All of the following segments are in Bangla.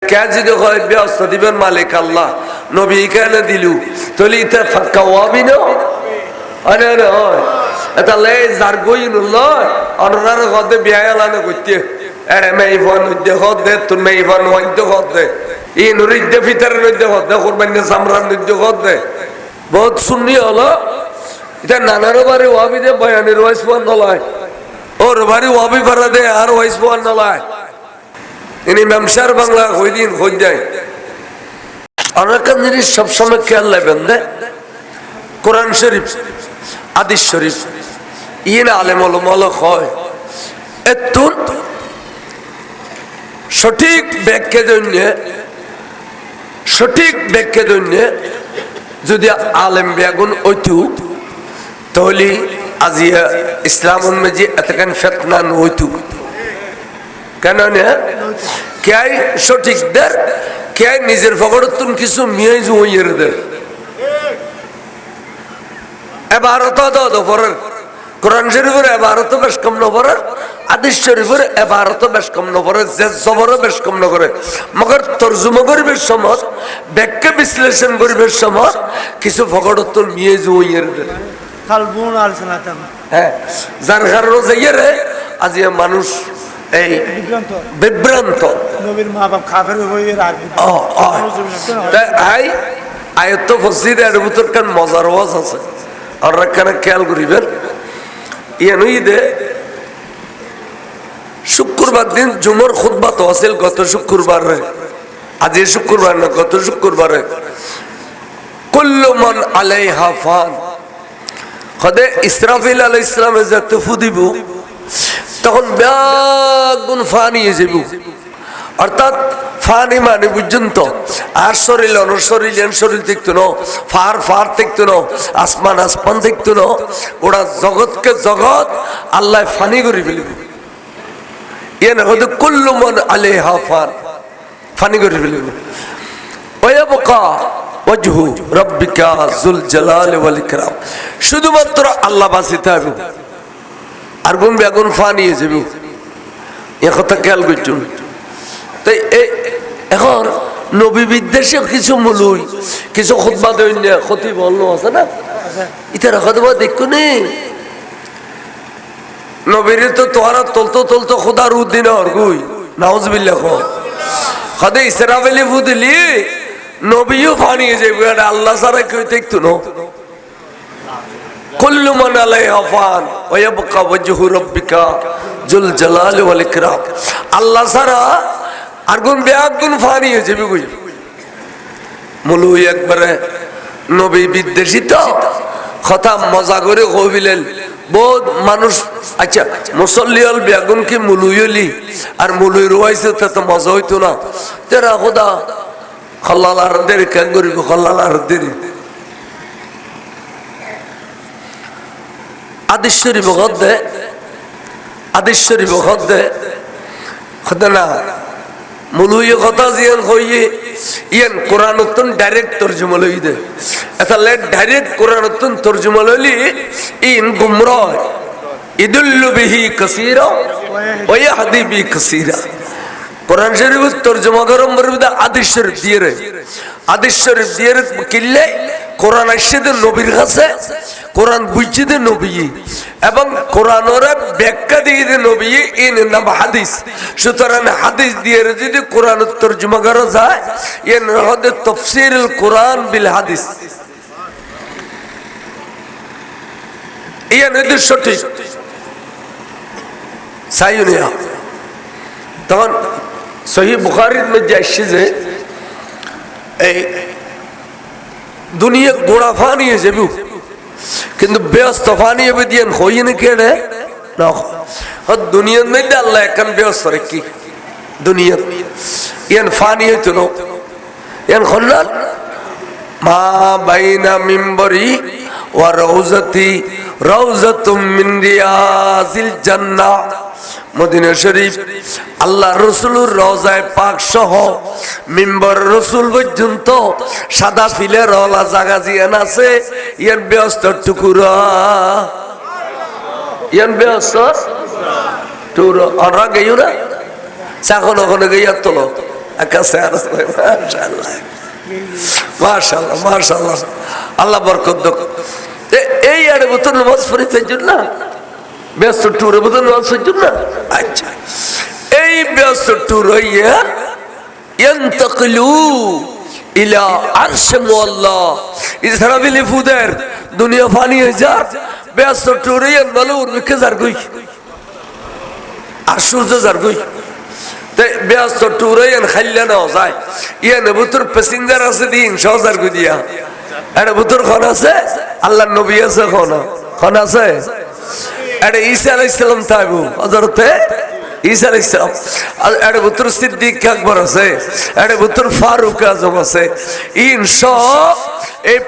কে যদি হয় ব্যস্ত দিবেন মালিক আল্লাহ নবী কেন দিলু তাহলে এটা ফাঁকা ওয়াবি না আরে হয় এটা লে যার গইনুল্লাহ অনরার গদে বিয়ালানে কইতে আরে মেইফান উদ্দে গদে তুন মেইফান ওইদ্দে গদে ই নুরিদ্দে ফিতার নদ্দে গদে কুরবানি সামরান নদ্দে গদে বহুত সুন্নি হলো এটা নানার বাড়ি ওয়াবি দে বয়ানের ওয়াইস ওয়ান নলায় ওর বাড়ি ওয়াবি পারা দে আর ওয়াইস ওয়ান নলায় ইনি মেমসার বাংলা কই দিন কই যায় অনেক জিনিস সবসময় খেয়াল নেবেন দে কোরআন শরীফ হাদিস শরীফ ইন আলেম ওলামা হয় এতুন সঠিক ব্যাখ্যা জন্য যদি আলেম বেগুন হইতো তাহলে আজিয়া ইসলাম মেজি এতখান ফেতনা হইতো কেন কে সঠিকদের কে নিজের ফগড়তুন কিছু মিয়াই জুইয়েরদের এবারত পরের কোরআন শরীফের এবারত বেশ কম নপরে হাদিস শরীফের এবারত বেশ কম নপরে যে জবরও বেশ কম নকরে মগর তর্জমা করিবের সময় ব্যাখ্যা বিশ্লেষণ করিবের সময় কিছু ফগড়তুন মিয়াই জুইয়েরদের হ্যাঁ যার কারণে যাইয়ে আজি মানুষ এই বিভ্রান্ত নবীর মা বাপ কাফের হয়ে আয়ত্ত ফসিদ এর ভিতর কান মজার ওয়াজ আছে আর রাখানা খেয়াল করিবেন ইয়ানুইদে শুক্রবার দিন জুমার খুতবা তো আছিল গত শুক্রবার আজি শুক্রবার না গত শুক্রবারে কুল্লু মান আলাইহা ফান খদে ইসরাফিল আলাইহিস সালামে যত ফুদিব তখন ব্যাগুন ফানি যাব অর্থাৎ ফানি মানে পর্যন্ত আর শরীর শরীর দেখতো না ফার দেখতো না আসমান দেখতো না ওরা জগৎকে জগৎ আল্লাহ ফানি করে ফেলবে ইয়ে না হয়তো কুল্লু মান আলাইহা ফানি করে ফেলবে ওয়াবকা ওয়াজহু রাব্বিকা যুল জালালি ওয়াল ইকরাম শুধুমাত্র আল্লাহ বাঁচিতে হবে আর গুণ বেগুন ফানি যাবে এ কথা খেয়াল করছুন তাই এখন নবী বিদ্বেষে কিছু মূলই কিছু খুতবা দৈন্য ক্ষতি বললো আছে না ইতার খুতবা দেখো নে নবীর তো তোরা তলতো খোদার উদ্দিন আর গুই নাউজুবিল্লাহ খদে ইসরাফিলি ফুদিলি নবীও ফানিয়ে যাবে আর আল্লাহ ছাড়া কেউ দেখতো না কুল্লু মান আলাইহা ফান ওয়া ইয়াবকা ওয়াজহু রাব্বিকা যুল জালালি ওয়াল ইকরাম আল্লাহ ছাড়া আর গুণ বেগুন ফানিয়ে যাবে কই মুলুই একবারে নবী বিদ্বেষিত কথা মজা করে কইলেন বহুত মানুষ আচ্ছা মুসল্লি হল বেগুন কি মুলুইলি আর মুলুই রইছে তো মজা হইতো না তেরা খোদা খল্লালার দের কেন করিব খল্লালার দের হাদিস শরীফ গদ্দে খোদা না মুলুই কথা জিয়ান কইয়ে ইয়ান কোরআনতুন ডাইরেক্ট তরজমা লই দে এটা লে ডাইরেক্ট কোরআনতুন তরজমা লইলি ইন গুমরা ইদুল্লু বিহি কাসীরা ওয়া ইয়াহদি বি কাসীরা কোরআন শরীফ তরজমা করম বরবিদা হাদিস শরীফ দিয়ে রে কিল্লে কোরআন আসছে নবীর কাছে কোরআন বুঝছে দে নবী এবং কোরআনের ব্যাখ্যা দিয়ে দে নবী ইন নাম হাদিস সুতরাং হাদিস দিয়ে যদি কোরআন তরজমা করা যায় এর হদে তাফসীরুল কোরআন বিল হাদিস এই নির্দিষ্ট ঠিক সাইয়ুনিয়া তখন সহিহ বুখারীর মধ্যে আসছে যে এই দুনিয়া গোড়া ফানিয়ে যাবে কিন্তু ব্যস্ত ফানিয়ে দিয়েন হই না কেড়ে না দুনিয়ার মধ্যে আল্লাহ এখন ব্যস্ত রেখি দুনিয়া ইয়ান ফানি হইতো না ইয়ান খন্নাল মা বাইনা মিম্বরি ওয়া রাউজাতুম মিন রিয়াজিল জান্নাহ মদিনা শরীফ আল্লাহ রসুলের রওজায়ে পাক সহ মিম্বর রসুল পর্যন্ত সাদা ফিলে রওলা জায়গা জিয়ান আছে ইয়ান ব্যস্ত টুকুরা ইয়ান ব্যস্ত টুকুরা আর গেইও না চাখন ওখানে গিয়া তোলো কাছে মাশাআল্লাহ মাশাআল্লাহ মাশাআল্লাহ আল্লাহ বরকত দাও এই আরে বুতন নামাজ পড়িতে জন্য ব্যস্ত টুরে বুতন নামাজ পড়িতে জন্য আচ্ছা এই ব্যস্ত টুর হইয়া ينتقلوا الى عرش الله ইসরাফিল ফুদের দুনিয়া ফানি হয়ে যায় ব্যস্ত টুরে নলুর বিকে জারগুই আর সূর্য জারগুই তাই ব্যস্ত টুরে খাইলে না যায় ইয়ানে বুতর প্যাসেঞ্জার আছে দিন সহজার গুদিয়া আরে বুতর খন আছে আল্লাহর নবী আছে খন আছে আরে ঈসা আলাইহিস সালাম তাইবু হযরতে ঈসা আলাইহিস সালাম আরে বুতর সিদ্দিক আকবর আছে আরে বুতর ফারুক আজম আছে ইনশাআল্লাহ এই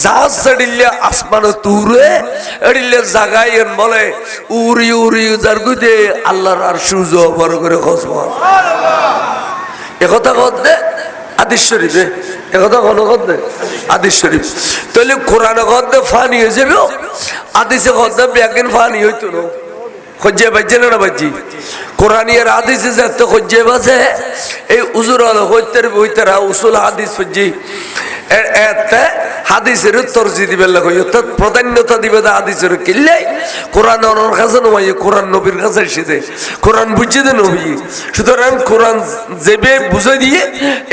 জাহাজ চড়িলে আসমান তুরে এড়িলে জাগাইন বলে উড়ি উড়ি জারগুদে আল্লাহর আরশ বড় করে খসবা একথা কদে হাদিস শরীফে একথা কোন কদে হাদিস শরীফ তাহলে কোরআনে কদে ফানি হয়ে যাবে হাদিসে কদে বেগিন ফানি হইতো না খজ্জে বাজে না বাজি কোরআনিয়ার হাদিসে যত খজ্জে বাজে এই উজুর আলো হইতারা উসুল হাদিস ফজি এতে হাদিসের তরজি দিবে লাগে অর্থাৎ প্রাধান্যতা দিবে না হাদিসের কিল্লে কোরআন ওনার কাছে নয় কোরআন নবীর কাছে এসেছে কোরআন বুঝিয়ে দেন নবী সুতরাং কোরআন যেবে বুঝাই দিয়ে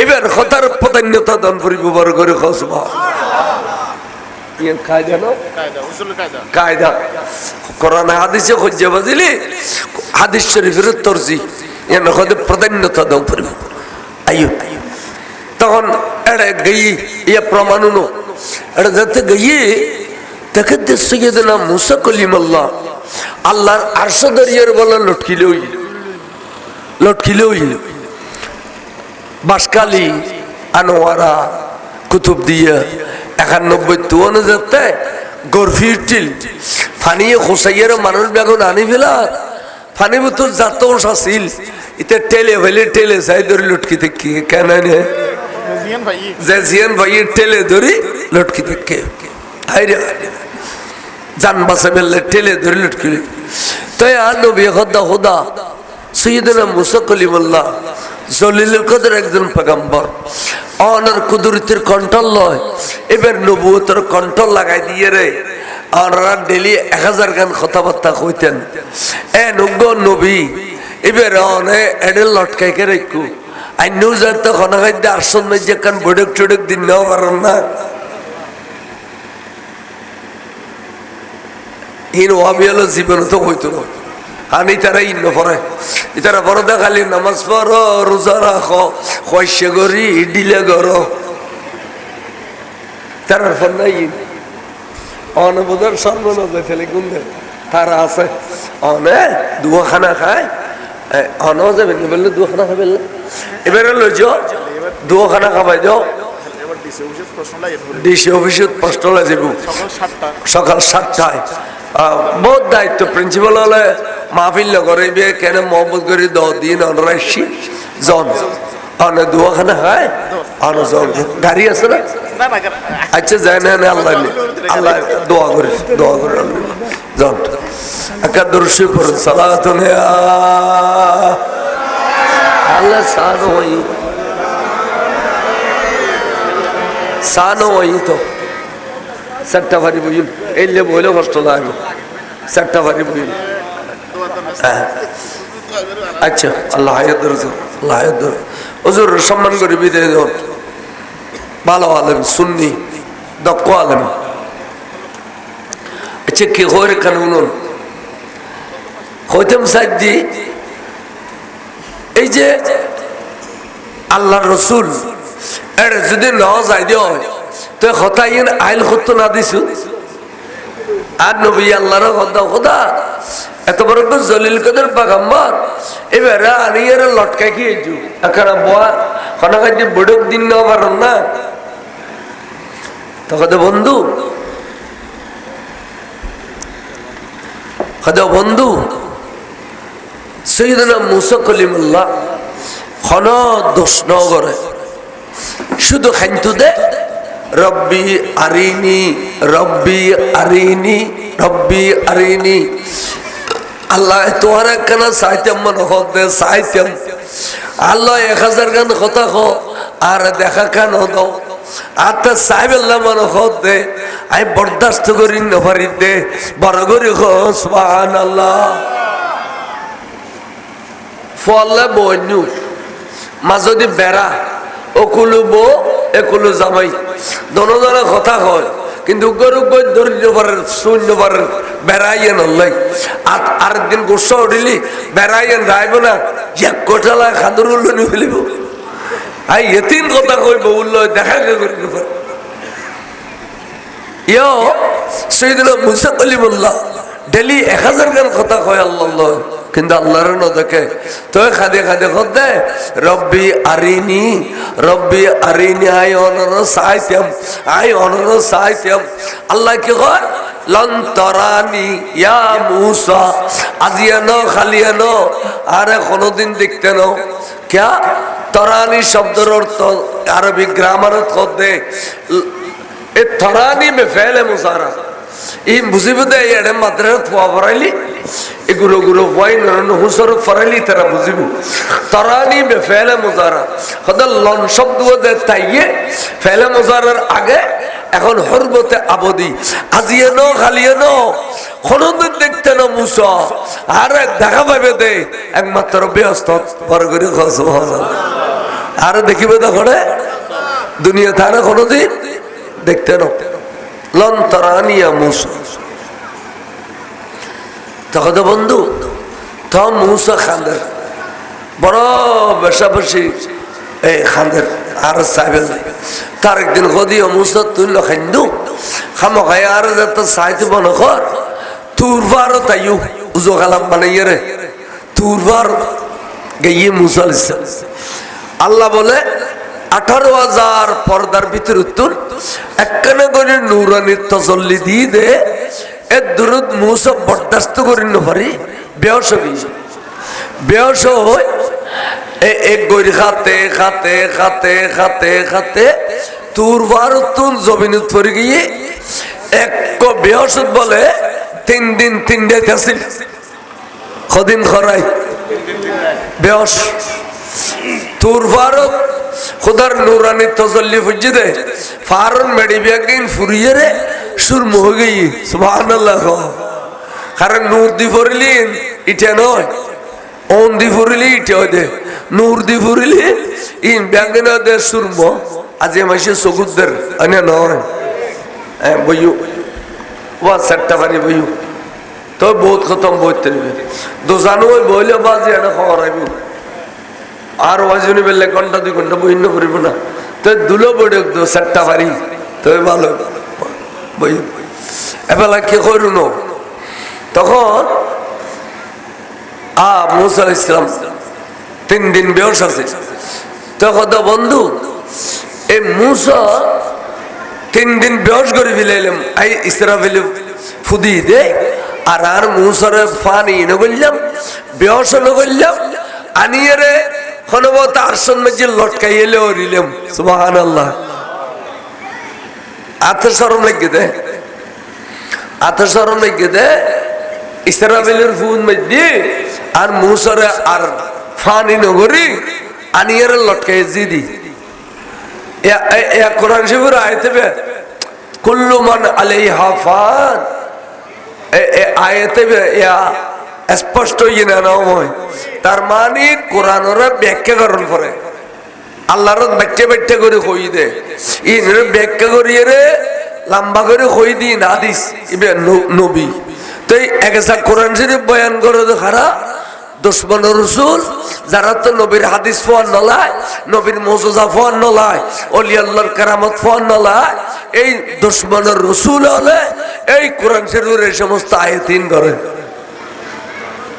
এবার কথার প্রাধান্যতা দান করি ব্যবহার করে খসবা কায়দা না কায়দা কোরআন হাদিসে খুঁজে বাজিলে হাদিস শরীফের তরজি এর কথা প্রাধান্যতা দান করিব আইয়ো তখন এটা গই ইয়া প্রমাণুনো এটা যাতে গইয়ে তাকে সৈয়দনা মুসা কলিমুল্লাহ আল্লাহর আরশ দরিয়ার বলা লটকিলেও বাসকালি আনোয়ারা কুতুব দিয়া 91 তুয়ানো যাতে গরফিটিল ফানিয়ে খোসাইয়ের মানুষ বেগুন আনি ফেলা ফানি বুতর যাত আছিল ইতে টেলে হইলে টেলে যাই ধরে লটকি দেখি কেন জিয়ান ভাইয়ের টেলে ধরি লটকি দেখে জান বাসা বেললে টেলে ধরে লটকি তাই আর নবী খোদা সৈয়দনা মুসা কলিমুল্লাহ জলিলুল কদর একজন পয়গম্বর অনার কুদরতের কন্ট্রোল লয় এবার নবুয়তের কন্ট্রোল লাগাই দিয়ে রে ওনারা ডেলি 1000 গান কথাবার্তা কইতেন এ নগ্য নবী এবার অনে এডেল লটকাইকে রেখু আইনু যাতে খনাগাইতে আরশন মধ্যে কান বড়ক চড়ক দিন নাও পারেন না ইন ওয়াবি হলো জীবন তো হইতো না কারণ ইতারা ইন্ন পরে ইতারা পরদা খালি নামাজ পড়ো রোজা রাখো খয়সে করি ডিলে করো তারা ফোন নাই অনবোধর সম্মান ফেলে গুন্দে তারা আছে অনে দুখানা খায় অনও যাবেন বললে দুখানা খাবেন এবারে লইছ দুখানা খাবাই দাও ডিসি অফিসত প্রশ্ন যাব সকাল 7টায় বহুত দায়িত্ব প্রিন্সিপাল হলে মাহফিল নগরে কেন মহব্বত করে 10 দিন অনরাইছি জন অনে দুখানা খায় অন জন গাড়ি আছে না আচ্ছা যায় না আল্লাহ দোয়া করে জন একাদশী পর সালাতুন আল্লাহ সানো হই তো 7টা ভারি বুঝুন এলে বলে কষ্ট লাগে 7টা ভারি বুঝুন আচ্ছা আল্লাহ হায়াত দরজা আল্লাহ হায়াত দরজা হুজুর সম্মান করে বিদায় দাও ভালো আলেম সুন্নি দক্ষ আলেম আচ্ছা কি হরে কানুন হইতাম সাইদি এই যে আল্লাহর রাসূল এর যদি নাও যাই দিও তো খতাইন আইল খত না দিছু আর নবী আল্লাহর খোদা এত বড় তো জলিল কদর পয়গম্বর এবারে আনিয়ার লটকাই খেয়েছু এখানে বয়া খনাগাইতে বড়ক দিন না পারেন না তখন বন্ধু বন্ধু সৈয়দনা মুসা কলিমুল্লাহ খন দোষ ন করে শুধু খাইতো দে রব্বি আরিনি রব্বি আরিনি রব্বি আরিনি আল্লাহ তোমার একখানা সাহিত্যম মনে হতে সাহিত্যম আল্লাহ 1000 গান কথা কো আর দেখা কেন দাও আত্মা সাহেবেল্লা মনে হত দে আমি বরদাস্ত করি নফারি দে বড় করে হো সুবহানাল্লাহ ফলে বন্যু মাজদি বেড়া অকুলু বো একুলু জামাই দনজনে কথা হয় কিন্তু গরু গই ধরিতে পারে শূন্য পারে বেড়াইয়েন হল্লাই আরেকদিন গোসা উঠিলি বেড়াইয়েন রাইব না এক কোটালা খাদুর উল্লো নি ফেলিব আই এতিন কথা কইব উল্লো দেখা গে করিতে পারে ইয়ো সৈয়দনা মুসা কালিমুল্লাহ ডেলি 1000 গান কথা কয় আল্লাহ কিন্তু আল্লাহর ন দেখে তো খাদে খাদে খদে রব্বি আরিনি আই অনর সাইতাম আল্লাহ কি কয় লন তরানি ইয়া মুসা আজিয়ানো খালিয়ানো আরে কোনদিন দেখতে না क्या তরানি শব্দের অর্থ আরবি গ্রামারত খদে এ তরানি মে ফেলে মুসারা এই মুসিবতে এডে মাদ্রাসা ফুয়া ফরাইলি এগুলো ওয়াইন হুসর ফরাইলি তারা বুঝিব তরানি বে ফেলে মুজারা খদা লন শব্দ দে তাইয়ে ফেলে মুজারার আগে এখন হরবতে আবদি আজিয়ানো খালিয়ানো কোনদিন দেখতে না মুসা আর দেখা পাবে দে একমাত্র ব্যস্ত বড় করে সুবহানাল্লাহ আর দেখিবে দেখে দুনিয়া তারা কোনদিন দেখতে না লন তরানিয়া মুসা তখন বন্ধু তো মুসা খান্দের বড় বেশাবেশি এই খান্দের আর সাহেব তার একদিন গদিও মুসা তুললো খাইন্দু খামো খাই আর যাতে সাহিত্য বন কর তুরবারও তাইও উজো কালাম বানাইয়ে রে তুরবার গিয়ে মুসা আলাইহিস আল্লাহ বলে 18,000 পর্দার ভিতর উত্তর একখানে করে নুরানি তসল্লি দিয়ে দে এ দুরুদ মুসা বরদাস্ত করি না পারি বেহস হয় এক গরি খাতে খাতে খাতে খাতে খাতে তুরবার তুন জমিনত পড়ে গিয়ে এক বেহস বলে 3 দিন 3 রাত আছিল কদিন খরাই বেহস তুরবার খুদার নুরানি তসল্লি ফুজি দে ফারন মেডি বিয়াকিন ফুরিয়ে রে সুরম হয়ে গই সুবহানাল্লাহ কারণ নূর দি ফুরিলেন ইটা নয় on the ফুরিলি eta they Noor the ফুরিলি in ব্যাঙ্গন দে সুরম আজ মাসে সগুদের আনে নয় বইও ওয়া সেটটা বাড়ি বইও তো বহুত খতম বইতে দো জানো বইলে বাজে এটা খবর আইব আর ওয়াজনি বেলে ঘন্টা 2 ঘন্টা বইন্য করিব না তো দুলো বড় দো সেটটা বাড়ি তো ভালো বই এবেলা কি করু ন তখন মুসা আলাইহিস সালাম 3 দিন বেহস আছে তখন তো বন্ধু এই মুসা 3 দিন বেহস করে ফেলাইলাম আই ইসরাফিল ফুদি দে আর মুসারে পানি ন গল্লাম বেহস ন গল্লাম আনিয়ে রে খনবত আরশন মধ্যে লটকাইলে ওরিলাম সুবহানাল্লাহ আত্মশরম লাগে দে ইসরাফিলের ফুন মধ্যে আর মুসারে আর ফানি নগরী আনিয়ে লটকাই জিদি কোরআন শরীফের আয়াতে কুল্লু মান আলাইহা ফান আয়াতে স্পষ্ট ইয়ে না হয় তার মানে কোরআনের ব্যাখ্যা করণ করে আল্লাহর ব্যাখ্যা করে কই দে ইনের ব্যাখ্যা করিয়ে রে লম্বা করে কই দি না দিস ইবে নবী তো একটা কোরআন শরীফ বয়ান করে খারা দুশমন রাসূল যারা তো নবীর হাদিস ফোন নলায় নবীর মুজিজা ফোন নলায় ওলি আল্লাহর কারামত ফোন নলায় এই দুশমনের রাসূল হলে এই কোরআন শরীফের এই সমস্ত আয়াতিন করে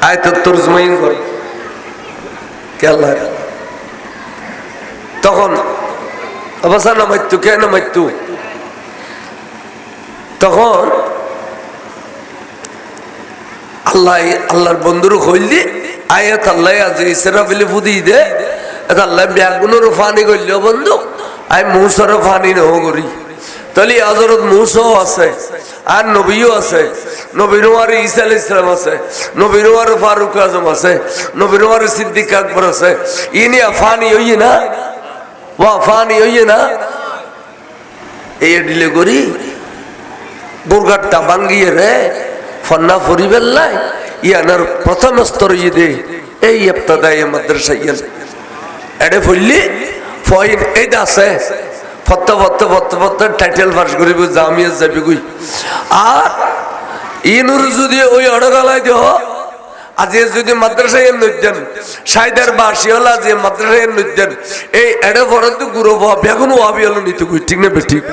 আয়াত তরজমাইন করে কে আল্লাহ তখন অবস্থা নামাইতু কেন নামাইতু তখন আল্লাহর বন্ধুর কইলি আয়াত আল্লাহ আজ ইসরাফিল ফুদি দে এটা আল্লাহ ব্যাগুনের ফানি কইল বন্ধু আই মুসার ফানি ন করি তাহলে হযরত মুসাও আছে আর নবীও আছে, নবীর ওয়ার ঈসা আলাইহিস সালাম আছে, নবীর ওয়ার ফারুক আজম আছে, নবীর ওয়ার সিদ্দিক আকবর আছে। ইনি ফানি হইয়ে না, ওয়া ফানি হইয়ে না, এই ডিলে করি বুরগাটটা বাঙ্গিয়ে রে ফন্না ফরিবেল্লাই ইয়ানার প্রথম স্তর দে এই ইবতদায়ে মাদ্রাসা ইয়ান এডে ফইলি ফইন এই আছে ফত্ত টাইটেল পাস করিব জামিয়া যাবি কই। আর ইনুর যদি ওই অড়গালায় দেহ আজি যদি মাদ্রাসায় নজ্জান সাইদার বাসি হলা যে মাদ্রাসায় নজ্জান এই এডে পরন্ত গুরু বেগুন ওয়াবি হলো নিতে কই, ঠিক না ঠিক?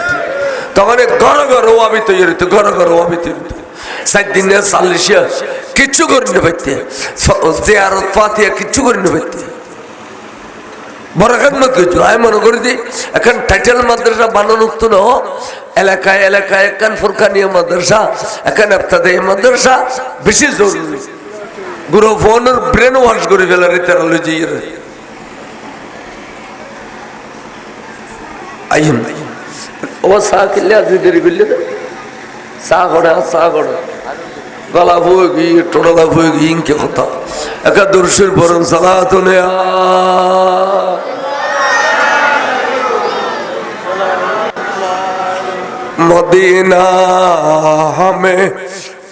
তখন ঘর ঘর ওয়াবি তৈরি হইতো, ঘর ঘর ওয়াবি তৈরি হইতো। 7 দিনে 40 কিচ্ছু করি না পাইতে, জিয়ারত ফাতিহা কিচ্ছু করি না পাইতে। বড় খেদমত কিছু আমি মনে করি যে এখন টাইটেল মাদ্রাসা বানানো তো না, এলাকায় এলাকায় এখন ফুরকানিয়া মাদ্রাসা, এখন ইবতদায়ী মাদ্রাসা বেশি জরুরি। গুরু ফোনের ব্রেন ওয়াশ করে ফেলার টেকনোলজি আইন ও চা কিনলে আজি দেরি করলে চা কড়া গলা বই গি টোড়া বই গি ইনকে কথা একা দর্শের বরং সালাত নেয়া मदीना हमें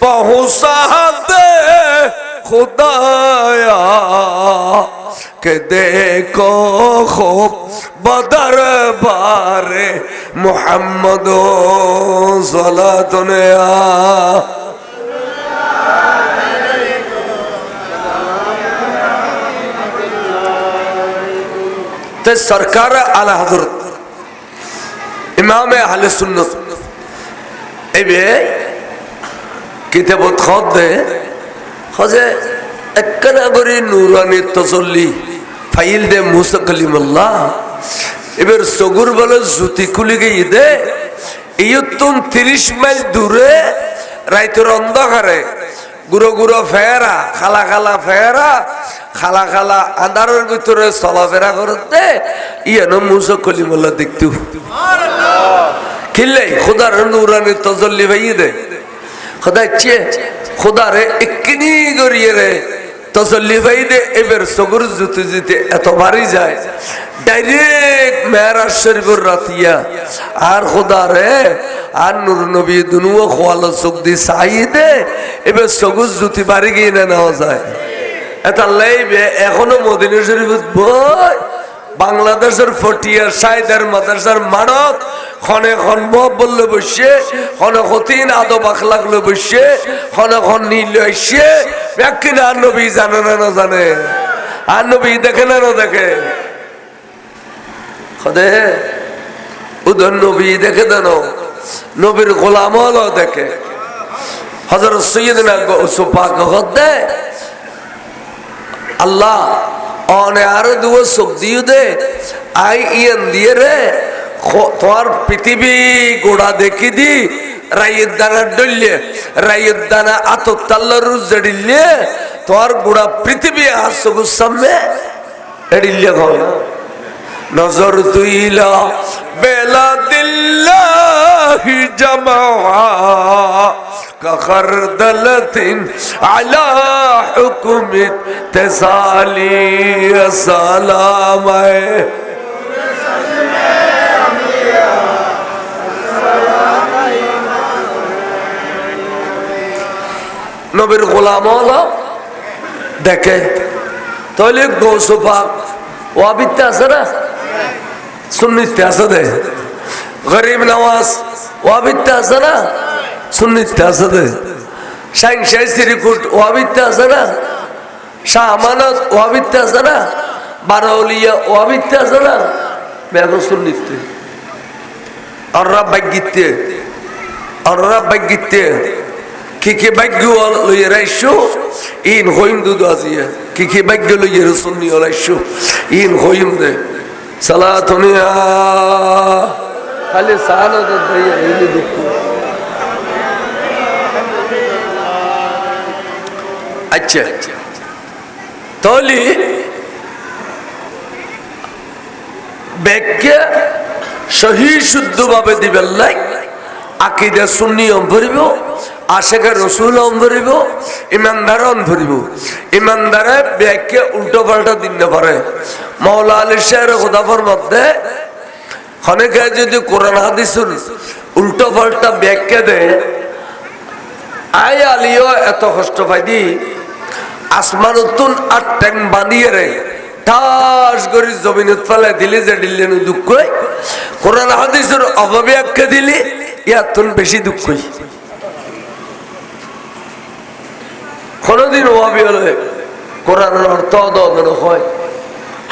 पहुँचा दे खुदाया के देखो खूब बदर बारे मोहम्मद सलातुनिया ते सरकार आला हजरत इमाम अहले सुन्नत এবে কিতাবত খত দে খজে একখানা করে নুরানি তসল্লি ফাইল দে মুসা কালিমুল্লাহ এবার সগুর বলে জুতি খুলি গিয়ে দে ইয়তুম 30 মাইল দূরে রাইতের অন্ধকারে গুরো গুরো ফেরা খালা খালা ফেরা খালা খালা আন্ধারের ভিতরে চলাফেরা করতে ইয়ানো মুসা কালিমুল্লাহ দেখতে কিল্লে খুদার নুরানি তজল্লি ভাইয়ে দে খুদা ইচ্ছে খুদারে একনি গড়িয়ে রে তজল্লি ভাই দে এবার সগুর জুতে জুতে এত ভারী যায় ডাইরেক্ট মেরাজ শরীফের রাতিয়া আর খুদারে আর নূর নবী দুনুও খোয়ালো চোখ দি চাই দে এবার সগুর জুতি বাড়ি গিয়ে নেওয়া যায়। এটা লাইবে এখনো মদিনা শরীফত বই বাংলাদেশের ফটিয়া সাইদার মাদ্রাসার মানত খনে খন বললে বসে খনে খতিন আদব আখলাক লে বসে খনে খন নীল এসে ব্যাকিন আর নবী জানে না জানে আর নবী দেখে না দেখে খদে উদর নবী দেখে দেন নবীর গোলাম হলো দেখে হযরত সৈয়দনা সুপাক হদে আল্লাহ অনে আরো দুও চোখ দিও দে আই ইয়ান দিয়ে রে তোমার পৃথিবী গোড়া দেখি দি রাইয়ের দানা ডললে রাইয়ের দানা আতর তাল্লার জড়িলে তোমার গোড়া পৃথিবী আর চোখের সামনে এড়িলে ঘর নজর তুইলা বেলা দিল্লাহি জামা كخردلة على حكم تسالي السلام নবীর গোলাম হলো দেখে তাহলে গৌসে পাক ওয়াবিতে আছে না সুন্নিতে আছে দে গরিব নওয়াজ ওয়াবিতে আছে না সুন্নিতে আছে দে শাইন শাহ শ্রীকুট ওয়াবিতে আছে না শাহ আমানত ওয়াবিতে আছে না বারাউলিয়া ওয়াবিতে আছে না বেগো সুন্নিতে আর বাগিতে কি ভাগ্য লইয়ে রাইছো ইন হইম দুদু আজিয়া কি ভাগ্য লইয়ে সুন্নি রাইছো ইন হইম দে সালাতুনিয়া খালি সালাত দইয়া হইলে দেখো। আচ্ছা তাহলে ব্যাখ্যা সহি শুদ্ধভাবে দিবেন লাই আকিদা সুন্নি ভরিব, আশেখে রসুল ভরিব, ইমানদার ভরিব। ইমানদারে ব্যাগকে উল্টো পাল্টা দিতে পারে। মাওলা আলী শাহের খোদাফর মধ্যে অনেকে যদি কোরআন হাদিসের উল্টো পাল্টা ব্যাগকে দেয়, আই আলিও এত কষ্ট পাই দি আসমান উত্তুন আর ট্যাং বাঁধিয়ে রে ঠাস করে জমিনত ফেলে দিলে যে ডিল্লেন দুঃখ হয়। কোরআন হাদিসের অভাবে আখ্যা দিলে ইয়াতুন বেশি দুঃখ হয়। কোনদিন অভাবী হলে কোরআনের অর্থ অদন হয়,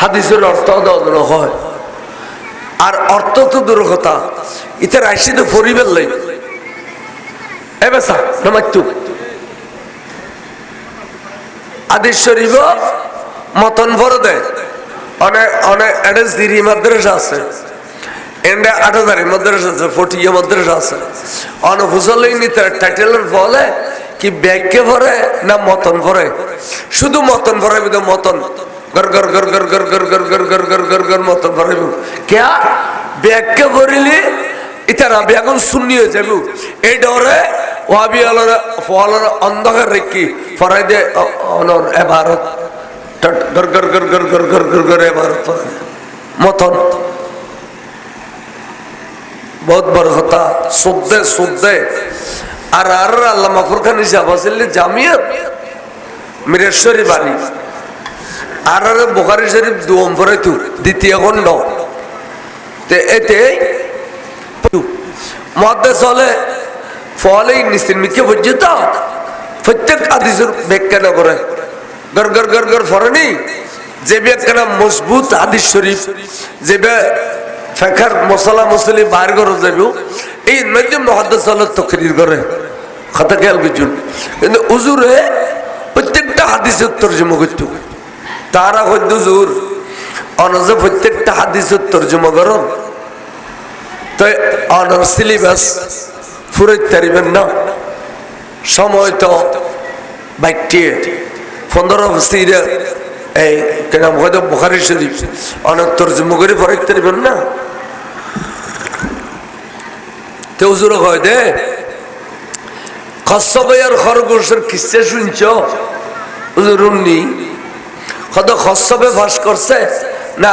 হাদিসের অর্থ অদন হয়। আর অর্থ তো দূর কথা, ইতে রাশি তো পরিবার লাই এবেসা নামাইতু আদিস শরীফ মতন ভরে দেয়। অনেক অনেক এটা জিরি মাদ্রাসা আছে, এন্ডে ৮০০০ মাদ্রাসা আছে, ফটিয়া মাদ্রাসা আছে। অনফুসলেই নিতে টাইটেলের ফলে কি ব্যাগকে ভরে না মতন ভরে? শুধু মতন ভরে, মতন গর গর গর গর গর গর গর গর গর গর গর গর মতন ভরে কে ব্যাগকে ভরিলে ইতারা বেগুন শূন্য হয়ে যাবে। এই ডরে ওয়াবি আলোর ফলের অন্ধকার রেখি ফরাই দে অনর এবারত গর গর গর গর গর গর গর গর এবারত মতন বহুত বড় কথা। শুদ্ধে শুদ্ধে আর আর আল্লাহ মাফুর খান হিসাব আসলে জামিয়াত মিরেশ্বরী বাড়ি আর আর বুখারী শরীফ দুম ফরাইতু দ্বিতীয় খণ্ড এতে মধ্যে চলে ফলে নিশ্চিন্মিকে পর্যন্ত প্রত্যেক হাদিসের ব্যাখ্যা না করে গর গর গর গর ফরেনি যে ব্যাখ্যা মজবুত হাদিস শরীফ, যে ফেকার মশলা মশলি বাইর করে যাবে, এই মধ্যে মুহাদ্দিস তকরির করে কথা খেয়াল করছুন। কিন্তু হুজুরে প্রত্যেকটা হাদিসের তর্জমা করত, তারা হইত হুজুর অনজে প্রত্যেকটা হাদিসের তর্জমা করো তো অনার সিলেবাস ফুরাইতে পারিবেন না। সময় তো বাইকটিয়ে 15 সিরিয়া এই কেন হয়তো বুখারী শরীফ অনেক তর্জমা করে পড়াইতে পারিবেন না। তো হুজুর কয় দে কচ্ছপ আর খরগোশের কিসে শুনছ? হুজুর উনি কত কচ্ছপে ফাঁস করছে না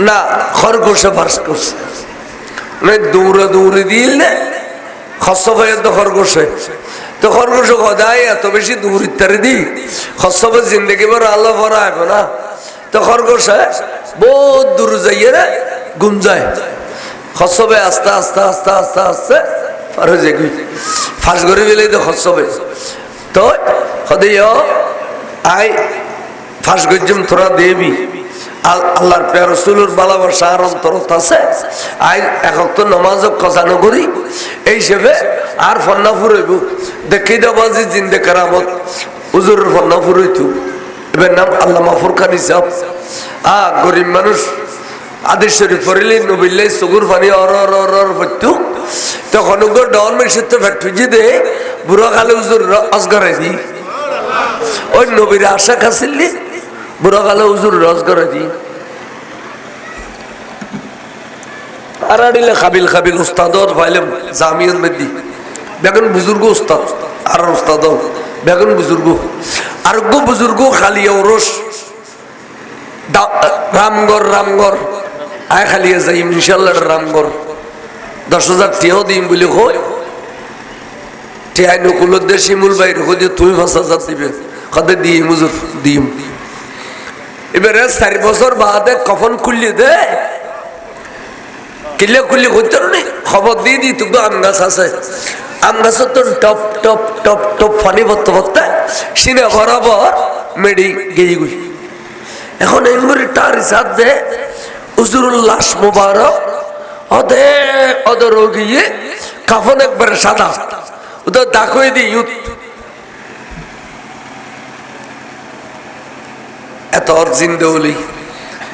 না খরগোশে ফাঁস করছে, দৌড়ে দৌড়ে দিল না খচ্ছপে তো খরগোশে তো খরগোশে সদায় এত বেশি দূর ইত্যাদি দি খচ্ছপের জিন্দগি বড় আল্লাহ ভরা হবে না। তো খরগোশে বহুত দূর যাইয়ে রে গুম যায়, খচ্ছপে আস্তে আস্তে আস্তে আস্তে আস্তে পার হয়ে যায় ফাঁস করে দিলেই তো খচ্ছপে তো সদাই আই ফাঁস গজ্জম তোরা দেবি আল্লাহর প্রিয় রাসূলের ভালোবাসা আর অন্তরত আছে। আই এখন তো নামাজ কজানো করি এই হিসেবে আর ফন্না ফুরাইব দেখি দেবাজি জিন্দে কারামত হুজুরের ফন্না ফুরাইতু। এবার নাম আল্লাহ মাফুর খান হিসাব। গরিব মানুষ হাদিস শরীফ পড়িলে নবিল্লাই চকুর পানি অর অর অর অর পড়তো তখন ডন মেশিন তো ফ্যাক্টরি দে বুড়া কালে হুজুর অজগরাই দি ওই নবীর আশা খাচ্ছিলি বুড়া কালে হুজুর রজগরাই দি আর আড়িলে খাবিল খাবিল উস্তাদ পাইলাম জামিয়ান মেদি বেগুন বুজুর্গ উস্তাদ আর উস্তাদ বেগুন বুজুর্গ আর গো বুজুর্গ খালি ওরস রামগড় রামগড় আয় খালিয়ে যাই ইনশাল্লাহ রামগড় 10,000 টিয়াও দিম বলে কই টিয়াই নকুলের দিয়ে শিমুল বাইর হয়ে তুই 5,000 দিবে কদে দিয়ে মুজুর দিম। এবারে 4 বছর বাদে কফন খুললি দে কিলে খুললি হইতে নি খবর দিয়ে দি তুই আম গাছ আছে আম গাছের তো টপ টপ টপ টপ পানি ভরতে ভরতে সিনে বরাবর মেডি গিয়ে গুই। এখন এই মুড়ি তার হিসাব দে হুজুরুল লাশ মুবারক অদে অদ রোগিয়ে কাফন একবারে সাদা ওদের দাখই দি ইউথ এত অর্জিন দেউলি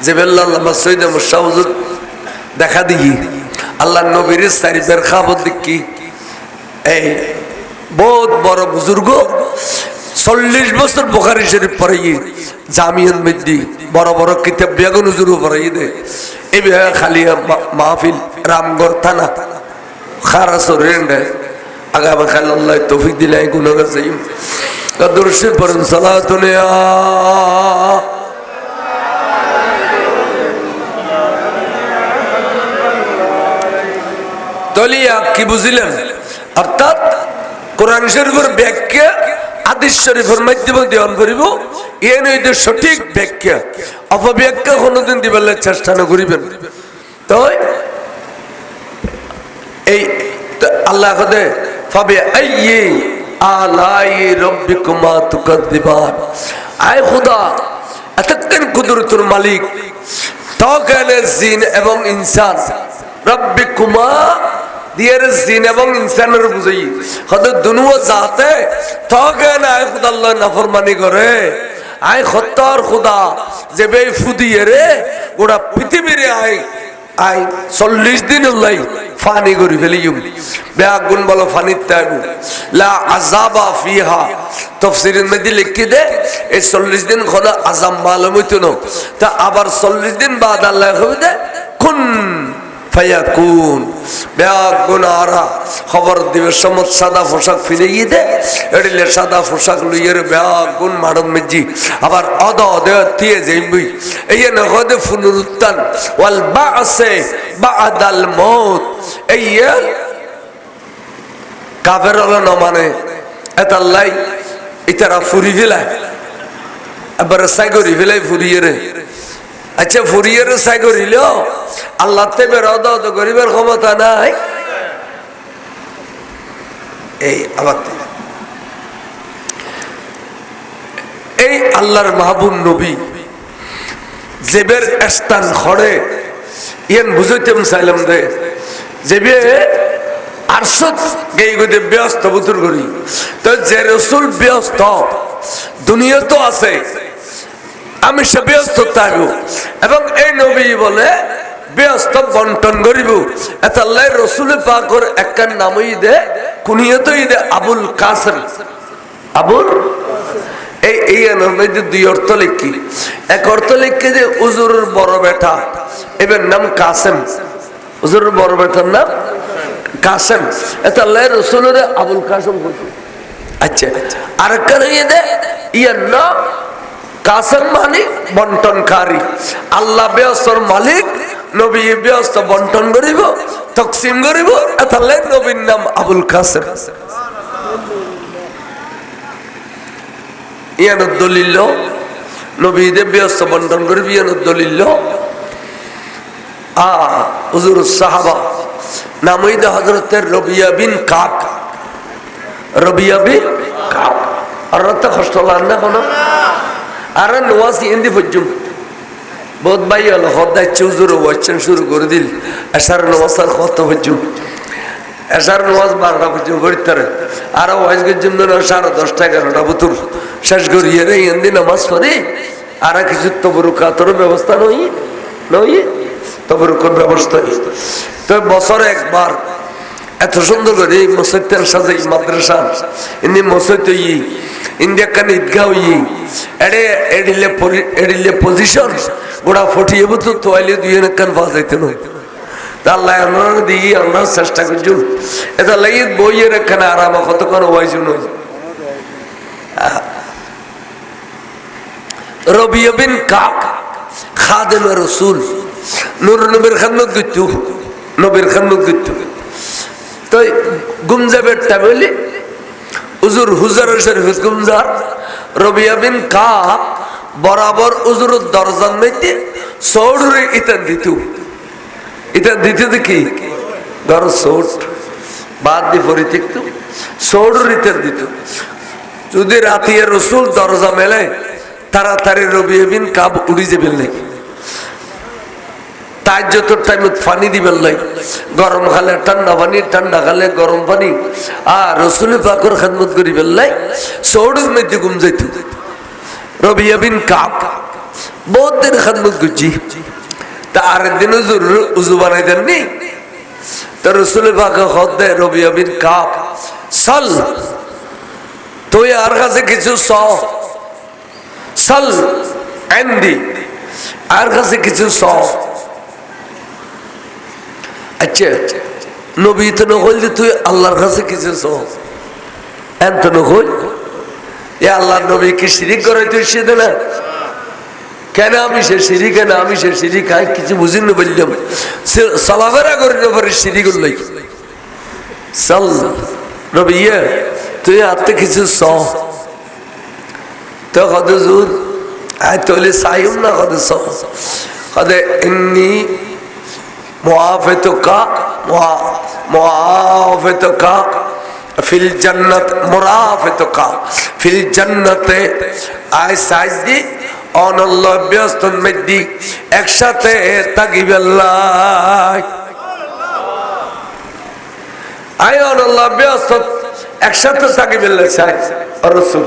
যে বেল্লা আল্লাহ সৈয়দ মুশা হুজুর দেখা দিই আল্লাহ নবীর সারিফের খাবর দেখি এই বহুত বড় বুজুর্গ 40 বছর বুখারী শরীফ পড়াই জামিয়ান মেদি বড় বড় কিতাব বেগুন হুজুর পড়াই দে এই খালি মাহফিল রামগড় থানা খারা সরেন্ডে আগামী কাল আল্লাহ তৌফিক দিলে এই গুনাহগার যাই দরুদ পড়েন সালাতুন ইয়া তলিয়া কি বুঝিলেন অর্থাৎ কোরআন শরীফের ব্যাখ্যা হাদিস শরীফের মাধ্যমে দেওয়ান করিব এই নইতে সঠিক ব্যাখ্যা অপব্যাখ্যা কোনোদিন দিবার চেষ্টা না করিবেন তো এই আল্লাহ কদে ফাবি আইয়ি আলাই রাব্বিকুমা তুকাদ্দিবান আয় খোদা এতক্ষণ কুদরতুল মালিক তাওকালে জিন এবং ইনসান রাব্বিকুমা দিয়ের জিন এবং ইনসানের বুঝাই খোদা দুনুও জাতে তাওকালে আয় খোদা আল্লাহ নাফরমানি করে আয় খত্তার খোদা যে বে ফুদিয়ে রে গোটা পৃথিবীর আই 40 দিন লাই ফানি করি ফেলিম বেআগুন বলো ফানির তাগু লা আযাবা ফিহা তাফসীরের মধ্যে লিখে দে এই 40 দিন খোদা আযাব মালুম হইতো না তা আবার 40 দিন বাদ আল্লাহ কবে দে কুন ফায়াকুন বেআগুন আরা খবর দিবে সমত সাদা পোশাক ফিরিয়ে দে এডিলে সাদা পোশাক লইয়ের বেআগুন মারম মেজি আবার অদ অদ দিয়ে যাইবি এই না খোদে ফুনুরুত্তান ওয়াল বাসে বাদাল মউত এই কাফের হলো না মানে এতাল্লাই ইতারা ফুরি ফেলায় এবার সাইগরি ফেলাই ফুরিয়ে রে আচ্ছা ফুরিয়ে রে সাইগরিল আল্লাহ তেবে রদ গরিবের ক্ষমতা নাই এই আবার এই আল্লাহর মাহবুব নবী জেবের স্থান খড়ে ইয়ান বুঝাইতেম চাইলাম দে জেবে আরশত গেই গদে ব্যস্ত বুতুর করি তো যে রাসূল ব্যস্ত দুনিয়া তো আছে আমি সে ব্যস্ত থাকবো এবং এই নবী বলে ব্যস্ত বন্টন করিব এত আল্লাহ রাসূল পাকের একখান নামই দে কুনিয়তই দে আবুল কাসেম আবুল এই মধ্যে দুই অর্থ লিখি এক অর্থ লিখে যে হুজুরের বড় বেটা এবার নাম কাসেম হুজুরের বড় বেটার নাম কাসেম এটা আল্লাহ রাসূলের আবুল কাসেম বলতো আচ্ছা আরেকটা ইয়ে দে ইয়ার নাম কাসেম মানে বন্টনকারী আল্লাহ ব্যস্তর মালিক নবী ব্যস্ত বন্টন করিব তকসিম করিব এটা আল্লাহ নবীর নাম আবুল কাসেম ইয়ানোর দলিল নবীদের ব্যস্ত বন্টন করবি ইয়ানোর দলিল হুজুর সাহাবা নামইদ হযরতের রবিয়া বিন কাব রবিয়া বিন কাব আর তো কষ্ট লাগ না কোন আর নওয়াজ ইন্দি ফজুম বহুত ভাই হলো খোদা হুজুর ওয়াচন শুরু করে দিল আশার নওয়াজের কত ফজুম এসার নামাজ 12টা পর্যন্ত পড়তে আর ওয়াজের জন্য 10:30 11টা বুতুর শেষ করিয়ে রে ইন্দি নামাজ পড়ে আর কিছু তবরুকাতের ব্যবস্থা নই তবরুকের ব্যবস্থা তো বছরে একবার এত সুন্দর করে মসজিদের সাজাই মাদ্রাসা ইন্দি মসজিদ ইন্ডিয়া কান ঈদগাহ এডিলে পজিশন গোড়া ফটিয়ে বুতু তোয়ালে দুই কান বাজাইতে নয় আল্লাহ আমরা দিই আমরা চেষ্টা করছি এটা লাগি বইয়ের এখানে আরাম কতক্ষণ ওয়াইজু নয় রবিয়া বিন কাব খাদেম রাসূল নূর নবীর খেদমত করতো নবীর খেদমত করতো তো গুমজাবের টাইমে হুজুর হুজুর শরীফ গুমজার রবিয়া বিন কাব বরাবর হুজুরের দরজার মধ্যে সৌড়ে ইতান দিত এটা দিতে দেখি ঘর সোট বাদ দিয়ে পরে দেখত সৌড়ের ইতান দিত যদি রাতিয়া রসুল দরজা মেলে তাড়াতাড়ি রবিয়া বিন কাব উড়ি যাবেন নাকি তাই যত টাইম পানি দিবেন নাই গরম খালে ঠান্ডা পানি ঠান্ডা খালে গরম পানি আর রসুল পাকের খেদমত করিবেন নাই সৌড়ের মধ্যে ঘুম যাইত রবিয়া বিন কাব বহুত দিন খেদমত করছি তা আরেকদিন উজু বানাই দেননি তা রসুল পাকে খত দেয় রবিয়া বিন কাব সাল তুই আর কাছে কিছু সাল এন্ডি আর কাছে কিছু আচ্ছা নবী তো নকল যে তুই আল্লাহর কাছে কিছু এত নকল এ আল্লাহর নবী কি শিরিক করে তুই সেদে না কেন আমি সে সিঁড়ি কেন আমি সে সিঁড়ি খাই কিছু বুঝি না বললাম চলাফেরা করি না পরে সিঁড়ি করলে চল রবি ইয়ে তুই হাতে কিছু তো কত জোর আয় তোলে সাইম না কত কদে এমনি মুআফাতুকা ফিল জান্নাত মুরাফাতুকা ফিল জান্নাতে আয় সাইদি অনল্লাহ ব্যস্তন মেদি একসাথে তাকিব আল্লাহ আয় অনল্লাহ ব্যস্ত একসাথে তাকিব আল্লাহ চাই রাসূল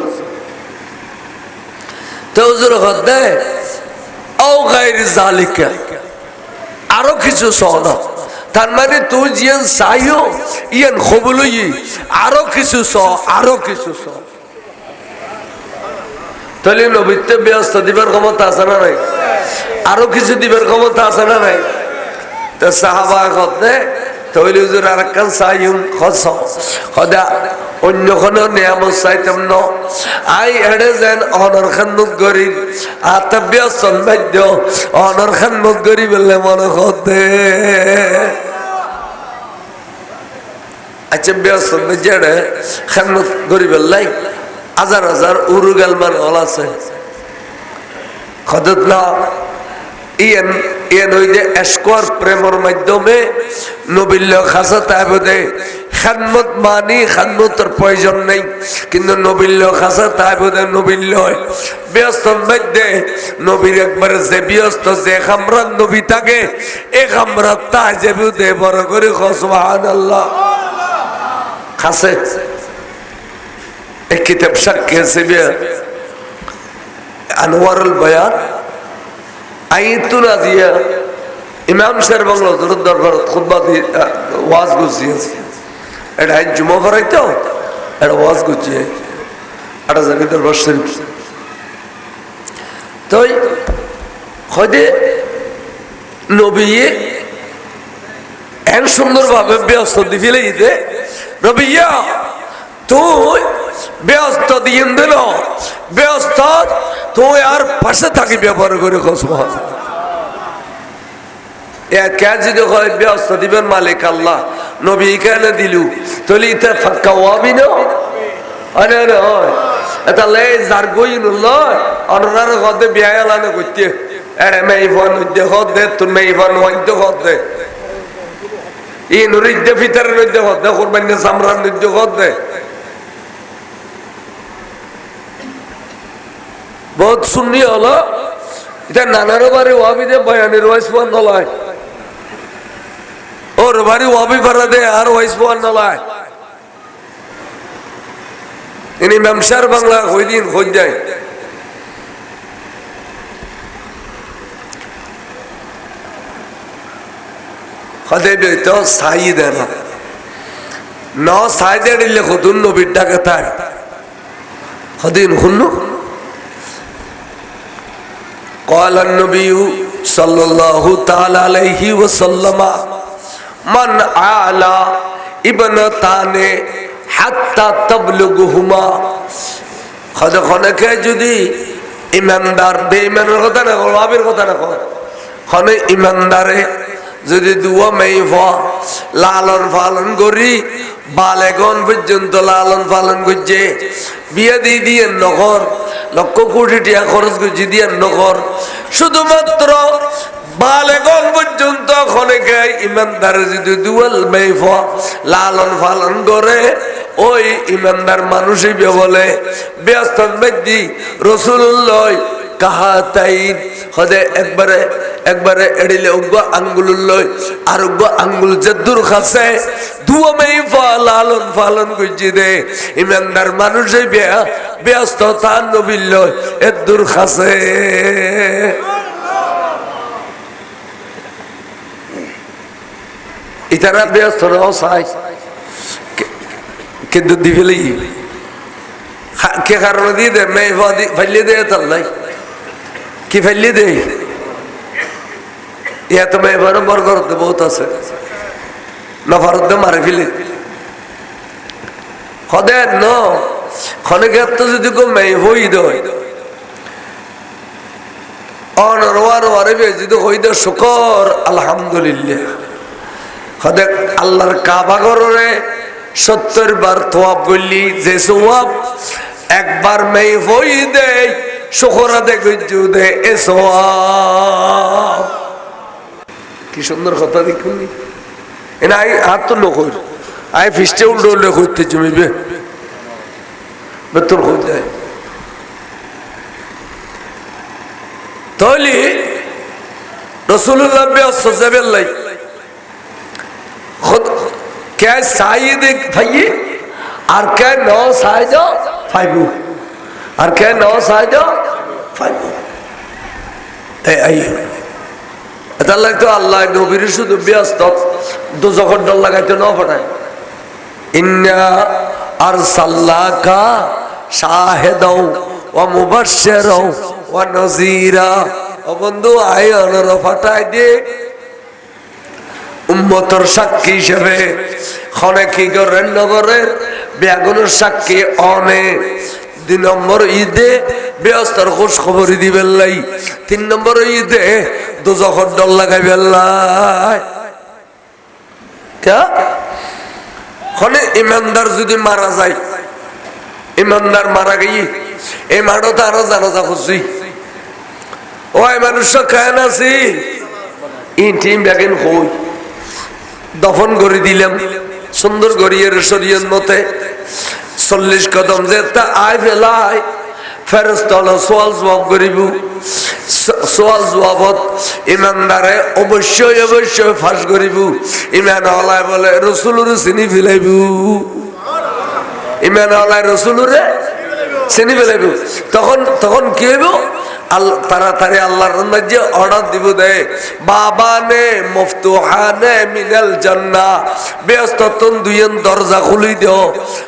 তো হুজুর হদে ও গায়র জালিকা আরো কিছু সওনা তার মানে তুই জিয়ান চাইও ইয়ান কবুলই আরো কিছু আরো কিছু তাহলে নবীতে ব্যস্ত দিবার ক্ষমতা আছে না নাই আরো কিছু দিবার ক্ষমতা আছে না নাই তো সাহাবা কদে তাহলে হুজুর আরেকখান চাইম খদা অন্য কোনো নিয়ামত চাইতাম ন আই এড়ে যেন অনর খান্নুক গরিব আতে ব্যস্ত বাদ্য অনর খান্নুক গরিব বললে মনে খদে আচ্ছা ব্যস্ত বাদ্যে খান্নুক গরিব লাই হাজার হাজার উরুগাল মান হল আছে খদত না ইয়েন ইয়েন ওই যে এসকর প্রেমর মাধ্যমে নবিল্য খাসা তাইবদে খাদমত মানি খাদমতের প্রয়োজন নেই কিন্তু নবিল্য খাসা তাইবদে নবিল্য ব্যস্ত মধ্যে নবীর একবার যে ব্যস্ত যে খামরাত নবী থাকে এ খামরাত তাই যে দে বড় করে সুবহানাল্লাহ খাসে एक किताब शक कैसे भी अनवारुल बयान आयतु ना दिया इमाम सर बंगलो जरूर दरबार खुतबा दी वाज गुजिए एड़ा है जुमा फराई तो एड़ा वाज गुजिए एड़ा जगह दरबार शरीफ तो खुदे नबीये एन सुंदर भावे व्यस्त दिखिले इधे नबीया तो ব্যস্ত দিন দিল ব্যস্ত তুই আর পাশে থাকি ব্যবহার করে যদি হয় ব্যস্ত দিবেন মালিক আল্লাহ নবী কেন দিলু তলি ইতে ফাক্কা ওয়াবি না আরে হয় এটা লে যার গই নয় অনরার গদে বিয়ালানে করতে আরে মেই ফোন দে হদ দে তুই মেই ফোন ওই দে হদ দে ই নুরি দে ফিতার দে হদ দে কুরবানি সামরান দে হদ দে बहुत सुन्नी हलो इधर नानारो बारे वाबी दे बयानेर वाइस वन नलाय और बारी वाबी भरा दे यार वाइस वन नलाय इन्हीं मेमशर बंगला कोई दिन खोज जाए खदे भी तो साई देना नौ साई दे डिले खुदुन नो बिट्टा कहता है खदीन खुन्नु قال النبي صلى الله تعالى عليه وسلم من عالى ابنتان حتى تبلغهما خد خنك جدي ইমানদার বেঈমানের কথা না বাবির কথা না খনে ইমানদারে যদি দুয়া মেইফা লালন পালন করি বালেগন পর্যন্ত লালন পালন করছে বিয়ে দিয়ে নগর লক্ষ কোটি টাকা খরচ করছি দিয়ে নগর শুধুমাত্র বালেগন পর্যন্ত খনেকে ইমানদার যদি দুয়াল মেইফা লালন পালন করে ওই ইমানদার মানুষই বলে ব্যস্ত ব্যক্তি রাসূলুল্লাহ কাহাতাইন হদে একবারে এড়িলে উগ্র আঙ্গুল লয় আর উগ্র আঙ্গুল যদ্দুর খাসে দুয়া মেইফা লালন পালন করছি দে ইমানদার মানুষই ব্যস্ত তার নবীর লয় এদ্দুর খাসে ইতারা ব্যস্ত রাও চাই কিন্তু দিবেলি কে কারণে দিয়ে দে মেইফা ফাইলে দে তাল্লাই কি ফাইলে দে ইয়া তো মেইফার বরকত বহুত আছে নফারুদ্দে মারে ফেলে হদে ন খনেকের তো যদি কেউ মেয়ে হই দেয় অনরওয়ার ওয়ারে যদি হই দে শুকর আলহামদুলিল্লাহ হদে আল্লাহর কাবা ঘরে 70 বার তোয়াব করলি যে সোয়াব একবার মেয়ে হই দেয় শুকর আদে গজ্জু দে এ সোয়াব। কি সুন্দর কথা দেখুন এনা আই হাত তো লোক হইল আই ফিস্টে উল্টো উল্টো হইতে জমিবে বেতর হয়ে যায় তাহলে রসুল্লাহ বেলাই কে সাইদ ভাইয়ে আর কে ন সাইদ ফাইবু আর কে ন সাইদ ফাইবু এই এটা লাগতো আল্লাহ নবীর শুধু ব্যস্ত দুজখর ডল লাগাইতে ন পাঠায় ইন্না আরসালনাকা শাহিদাও ওয়া মুবাশশিরাও ওয়া নাযীরা। ও বন্ধু আয় অনর ফাটাই দে উম্মতের সাক্ষী হিসেবে খনে কি করেন নগরের বেগুনের সাক্ষী অনে 2 নম্বর ঈদে ব্যস্তর খোঁজ খবর দিবেন লাই 3 নম্বর ঈদে দুজখর ডল লাগাইবেন লাই কে খনে ইমানদার যদি মারা যায় ইমানদার মারা গিয়ে এই মাঠও তো আরো জানাজা খুঁজছি ওই মানুষ খায় না আছি ইটিম বেগেন কই দফন করে দিলাম সুন্দর গড়িয়ের শরীয়ত মতে 40 কদম যে তা আয় ফেলায় ফেরেশতা হলো সওয়াল জবাব করিব সওয়াল জবাবত ইমানদারে অবশ্যই অবশ্যই ফাঁস করিব ইমান আল্লাহ বলে রাসূলুরে চিনি ফেলাইব ইমান আল্লাহ রাসূলুরে চিনি ফেলাইব তখন কি হইব তাড়াতাড়ি আল্লাহর মধ্যে অর্ডার দিব দে বাবানে মফতুহানে মিনাল জান্নাহ ব্যস্ততন দুইন দরজা খুলি দিও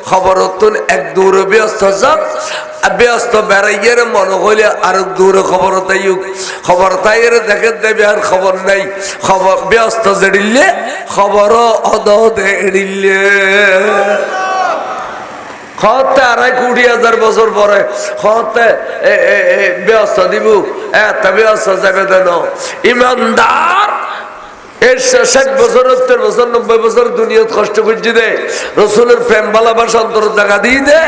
খবরতন এক দূর ব্যস্ত যাক ব্যস্ত বেড়াইয়ের মনে হইলে আর দূরে খবর তাইয়ের দেখে দেবে আর খবর নাই খবর ব্যস্ত জেডিলে খবর অদ দেড়িলে খতে 2,500 বছর পরে খতে ব্যস্ত দিব এত ব্যস্ত যাবে দেন ইমানদার 60 বছর 70 বছর 90 বছর দুনিয়াত কষ্ট করছি দে রসুলের প্রেম ভালোবাসা অন্তর জায়গা দিয়ে দে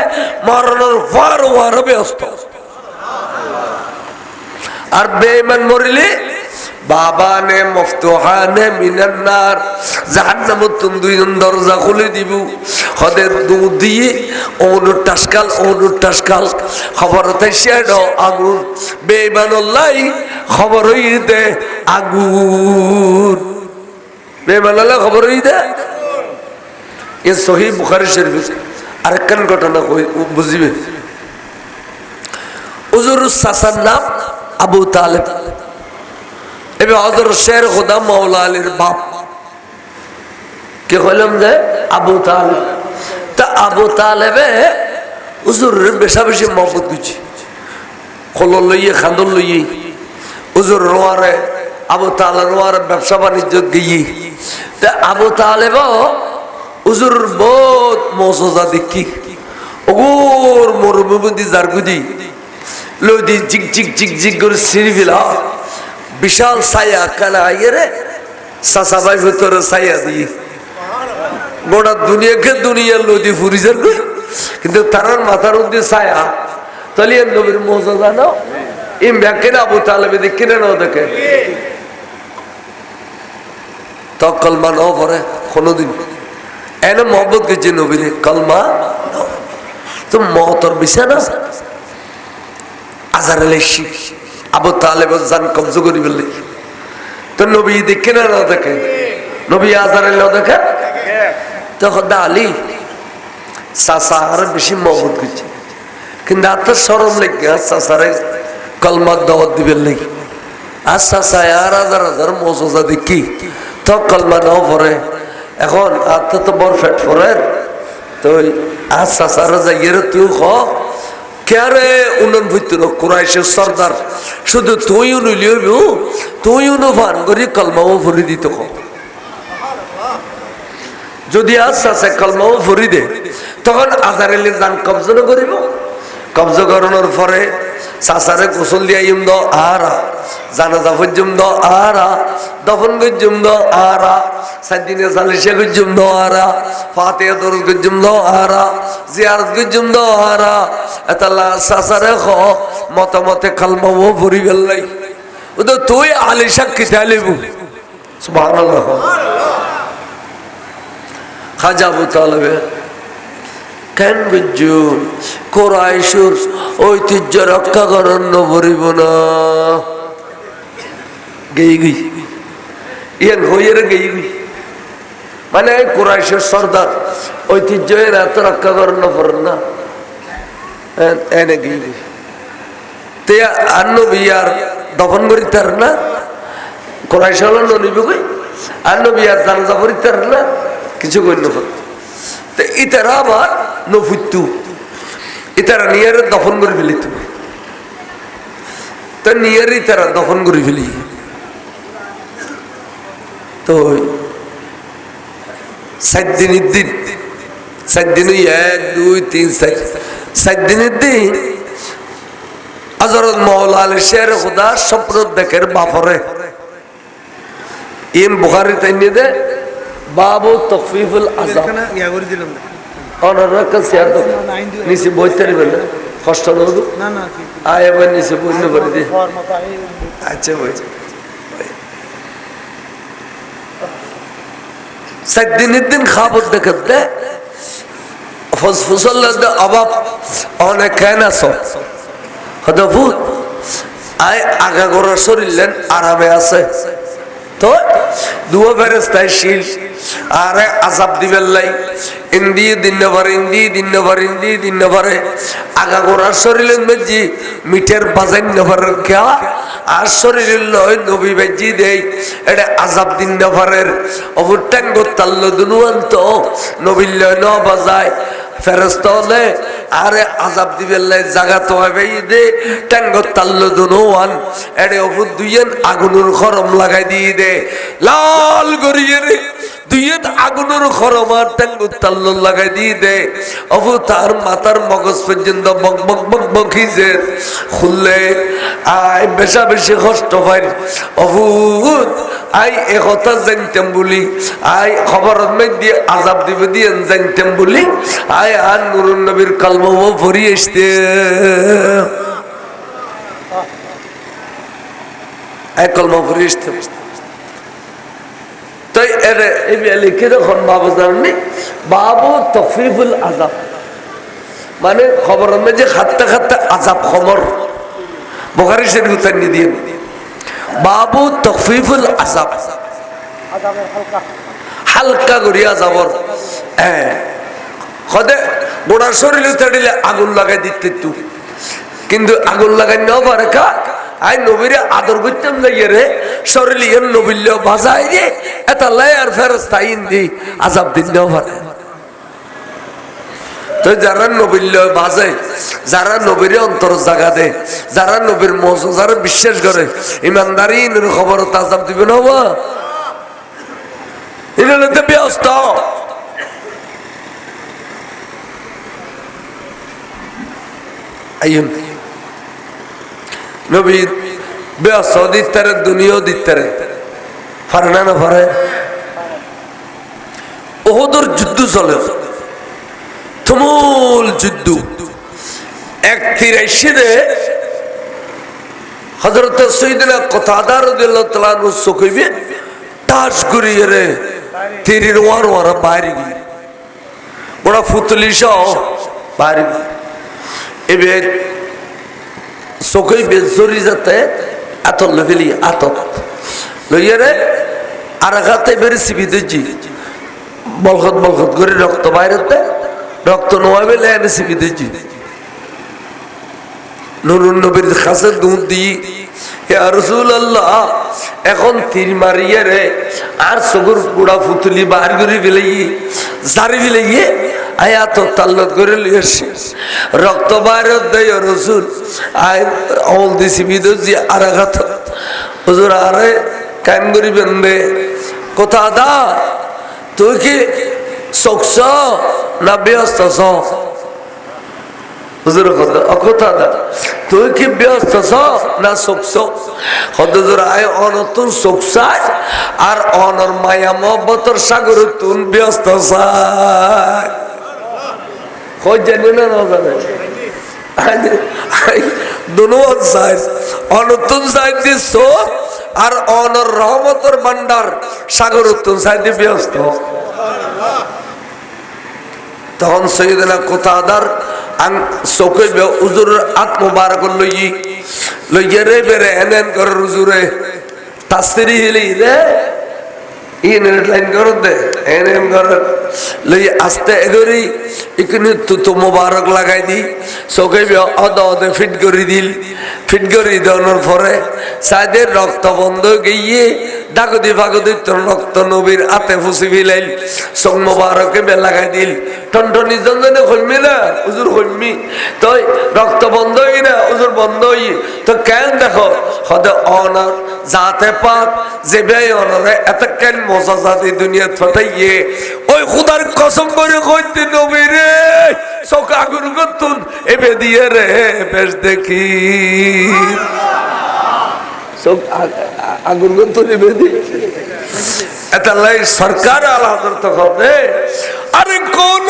মরণের পর ওয়ার ব্যস্ত আর বেঈমান মরিলে বাবানে মফতুহানে মিনান্নার জাহান্নামত দুই দরজা খুলে দিব হদের দুধ দিয়ে অনুর টাসকাল খবর তাইছে আগুন বেঈমানুল্লাহ খবর হইতে আগুন বেঈমানুল্লাহ খবর হইতে এ সহিহ বুখারী শরীফ আরেকখান ঘটনা বুঝিবে হুজুর সাসার নাম আবু তালেব এবার হযরত শের খুদা মাওলা আলীর বাপ কে কইলাম যে আবু তালেব তা আবু তালেবে হুজুরের বেশা বেশি মহব্বত করছে খোলর লইয়ে খান্দর লইয়ে হুজুর রোয়ারে আবু তালেব রোয়ারে ব্যবসা বাণিজ্য গিয়ে তা আবু তালেব হুজুর বহুত মৌসুজা দেখি ওগুর মরুভূমি জারগুদি লদি জিগ জিগ জিগ জিগ করে সিঁড়ি ফেলা বিশাল ছায়া কানা আইয়ে সাসাবাই ভিতরে ছায়া দিয়ে গোটা দুনিয়াকে দুনিয়ার নদী ফুরিজার কিন্তু তার মাথার মধ্যে ছায়া তাহলে নবীর মজা জানো এই ব্যাকে না আবু তালেবে দেখে না দেখে তো কলমা নাও পরে কোনোদিন এনে মহব্বত গেছে নবীর কলমা তো মহতর বিছানা আজার লেশি আবু তালেব জান কবজ করি বললে তো নবী দেখে না দেখে নবী আজারের না দেখে তখন আলী চাচা আর বেশি মহব্বত করছে কিন্তু আর তো সরম লেগে চাচারে কলমার দাওয়াত দিবেন নাকি আর চাচা আর হাজার হাজার মজা দেখি তো কলমা নাও পরে এখন আর তো বড় ফেট পরে তো আর চাচারা যাইয়ে তুই খ ক্যারে উন্নন ভিতর কুরাইশের সর্দার শুধু তুই উনিলিও তুই উনো ভান করি কলমাও ভরে দিত যদি আছে কলমাও ভরি দে তখন আজারেলি যান কবজা করিব কবজা করানোর পরে চাচারে গোসল দিয়া ইম দ আরা জানাজা পর্যম দ আরা দফন গজ্জুম দ আরা সাদিনে সালিশে গজ্জুম দ আরা ফাতিহা দরুদ গজ্জুম দ আরা জিয়ারত গজ্জুম দ আরা এতালা চাচারে খ মতামতে কলমাও ভরি গেলাই ওদ তুই আলিশা কিতালিবু সুবহানাল্লাহ খাজা আবু তালেবে কেন বুঝু কোরাইশুর ঐতিহ্য রক্ষা করার নবরিব না গেই গই ইয়ান হইয়ের গেই গই মানে কোরাইশের সর্দার ঐতিহ্য এর এত রক্ষা করার নবর না এনে গেই গই তে আর নবী আর দফন করিতার না কোরাইশ হল ননিব কই আর নবী আর জানাজা করিতার না কিছু কই না তো ইতারা আবার নফুতু ইতারা নিয়ারে দফন করে ফেলি তুমি তো নিয়ারে ইতারা দফন করে ফেলি তো 7 দিনের দিন 7 দিন 1 2 3 7 দিনের দিন হযরত মাওলা আলী শের খুদা স্বপ্ন দেখের বাপরে ইন বুখারী তাইনি দে বাবু তখফিফুল আযাব এখানে ইয়া করে দিলাম অনারা কাছে আর নিচে বইতে পারবেন না কষ্ট হবে না না আয় আবার নিচে বইতে করে দি আচ্ছা বই 7 দিনের দিন খবর দেখতে ফসফসল দে অভাব অনেক কেন আছো হদফুত আয় আগা গড়া শরীর আরামে আছে তো দুয়া ফেরেশতায় শিল আরে আযাব দিবেন লাই ইন্দি দিন না পারে আগা গোড়ার শরীরের মধ্যে মিঠের বাজাইন না পারে কে আর শরীরের লয় নবী বেজি দেই এটা আযাব দিন না পারে অবটাঙ্গ তাল্ল দুনুয়ান তো নবী লয় ন বাজায় ফেরেশতা হলে আরে আযাব দিবেন লাই জায়গা তো হবে দে টাঙ্গ তাল্ল দুনুয়ান এডে অবুদ দুইয়েন আগুনের খরম লাগাই দিয়ে দে লাল গরিয়ে রে দুইয়েন আগুনের খরম আর টাঙ্গ তাল্ল লাগাই দিয়ে দে অবু তার মাথার মগজ পর্যন্ত বক বক বক বকিছে খুললে আয় বেশা বেশি কষ্ট পাই অবু আই এ কথা জানতাম বলি আই খবরত মধ্যে আযাব দিবে দিয়ে জানতাম বলি আয় আর নুরুন নবীর কালমা পড়ি আসতে আয় কলমা পড়ি আসতে তাই এর এই লিখে যখন বাবু জানেননি বাবু তখফিফুল আযাব মানে খবরের মধ্যে খাটতে খাটতে আযাব খবর বুখারী শরীফ উতানি দিয়ে বাবু তখফিফুল আযাব আযাবের হালকা করিয়া যাবর খদে গোড়ার শরীরে উতাড়িলে আগুন লাগাই দিতে তু কিন্তু আগুন লাগাই নাও পারে কা আই নবীরে আদর করতাম যাইয়ে রে শরীরে নবীল্য বাজাই রে এটা লাই আর ফেরেশতা ইন্দি আযাব দিন নাও পারে তো যারা নবীল্য বাজে যারা নবীর অন্তর জাগা দে যারা নবীর মৌজুদ যারা বিশ্বাস করে ইমানদারি খবর আযাব দিবে না বা ইনাতে ব্যস্ত আইন নবী ব্যস্ত দিতারে দুনিয়া দিতারে পারে না পারে উহুদের যুদ্ধ চলে তুমুল যুদ্ধ এক তীর এসে দে হযরত সাইয়েদনা কতাদা রাদিয়াল্লাহু তাআলা আনহু চোখইবে টাস করিয়ে রে তীরের ওয়ার বাইরে গিয়ে বড় ফুতলি সহ বাইরে এবে চোখইবে জরি যাতে আতল লইলি আতত লইয়ে রে আর হাতে বেরে সিবি দিজি বলখত করে রক্ত বাইরেতে রক্ত নোয়াবে লেনে সিবি দিজি নুরুন নবীর কাছে দুধ দি হে রাসূলুল্লাহ এখন তীর মারিয়ে রে আর সগুর গুড়া ফুতলি বাহার করে ফেলাই জারি ফেলাই আয়া তো তাল্লত করে লিয়েছে রক্ত বাইরে দেয় রাসূল আয় অল দিছি বিদজি আরাগাত হুজুর আরে কান করিবেন রে কথা দা তুই কি চোখছ না ব্যস্ত হুজুর কথা দা তুই কি ব্যস্ত না চোখছ হদুর আয় অনতুন চোখছায় আর অনর মায়া মহব্বতর সাগর তুন ব্যস্ত চায় কই জানি না জানে দুনুয়ান সাইজ অনতুন সাইজ দি চোখ আর অনর রহমতর ভান্ডার সাগর তুন সাইজ দি ব্যস্ত তখন সৈয়দনা কোতাদার চোখে উজুর আত মুবারক লইয়ে রে বেরে এনেন করে উজুরে তাসরি হিলি রে ইনের লাইন করে দে এনেন করে লইয়ে আস্তে এগরি ইকনি তুতু মুবারক লাগাই দি চোখে অদ অদে ফিট করে দিল ফিট করে দেওয়ার পরে সাইদের রক্ত বন্ধ গিয়ে ডাকদি ফাগদি তোর রক্ত নবীর আতে ফুসি ফিলাইল চোখ মুবারকে বে লাগাই দিল টনটনি জনজনে কইমি না হুজুর কইমি তই রক্ত বন্ধ হই না হুজুর বন্ধ হই তো কেন দেখো হদে অনার জাতে পাক যে বে অনরে এত কেন মজা জাতি দুনিয়া ফাটাইয়ে ওই খুদার কসম করে কইতে নবী রে চোখ আগুন গতুন এবে দিয়ে রে বেশ দেখি চোখ আগুন গতুন এবে দিয়ে এটা লাই সরকার আলা হযরত হবে अरे कौन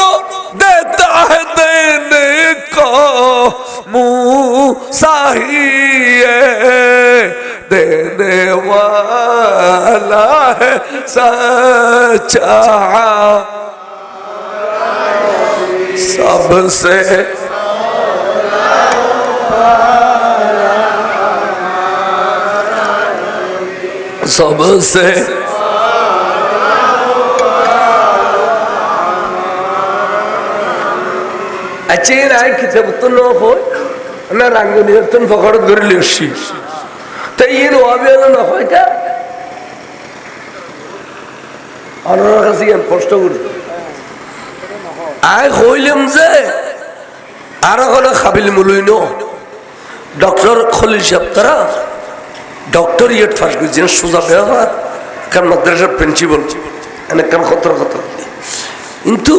देता है देने को मुँह चाहिए देने वाला है सच्चा सबसे सबसे अचेन आए किताब तो न हो ना रंगनी तुम पकड़ कर लेशी तो ये रोआबे ना हो क्या और कैसे हम कष्ट करें आए खोइलम से आरा कोना खाबिल मुलुइनो डॉक्टर खोली शब्दरा डॉक्टर ये फर्स्ट गुजर सुजा बेवा कर मद्रसा प्रिंसिपल अने कर खतर खतर इंतु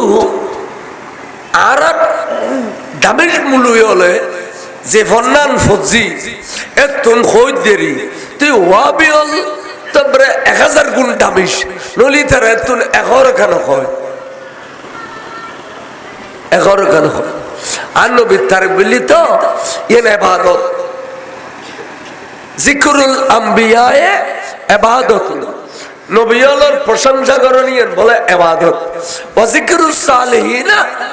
आरा दामिश मुलुई हले जे फन्नान फजी एतुन खोज देरी ते वाबी हल तबरे 1000 गुण दामिश नली तारा एतुन 11 खाना खोय 11 खाना खोय आनो बितार बिली तो ये इबादत जिक्रुल अंबियाए इबादत নবিয়ালের প্রশংসা করনিয়েন বলে ইবাদত ওয়া যিকরুস সালিহিন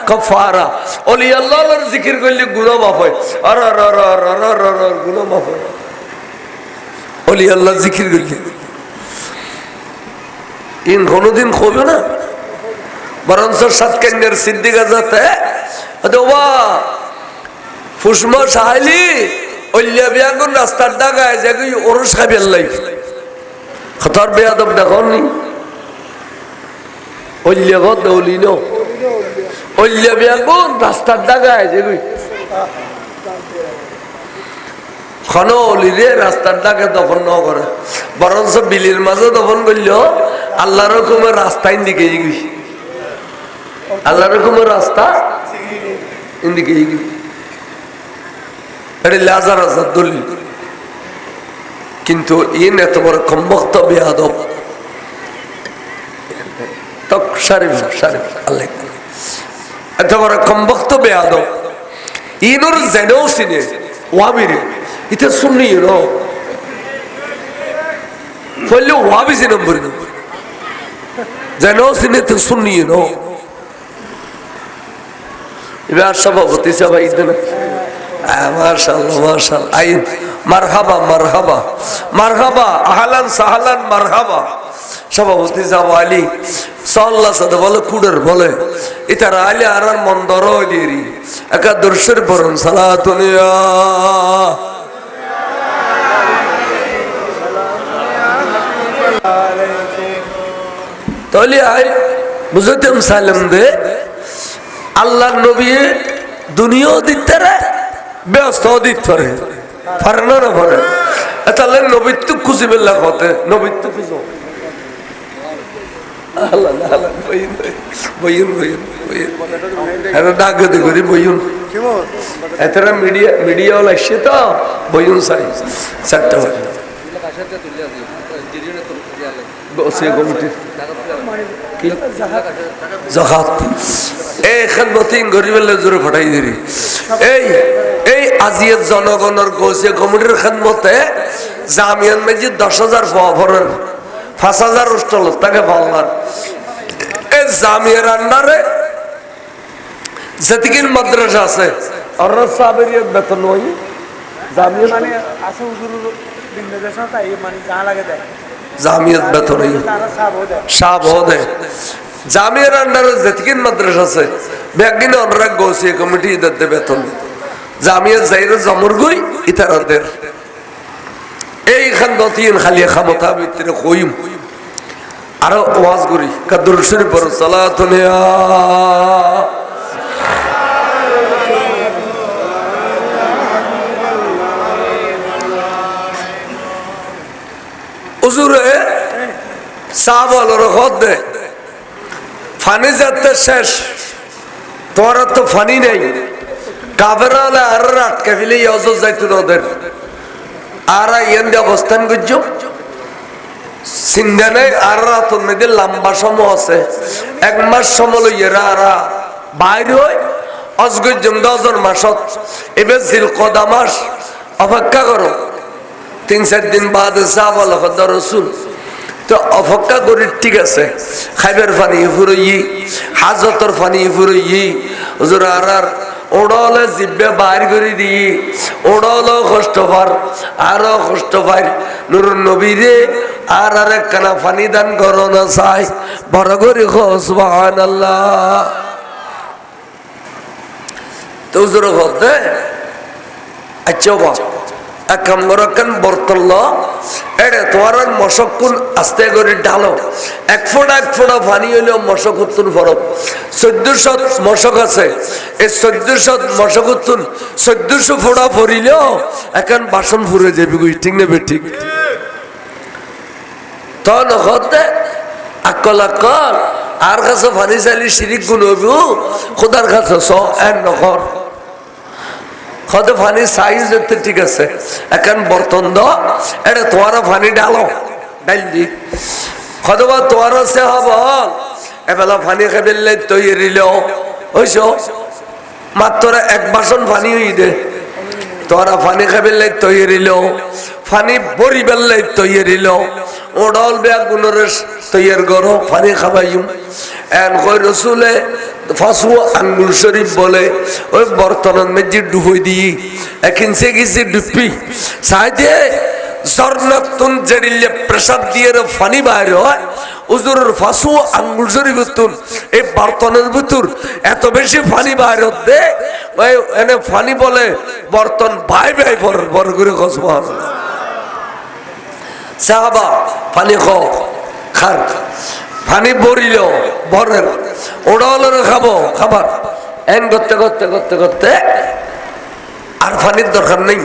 কাফারা ওলি আল্লাহর জিকির করলে গুনাহ মাফ হয় আর আর আর আর আর আর গুনাহ মাফ হয় ওলি আল্লাহ জিকির করলে ইন কোনদিন হবে না বরঞ্চ সাতকান্নের সিদ্দিকা যাতে ওয়া ফুসমা সাহালি ওলিয়া বিয়াগুন রাস্তার দাগায় যাগি ওরস খাবে আল্লাহ खतर बेअदब देखोनी ओल्ले गो दौलिनो ओल्ले बेअगुन रास्ता दागाय जेगुई खनो ओलिरे रास्ता दागे दफन न करे बरंस बिलिर माঝে दफन করলো আল্লাহর হুকুমে রাস্তায় দিকে যেগুই আল্লাহর হুকুমে রাস্তা ইনদিকে যেগুই এটা লাজার আজাদ দলিল কিন্তু ইন এত বড় কমবক্ত বেয়াদব তক শরীফ শরীফ আল্লাহ এত বড় কমবক্ত বেয়াদব ইনুর জেনোসিনে ওয়াবিরে ইতে সুন্নি নো ফলে ওয়াবিসি নম্বর জেনোসিনে তো সুন্নি নো এবার সভাপতি সবাই দেন মাশাআল্লাহ মাশাআল্লাহ আইন মারহাবা মারহাবা মারহাবা আহলান সাহলান মারহাবা সভাপতি জাওয়ালি সাল্লাল্লাহু আলাইহি বলে কুড়ের বলে ইতারা আলে আরার মন্দর দিরি একা দর্শের পরন সালাতুন ইয়া তাহলে আই বুঝতেম সালাম দে আল্লাহর নবী দুনিয়া দিতরে ব্যস্ত দিতরে ফারনা না ফারে তাহলে নবীত্ব খুঁজি বেলা কতে নবীত্ব খুঁজো মিডিয়া লাগছে তো বইন চাই চারটা জনগণের গৌসিয়া কমিটির খেদমতে জামিয়ান মসজিদ 10,000 ফরের 5,000 হোস্টেল তাকে পাওয়ার এই জামিয়ার আন্ডারে যেতিকিন মাদ্রাসা আছে আর সাবের বেতন নয় জামিয়া মানে আছে হুজুর বিন্দেশা তাই মানে যা লাগে দেয় জামিয়াত বেতন সাব হদে জামিয়ার আন্ডারে যেতিকিন মাদ্রাসা আছে ব্যাগিন অনরা গৌসিয়া কমিটি ইদাতে বেতন জামিয়া যাইরে জমরগুই ইতারাদের এইখান দতিন খালি ক্ষমতা ভিতরে কইম আরো ওয়াজ করি কাদুর শরীফ পড়ো সালাতুনিয়া হুজুরে সাহাবালর খদ দে ফানি যাতে শেষ তোর তো ফানি নেই কাফেরা হলে আর আটকে ফেলে অজর যাইতো ওদের আর এন্দি অবস্থান করছ সিন্ধানে আর রাতন মেয়েদের লম্বা সময় আছে 1 মাস সময় লইয়েরা আর বাইর হয় অজগজম 10 মাসত এবার জিলকদা মাস অপেক্ষা করো 3-4 দিন বাদে সাহাবা লখদা রসুল তো অপেক্ষা করি ঠিক আছে খাইবার পানি ফুরই হাজতর পানি ফুরই হুজুর আর ওড়লে জিব্বে বাইর করে দিই ওড়লো কষ্ট পার আরো কষ্ট পাই নুর নবীরে আর একখানা পানি দান করো না চাই বড় করে সুবহানাল্লাহ তো হুজুর বলতে আচ্ছা বাবা এক কাম করো কেন বর্তন ল এড়ে তোমার মশকুন আস্তে করে ডালো 1 ফোঁটা পানি হইলেও মশক উত্তুন ফরক 1400 মশক আছে এই 1400 মশক উত্তুন 1400 ফোঁটা পরিলেও এখন বাসন ফুরে যাবি ঠিক নেবে ঠিক তখন হতে আকল আর কাছে পানি চাইলে শিরিক গুণ হইব খোদার কাছে স এর নকর হতে পানি সাইজ দেখতে ঠিক আছে এখন বর্তন দ এটা তোমার পানি ডালো ডাল দি হতবা তোমার সে হব এবেলা পানি খাইলে তৈরি হইছ মাত্র 1 বাসন পানি হই দে তোরা পানি খাইলে তৈরি পানি বড়ি বেললে তৈরি ওডল ব্যাগ গুণরে তৈরি করো পানি খাবাইম এন কই রসুলে ফাসু আঙ্গুল শরীফ বলে ওই বর্তমান মেজি ডুবই দিই এখন সে গেছে ডুবি সাইডে জর্নাতুন জেডিলে প্রেসার দিয়ে পানি বাইর হয় হুজুরের ফাসু আঙ্গুল শরীফ তুন এই বর্তনের ভিতর এত বেশি পানি বাইর হতে ওই এনে পানি বলে বর্তন ভাই ভাই বড় করে কসবান সাহাবা পানি খার পানি বরিল বরের ওড়ালের খাবো খাবার এন করতে করতে করতে করতে আর পানির দরকার নেই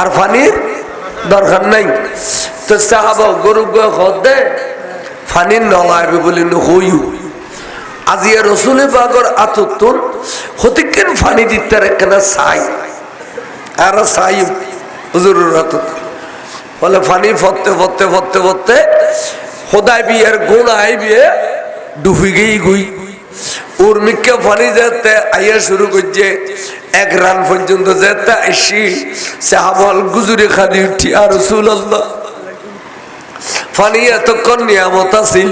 আর পানির দরকার নেই তো সাহাবা গরু দে পানির নলাইবে বলে হইউ আজিয়া রসুলে বাগর আতুতুন হতিকেন পানি দিতে একখানা চাই আর চাই হুজুরের আতুত বলে পানি ফরতে ফরতে ফরতে ফরতে খোদাই বিয়ের গুণ আই বিয়ে ডুবি গেই গুই উর্মিকে পানি যেতে আইয়া শুরু করছে 1 রান পর্যন্ত যেতে আইসি সাহাবাল গুজুরি খাদি উঠি আর রাসূলুল্লাহ পানি এতক্ষণ নিয়ামত আছিল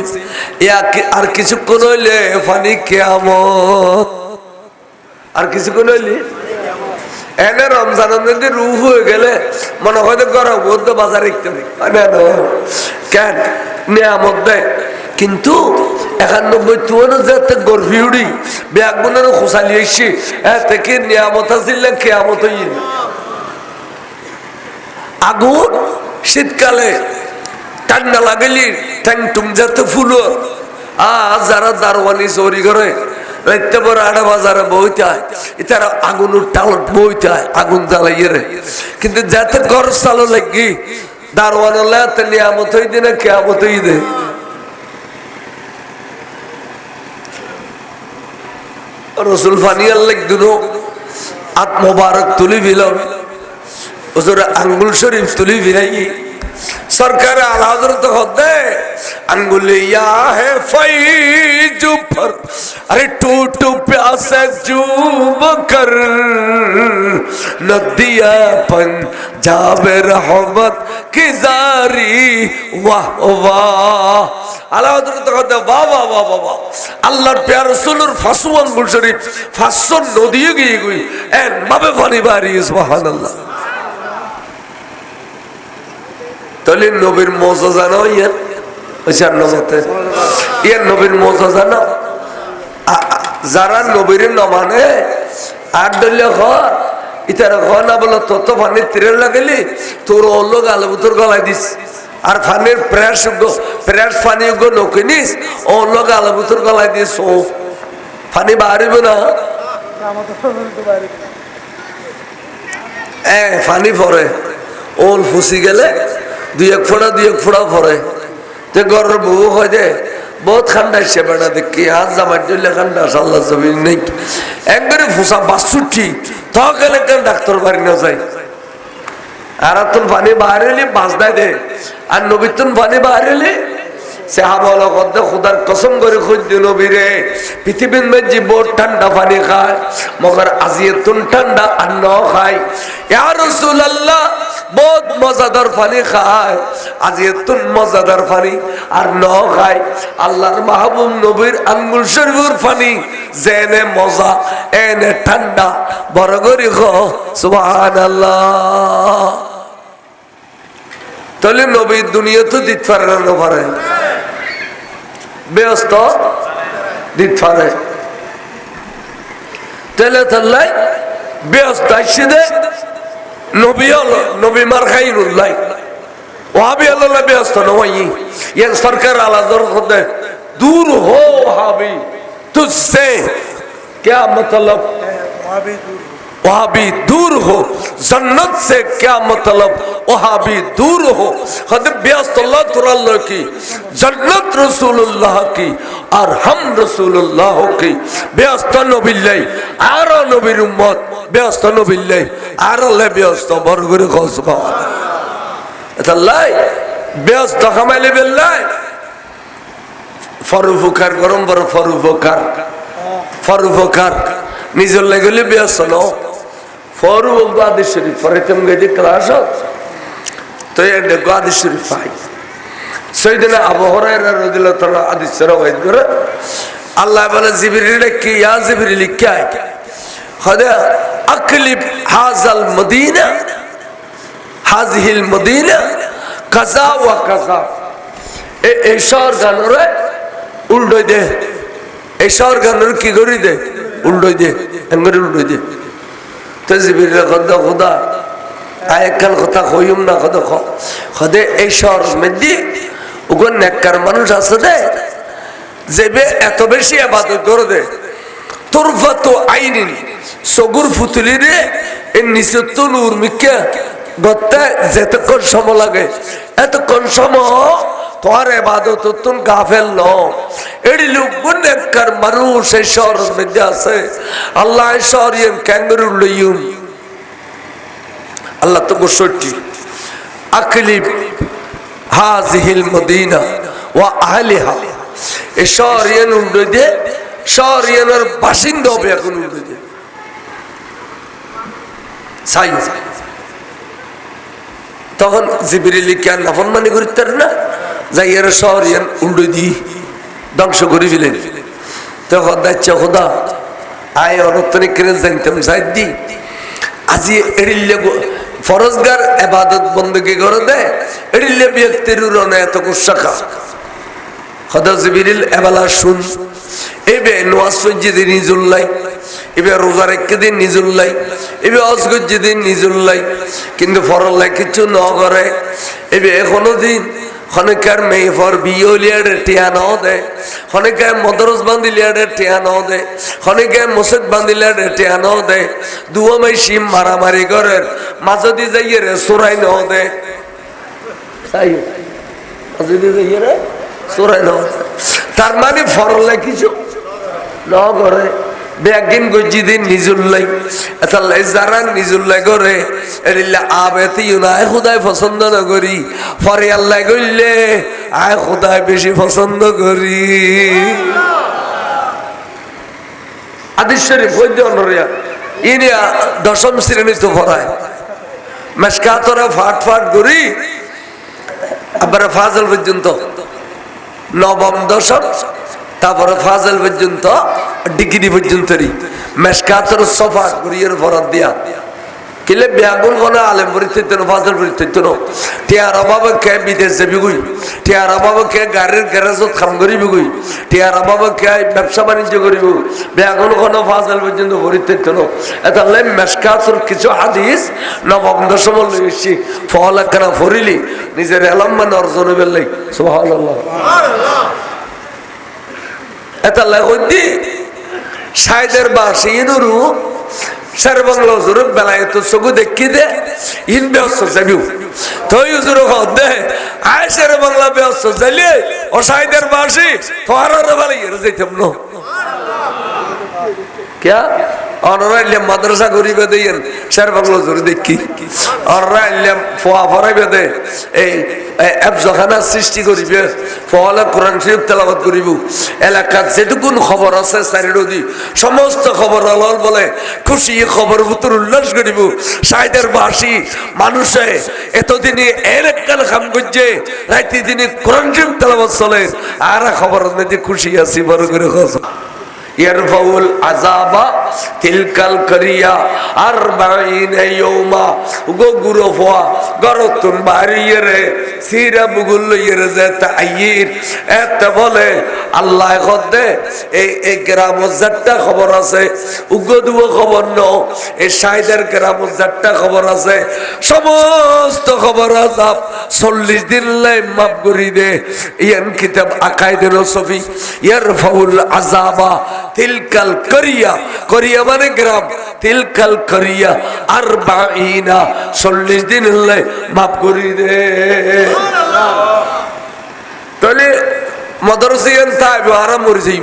আর কিছুক্ষণ হইলে পানি কিয়ামত আর কিছুক্ষণ হইলে এনে রমজানের মধ্যে রূপ হয়ে গেলে মনে হয় গরম বদ্ধ বাজার রাখতে হবে কেন নিয়ামত দেয় কিন্তু 91 তুয়ানো যেতে গর্ভি উড়ি ব্যাগ বোনের খোসালি এসছি থেকে নিয়ামত আসিল কেয়ামত হইল আগুন শীতকালে ঠান্ডা লাগেলি ঠ্যাং টুং যেতে ফুলো যারা দারোয়ানি চৌরি করে রাইতে বড় 8 বাজারে বইতে হয় এটারা আগুনের টালত বইতে হয় আগুন জ্বালাইয়ে রে কিন্তু যাতে ঘর চালো লাগি দারোয়ান নিয়ামত হই দে না কেয়ামত হই দে রসুল ফানিয়ার লাগ দুনো আত মোবারক তুলি বিলাম হুজুর আঙ্গুল শরীফ তুলি বিলাই সরকার আলা হযরত হদে আঙ্গুলিয়া হে ফৈজ पर अरे टूट प्यासे चूब कर नदिया पंजाब रहमत की जारी वाह वाह আলা হযরত হদে वाह वाह वाह वाह আল্লাহর প্যার রাসূলের ফাসু আঙ্গুল শরীফ ফাসু নদিয়ে গিয়ে গই এন বাবে পানি বাড়ি সুবহানাল্লাহ তাহলে নবীর মজা জানো ইয়ার ওইসার নমতে ইয়ার নবীর মজা জানো যারা নবীর ন মানে আর দলীয় ঘর ইতার ঘর না বলো তত পানি তীরে লাগালি তোর অল্লো গালে তোর গলায় দিস আর পানির প্রেস পানি নকিনিস অল্লো গালে তোর গলায় দিস ও পানি বাড়িব না পানি পরে ওল ফুসি গেলে দুই এক ফোড়া পরে তে ঘরের বউ হয় দে বহুত ঠান্ডা সে বেড়া দেখি হাত জামাই দিলে ঠান্ডা আল্লাহ জমি নেই একবারে ফুসা 62 তখন একজন ডাক্তার বাড়ি না যায় আর তুন পানি বাড়িলে বাস দেয় দে আর নবী তুন পানি বাড়িলে সাহাবাল কদ্দে খুদার কসম করে খুঁজ দিল নবীরে পৃথিবীর মধ্যে বহুত ঠান্ডা পানি খায় মগর আজিয়ে তুন ঠান্ডা আর ন খায় ইয়া রাসূলুল্লাহ বহুত মজাদার পানি খায় আজিয়ে তুন মজাদার পানি আর ন খায় আল্লাহর মাহবুব নবীর আঙ্গুল শরীফের পানি জেনে মজা এনে ঠান্ডা বড় করে খো সুবহানাল্লাহ তাহলে নবী দুনিয়া তো দিতে পারে না পারে ব্যস্ত দিতে পারে তাহলে তাল্লাই ব্যস্ত আসছে দে নবী হলো নবী মার খাইরুল্লাহ ওয়াহাবি আল্লাহ ব্যস্ত নয় ये सरकार आला जरूरत है दूर हो वहाबी तुझसे क्या मतलब वहाबी दूर हो जन्नत से क्या मतलब वहाबी दूर हो खुद व्यस्त अल्लाह तुरल्लाह की जन्नत रसूलुल्लाह की और हम रसूलुल्लाह की व्यस्त नबिल्लाह आरो नबीर उम्मत व्यस्त नबिल्लाह आरो ले व्यस्त बरगुर खसबा अल्लाह व्यस्त कमाले बिल्लाह फरुफुकार गरम बर फरुफुकार নিজের লাগলে ব্যস্ত ন ফরু গাদি শরীফ ফরিতম গদি ক্লাস তো এর গাদি শরীফ পাই সাইয়েদনা আবু হুরায়রা রাদিয়াল্লাহু তাআলা হাদিস রাওয়ায়াত করে আল্লাহ বলে জিবরিল কি ইয়া জিবরিল क्या है খোদা আকলিব হাযাল মদিনা হাযিহিল মদিনা কাযা ওয়া কাযা এই শহর গানরে উল্টো দে এই শহর গানরে কি করি দে উল্টো দে এঙ্গরে উল্টো দে তো জিবরিল খোদা আয়কাল কথা কইম না খোদা এই শহর মধ্যে ওগো নেককার মানুষ আছে দে যেবে এত বেশি ইবাদত করে দে তুরফাতু আইনিন সগুর ফুতুলি রে এর নিচে তো নূর মিক্কা গত্তা যেতক্ষণ সময় লাগে এতক্ষণ সময় তোর ইবাদত তুন গাফেল ন এডি লোক নেককার মানুষ এই শহরের মধ্যে আছে আল্লাহ শহরিয়ান ক্যাঙ্গারু লইউম আল্লাহ তো গোসটি আকলিব হাযিহিল মদিনা ওয়া আহলিহা এই শহরিয়ান উল্টো দে শহরিয়ানের বাসিন্দা হবে এখন উল্টো দে সাই তখন জিবরিল কি আর নাফরমানি করতে না যাই এর শহরিয়ান উল্টো দি ধ্বংস করে ফেলেন তখন দাচ্ছা খোদা আয় অনতনিক করে জানতাম সাইদ দি আজি এড়িলে ফরজগার ইবাদত বندگی করে দে এড়িলে ব্যক্তির রনে এত কুশাকা খোদা জিবরিল এবালা শুন এবে নওয়াজ সজ্জিদি নিজুল্লাই এবে রোজার একদিন নিজুল্লাই এবে অজগজ্জিদিন নিজুল্লাই কিন্তু ফরল্লাই কিছু ন করে এবে এখনো দিন খনিকার মেয়ে ফর বিয়লিয়ার টিয়া ন দে খনিকার মদরস বান্দিলিয়ার টিয়া ন দে খনিকার মসজিদ বান্দিলিয়ার টিয়া ন দে দুয়া মাই শিম মারামারি করে মাঝদি যাইয়ে রে সুরাই ন দে তাই মাঝদি যাইয়ে রে সুরাই ন তার মানে ফরল্লাই কিছু ন করে বেগিন গজি দিন নিজুল্লাই এতাল্লাই যারা নিজুল্লাই করে এরিল্লা আবেতি আয় খুদায় পছন্দ না করি পরে আল্লাহ কইলে আয় খুদায় বেশি পছন্দ করি হাদিস শরীফ হইতে অনরিয়া ইনিয়া দশম শ্রেণীতে পড়ায় মেশকাতরা ফাট ফাট করি আবার ফাজল পর্যন্ত নবম দশম তারপরে ফাজল পর্যন্ত ডিগ্রি পর্যন্ত মেশকাতর সফা করিয়ে ফরাত দিয়া কিলে বেগুন কোনা আলেম পরিস্থিতি ফাজল পরিস্থিতি টিয়ার অভাবে কে বিদেশ যাবি গুই টিয়ার অভাবে কে গাড়ির গ্যারেজত কাম করিবি গুই টিয়ার অভাবে কে ব্যবসা বাণিজ্য করিব বেগুন কোনা ফাজল পর্যন্ত পরিস্থিতি এতালে মেশকাতর কিছু হাদিস নবম দশম লইছি ফলা কেনা ফরিলি নিজের এলম্মান অর্জন বেলাই সুবহানাল্লাহ এতালে হইদি সাইদের বাসি ইনুরু সার বাংলা হুজুর বেলায় তো চকু দেখি দে ইন ব্যস্ত যাবিও তুই হুজুর দে আয় সার বাংলা ব্যস্ত যাইলে ও সাইদের বাসি তোহার বেলায় যাইতাম না क्या অনরাইলে মাদ্রাসা করিবে দেন সার বাংলা হুজুর দেখি অনরাইলে ফোয়া ফরাইবে দে এই এফজখানা সৃষ্টি করিবে ফলে কোরআন শরীফ তেলাওয়াত করিব এলাকার যেটুকুন খবর আছে চারিদি সমস্ত খবর আলাল বলে খুশি খবর ভিতর উল্লাস করিব সাইদের বাসি মানুষে এতদিনে এককাল খাম করছে রাইতে দিনে কোরআন শরীফ তেলাওয়াত চলে আর খবর মধ্যে খুশি আছি বড় করে খোঁজ ইয়ারফাউল আযাবা তিলকাল করিয়া 40 ইয়াউমা গো গুরফা গরতুন বারিয়ে সিরা বুগুল ইরে যেতা আইর এত বলে আল্লাহ খদে এই গ্রামত যাত্রা খবর আছে উগদুও খবর ন এই সাইদের গ্রামত যাত্রা খবর আছে সমস্ত খবর আযাব 40 দিন লাই মাফ করি দে ইয়ান কিতাব আকাইদুল সফি ইয়ারফাউল আযাবা তিলকাল করিয়া করিয়া মানে গ্রাম তিলকাল করিয়া 40 দিন হলে মাফ করি দে তাহলে মাদ্রাসায়ন তাই আরাম মরে যাই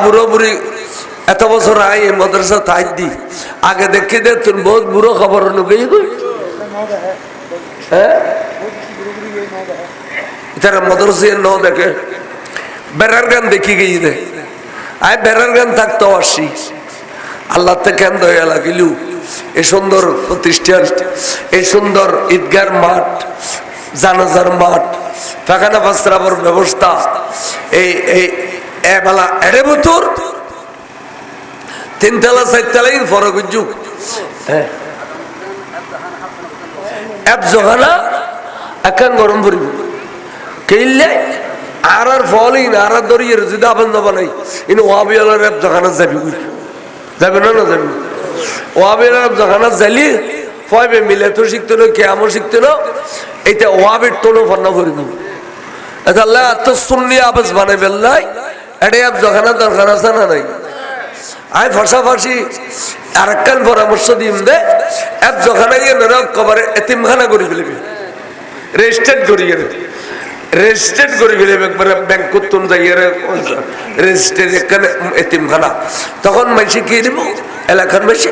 বুড়ো বুড়ি এত বছর আই মাদ্রাসা তাই দি আগে দেখে দে তুই বহুত বুড়ো খবর নুগেই হ্যাঁ তারা মাদ্রাসায়ন ন দেখে বেড়ার গান দেখি গিয়ে দে আয় বেড়ার গান থাকতো আসি আল্লাহ থেকে দয়া লাগিল এই সুন্দর প্রতিষ্ঠান এই সুন্দর ঈদগার মাঠ জানাজার মাঠ ফাঁকানা পাঁচরাবর ব্যবস্থা এই এই এবেলা এড়ে বছর 3 তলা 4 তলাই ফরক যুগ হ্যাঁ এক জগানা একান গরম পড়িব কেইলে আর ফলিন আর দরিয়ে যদি আপন যাবা নাই ইনি ওয়াবিয়ালের এক জগানা যাবি যাবে না না যাবি ওয়াবিয়ালের জগানা যাইলি ফয়বে মিলে তো শিখতে না কেমন শিখতে না এটা ওয়াবির তোনো ফন্না করে দেব এটা আল্লাহ তো সুন্নি আবাস বানাই বেল্লাই এটা এক জগানা দরকার আছে না নাই আয় ফাঁসাফাঁসি আর একখান পরামর্শ দিম দে এক জগানা গিয়ে নরক কবারে এতিমখানা করে ফেলবি রেজিস্টার্ড করিয়ে রেজিস্টার্ড করে ফেলে একবারে ব্যাংক করতুন যাইয়ে রেজিস্টার্ড এখানে এতিমখানা তখন মাইসে কি দিব এলাকার মাইসে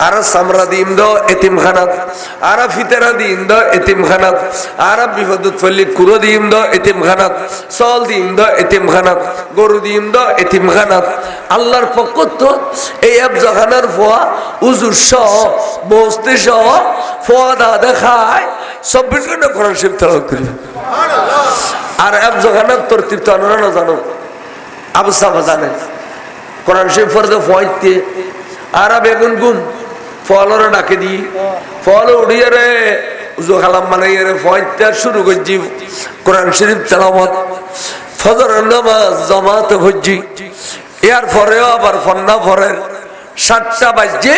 আর সামরা দিম দ এতিমখানাত আর ফিতারা দিম দ এতিমখানাত আর বিপদত ফলি কুরো দিম দ এতিমখানাত চল দিম দ এতিমখানাত গরু দিম দ এতিমখানাত আল্লাহর পক্ষ তো এই এক জখানার ফোয়া উজুর সহ বস্তি সহ ফোয়া দা দেখায় 24 ঘন্টা কোরআন শরীফ তেলাওয়াত করি আর এক জখানার তরতিব তো আনারা না জানো আবু সাফা জানে কোরআন শরীফ ফরদে ফয়তে আর বেগুন গুম ফলরে ডাকে দি ফল উড়িয়ে রে উজু খালাম বানাইয়ে রে ফয়তে শুরু করছি কোরআন শরীফ তেলাওয়াত ফজরের নামাজ জামাত হজ্জি এর পরেও আবার ফন্না ফরের 7টা বাজে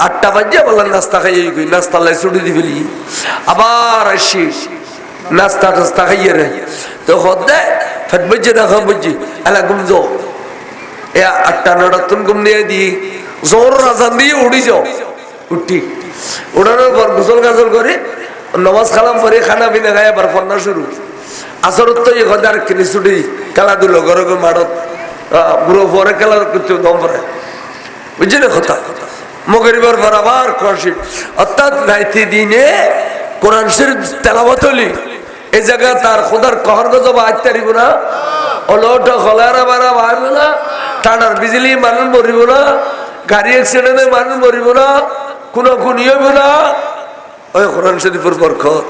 8টা বাজে বললেন নাস্তা খাইয়ে গই নাস্তা লাই ছুটি দিবি আবার আসি নাস্তা টাস্তা খাইয়ে রে তো হদে ফট বাজে দেখা বুঝি এলা ঘুম যাও এ 8টা 9টা তুমি ঘুম নিয়ে দি জোর আজান দিয়ে উঠি যাও উঠি উঠানোর পর গোসল গাজল করে নামাজ কালাম পরে খানা পিনা খাই আবার ফন্না শুরু আসরত তো এই হদার কিনে ছুটি খেলাধুলো ঘরে মাঠত বুড়ো পরে খেলা করতে দম পরে বুঝছি না কথা মগরিবার পর আবার কোরআন অর্থাৎ রাইতে দিনে কোরআন শরীফ তেলাওয়াত হলি এই জায়গায় তার খোদার কহর গজব আইতে পারিব না অলট খলারা বারা ভাইব না টানার বিজলি মানুষ মরিব না গাড়ি অ্যাক্সিডেন্টে মানুষ মরিব না কোনো খুনি হইব না ওই কোরআন শরীফের বরকত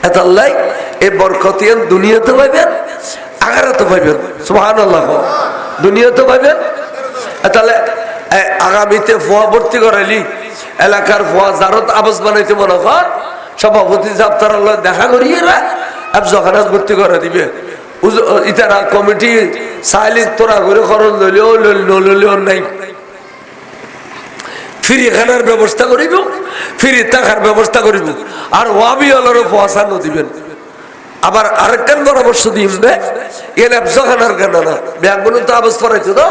এত আল্লাহ এই বরকত দুনিয়াতে পাইবেন আগারাতে পাইবেন সুবহানাল্লাহ দুনিয়াতে পাইবেন তাহলে আগামীতে ফোয়া ভর্তি করাইলি এলাকার ফোয়া জারত আবাস বানাইতে মনে কর সভাপতি সাহেব তারা দেখা করিয়ে জখানাত ভর্তি করে দিবে ইতারা কমিটি চাইলে তোরা করে খরচ লইলেও নলইলেও নাই ফ্রি খানার ব্যবস্থা করিব ফ্রি থাকার ব্যবস্থা করিব আর ওয়াবি হলেরও ফোয়াশানো দিবেন আবার আরেকটান পরামর্শ দিম দে এর জখানার কেন না ব্যাগগুলো তো আবাস করাইতো তো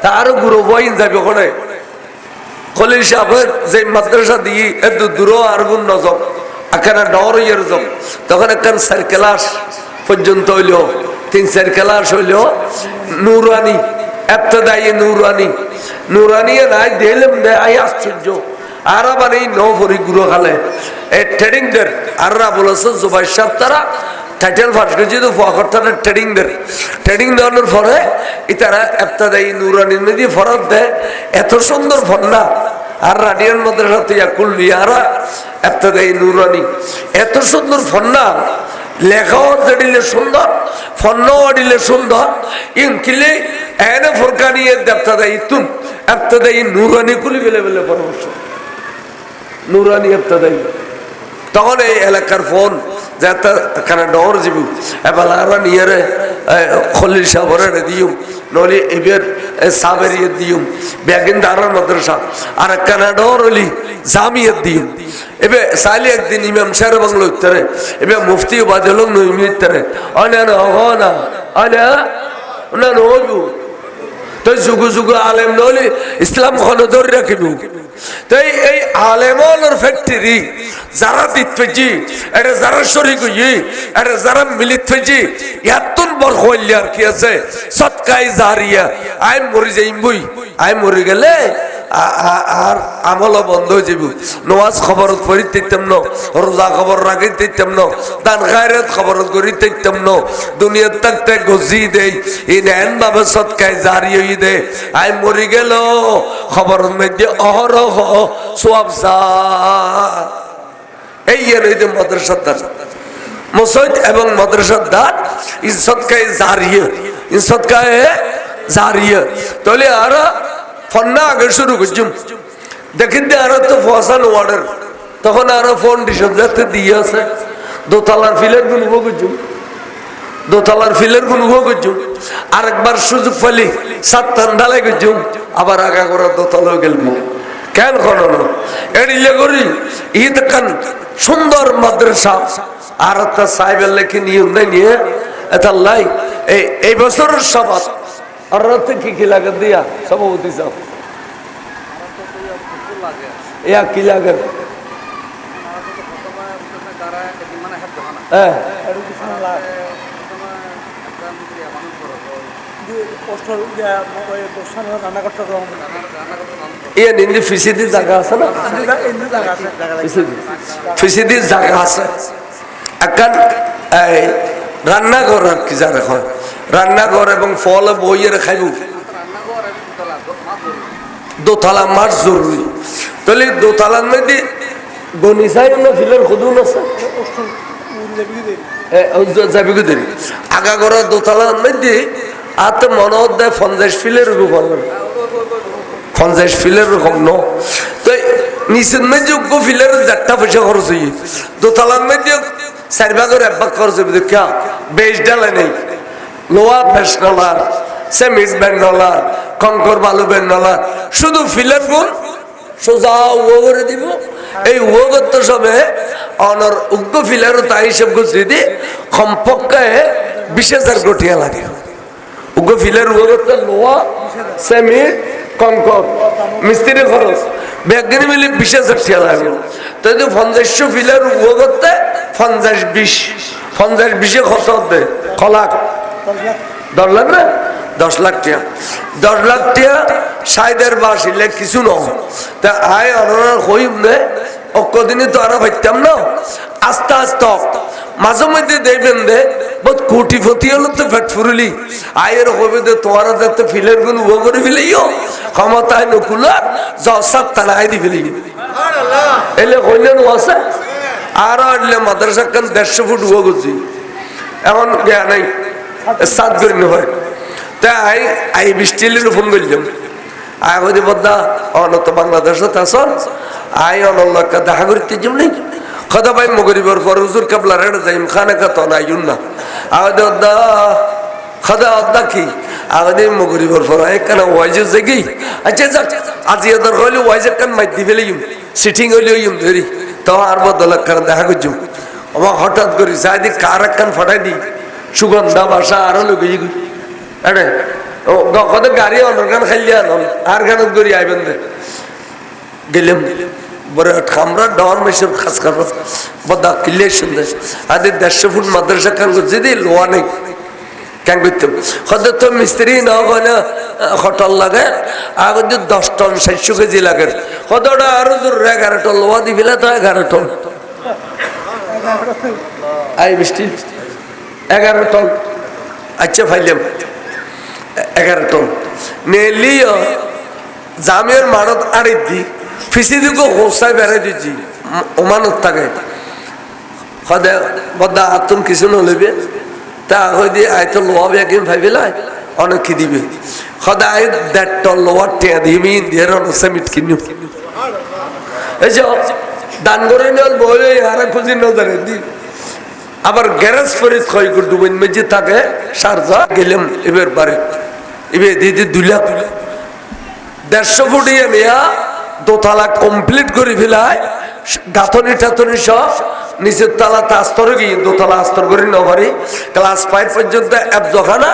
তা আরো গুরু বইন যাবে ওখানে খলিল সাহেবের যে মাদ্রাসা দিয়ে এত দূর আর গুণ নজর এখানে ডর ইয়ের জব তখন একখান 4 ক্লাস পর্যন্ত হইল 3-4 ক্লাস হইল নুরানি এবতদায়ী নুরানি নাই দিলাম দে আই আশ্চর্য আর আবার এই নভরি গুরু খালে এই ট্রেডিং দের আররা বলেছে জুবাই সাহেব তারা টাইটেল ফার্স্ট গেছে তো ফকরটার ট্রেডিং দেওয়ানোর পরে ইতারা এবতদায়ী নুরানির মধ্যে ফরাত দেয় এত সুন্দর ফন্না আর রাডিয়ান মাদ্রাসা তুই কুললিয়ারা এবতদায়ী নুরানি এত সুন্দর ফন্না লেখাও জড়িলে সুন্দর ফন্নাও আড়িলে সুন্দর ইনকিলে এনে ফরকানিয়ে এবতদায়ী তুন এবতদায়ী নুরানি কুলি বেলে পরামর্শ নুরানি এবতদায়ী তখন এই এলাকার ফোন যাতে ডর যাব এবার আর নিয়ে খলিল সাহেবের দিম নলি এবার সাবের দিম ব্যাগিন দারার মাদ্রাসা আর একখানা ডর হলি জামিয়াত দিম এবার চাইলে একদিন ইমাম সাহেব বাংলা উত্তরে এবার মুফতি বাদল নইমি উত্তরে অনা না অনা না নইব তো যুগ আলেম নলি ইসলাম খন ধরে রাখিব তাই এই আলেমর ফ্যাক্টরি যারা দিতেছি এটা যারা শরীক হই এটা যারা মিলিত হইছি এতন বড় হইলে আর কি আছে সদকায়ে জারিয়া আই মরি যাইম বই আই মরি গেলে আর আমল বন্ধ হয়ে যাব নওয়াজ খবর করি দিতাম না রোজা খবর রাখি দিতাম না দান খায়রাত খবর করি দিতাম না দুনিয়ার থাকতে গজি দেই এই নেন ভাবে সদকায়ে জারি হই দে আই মরি গেল খবরের মধ্যে অহরহ সওয়াব সা এই এর এই মাদ্রাসার দান মসজিদ এবং মাদ্রাসার দান এই সদকায়ে জারিয়া তাহলে আর ফন্না আগে শুরু করছুম দেখেন যে আর তো ফসান ওয়ার্ডার তখন আর ফাউন্ডেশন যাতে দিয়ে আছে দোতলার ফিলের গুনবো করছুম আরেকবার সুযোগ পালি 7 ঢালাই করছুম আবার আগা করা দোতলা গেল কেন কোনো এড়িলে করি ঈদ খান সুন্দর মাদ্রাসা আর একটা সাহেবের লেখে নিয়ম নিয়ে এটা লাই এই বছরের সভা আর রাতে কি লাগে দিয়া সভাপতি সাহেব কি লাগে ফিসিদির জায়গা আছে না ফিসিদির জায়গা আছে একখান রান্নাঘর আর কি যা এখন রান্নাঘর এবং ফল বইয়ের খাইব দোতলা মাঠ জরুরি তাহলে দোতলার মধ্যে গনিসাই ফিলের খুদুন আছে আগা করা দোতলার মধ্যে আতে মনে দেয় 50 ফিলের রকম 50 ফিলের রকম ন তো নিচের মধ্যে ফিলের 4টা পয়সা খরচ হয়ে দোতলার মধ্যে 4 ভাগের 1 ভাগ খরচ হবে কে বেশ ডালে নেই লোয়া বেশ নলার সেমিস ব্যাগ নলার কঙ্কর বালু ব্যাগ নলার শুধু ফিলের গুণ সোজা ও করে দিব এই ও করতে সবে অনর উগ্র ফিলেরও তাই হিসেব করছি দি কমপক্ষে 20,000 কোটিয়া লাগে উগ্র ফিলের ও করতে লোয়া সেমিস কঙ্কর মিস্ত্রি খরচ ব্যাগিনি মিলে 20,000 টাকা লাগে তো 50 ফিলের ও করতে 50-20 কত দেয় 1 লাখ 10 লাখ না 10 লাখ টাকা 10 লাখ টাকা সাইদের বাসিলে কিছু ন তা আয় অনার হইম নে অকদিনই তো আর হইতাম না আস্তে আস্তে মাঝে মধ্যে দেখবেন দে বহুত কোটিপতি হলো তো পেট ফুরলি আয়ের হবে দে তোমার যাতে ফিলের গুণ ও করে ফেলেইও ক্ষমতায় নকুলার জসাত তানাই দি ফেলি এলে কইলেন আছে আর আইলে মাদ্রাসা কান 150 ফুট ও গজি এখন জ্ঞান নাই সাত করে হয় তাই আই বৃষ্টির ফোন করলাম আয় বদি বদ্দা অনত বাংলাদেশত আসন আই অনল্লাহকে দেখা করতে যাম নাই খদা ভাই মগরিবর পর হুজুর কাবলা রেড যাইম খানে কা তো নাই না আদে দা খদা আদা কি আদে মগরিবর পর একখানা ওয়াইজে জাগি আচ্ছা যাক আজি এদার হইলে ওয়াইজে কান মাই দিবে লইম সিটিং হইলে ইম ধরি তো আর বদল কার দেখা করছুম আমার হঠাৎ করি যাইদি কার একখান ফটাই দি সুগন্ধা বাসা আরো লগে আরে ও কত গাড়ি অনগান খাইলি আনন আর গানত করি আইবেন দে গেলাম বড় খামরা ডর মেশর খাস খাস বদা কিলে সুন্দর আদে 150 ফুট মাদ্রাসা কান যদি লোয়া নেই কেন করতে কত তো মিস্ত্রি না হয় হোটেল লাগে আর 10 টন 700 কেজি লাগে কতটা আরো জোর 11 টন লোয়া দিবিলা তো 11 টন আই মিষ্টি 11 টন আচ্ছা ফাইলাম 11 টন নেলিও জামের মারত আড়ি দি ফিসি দিকে হোসাই বেড়াই দিচ্ছি ওমানত থাকে সদায় বদা আতুন কিছু নলবে তা হই দিয়ে আয়তো লোয়া বেগিম ভাইবেলাই অনেক কি দিবে সদায় 1.5 টন লোয়ার টিয়া দিবি ইন্ডিয়ার অনসামিট কিনু এই যে দান করে নিল বলে হারা খুঁজি নজরে দি আবার গ্যারেজ ফরিদ খয় করে ডুবেন মেজে থাকে সারজা গেলাম এবার বারে এবার দিদি 2 লাখ 150 ফুটিয়ে নিয়া দোতলা কমপ্লিট করে ফেলায় গাঁথনি টাথনি সব নিচের তালাতে আস্তরে গিয়ে দোতলা আস্তর করে নগরী ক্লাস 5 পর্যন্ত এফজখানা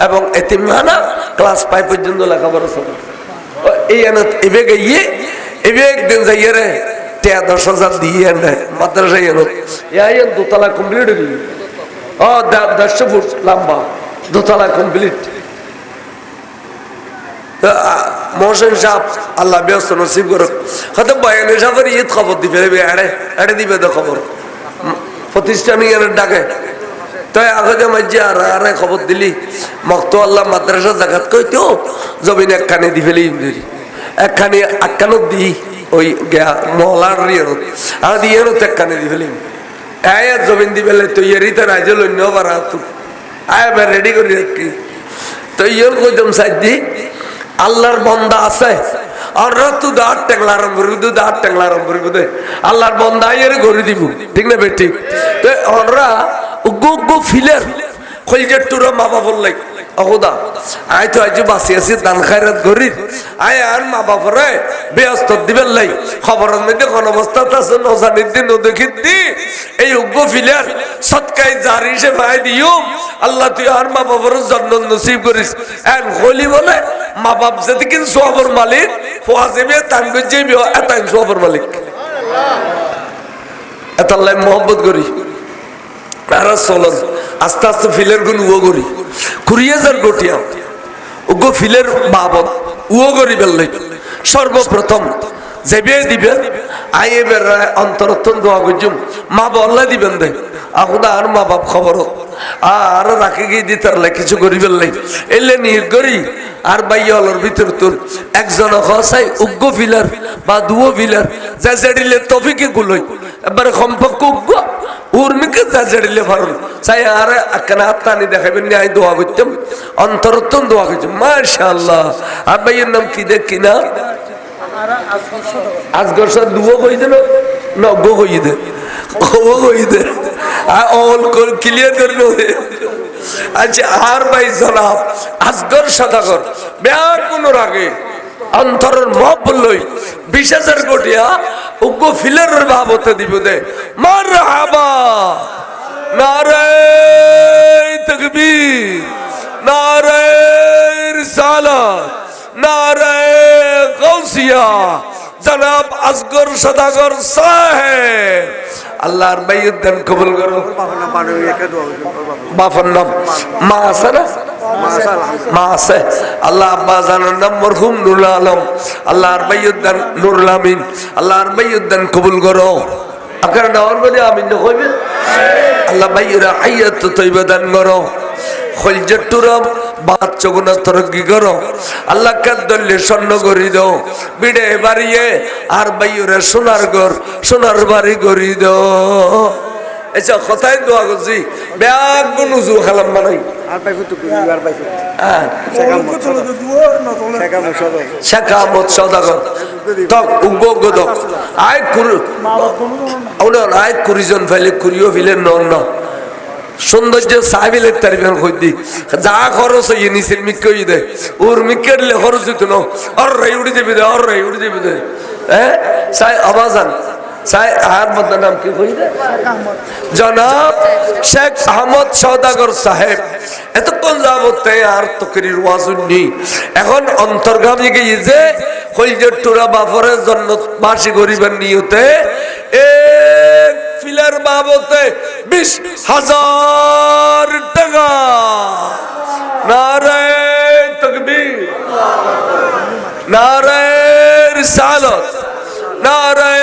এবং এতিমখানা ক্লাস 5 পর্যন্ত লেখাপড়া চলে এই এবে গিয়ে এবে একদিন যাইয়ে রে 10,000 দিয়ে নেয় মাদ্রাসায় এনো এই দোতলা কমপ্লিট গিয়ে ও 150 ফুট লম্বা দোতলা কমপ্লিট মোহসেন সাহেব আল্লাহ ব্যস্ত নসিব করুক হয়তো বয়ানের সাহেবের ঈদ খবর দিবে এড়ে দিবে তো খবর প্রতিষ্ঠানে ডাকে তাই আগে মাঝে আর খবর দিলি মক্ত আল্লাহ মাদ্রাসা জাগাত কইতো জমিন একখানে দি ফেলি একখানে আটকানো দি ওই মহলার আর দিয়ে একখানে দি ফেলি আয় জমিন দি ফেলে তৈয়ারিতে রাইজে লন্য পারা তু আয় রেডি করি রাখি তৈয়ার কইতাম সাইড দি আল্লাহর বন্দা আছে আর তুই দাঁত টেংলা আরম্ভ করবি তুই দাঁত টেংলা আরম্ভ করবি দে আল্লাহর বন্দা এর গড়ি দিব ঠিক না বেটি তো ওরা উগ্গু ফিলের কলজের টুরা মা বাবার লাগ অহুদা আয় তো আজ বাসি আছি দান খায়রাত গরি আয় আর মা বাপরে ব্যস্ত দিবেন লাই খবরের মধ্যে কোন অবস্থা আছে নজানির দিন দেখি দি এই উগ্গু ফিলের সৎকাই জারি সে ভাই দিও আল্লাহ তুই আর মা বাবার জন্য নসিব করিস এন খলি বলে মা বাপ যদি কিন্তু সবর মালিক ফোয়াজেবে তানগো যেবে এতাই সবর মালিক এতাল্লাই মোহাম্মত করি আর চলন আস্তে আস্তে ফিলের গুণ উও করি 20,000 গোটিয়া উগো ফিলের বাবদ উও করি বেললাই সর্বপ্রথম যেবে দিবেন আইয়ে বের অন্তরতন দোয়া করছুম মা বল্লা দিবেন দে এখন আর মা বাপ খবর আর রাখে গিয়ে দিতার কিছু করিবেন লাই এলে নির করি আর বাইয়ালর ভিতর তোর একজন হসাই উগ্র ফিলার বা দুও ফিলার যা জেডিলে তফিকে গুলোই এবারে সম্পর্ক উগ্র উর্মিকে যা জেডিলে পারুন চাই আর একখানা হাতটানি দেখাবেন আই দোয়া করতাম অন্তরতন দোয়া করতাম মাশাআল্লাহ। আর ভাইয়ের নাম কি দেখ কিনা আজগর সাথে দুও কই দেন নগ্য কই দে খবর কই দে অল ক্লিয়ার করে নে। আচ্ছা আর ভাই জনাব আজগর সদাগর বেয়ার কোনোর আগে অন্তরের মহব্বত লই 20,000 কোটিয়া উগ্র ফিলের ভাবতে দিব দে মারহাবা নারে তাকবীর নারে রিসালাত নারে গাউসিয়া জনাব আসগর সদাগর সাহেব আল্লাহর বাইয়ত দান কবুল করো বাবার নাম মা আছে না মা আছে আল্লাহ আব্বা জানার নাম মরহুম নুরুল আলম আল্লাহর বাইয়ত দান নুরুল আমিন আল্লাহর বাইয়ত দান কবুল করো আপনারা নাওয়ার মধ্যে আমিন কইবেন আল্লাহ বাইয়রা হায়াত তৈবা দান করো খলজটুরা বাচ্চা গুনা তরক্কি করো আল্লাহ কাদ্দলে স্বর্ণ করি দাও বিড়ে বাড়িয়ে আর বাইরে সোনার ঘর সোনার বাড়ি করি দাও আচ্ছা কথাই দোয়া করছি ব্যাগ নুজু খালাম বানাই আর পাইবো তো আর পাইবো হ্যাঁ শাকামত সদাগর তক উগগ দক আই কুরু ওনা আই কুরিজন ফাইলে কুরিও ফিলেন ন সৌন্দর্য সাহেবের তারিফের কইদি যা খরচ হই নিছেন মিকই দে ওর মিকেরলে খরচ হইতো না আর রাই উড়ি যাবি দে আর রাই উড়ি যাবি দে হ্যাঁ সাই আবাজান সাই আর বদনা নাম কি কইদে জনাব শেখ আহমদ সওদাগর সাহেব এতক্ষণ যাবত আর তকরির ওয়াজুনি এখন অন্তর্গামী গিয়ে যে কলজের টুরা বাফরে জান্নাত বাসী করিবার নিয়তে এক ফিলার বাবতে 20,000 টাকা নারে তাকবীর নারে রিসালাত নারে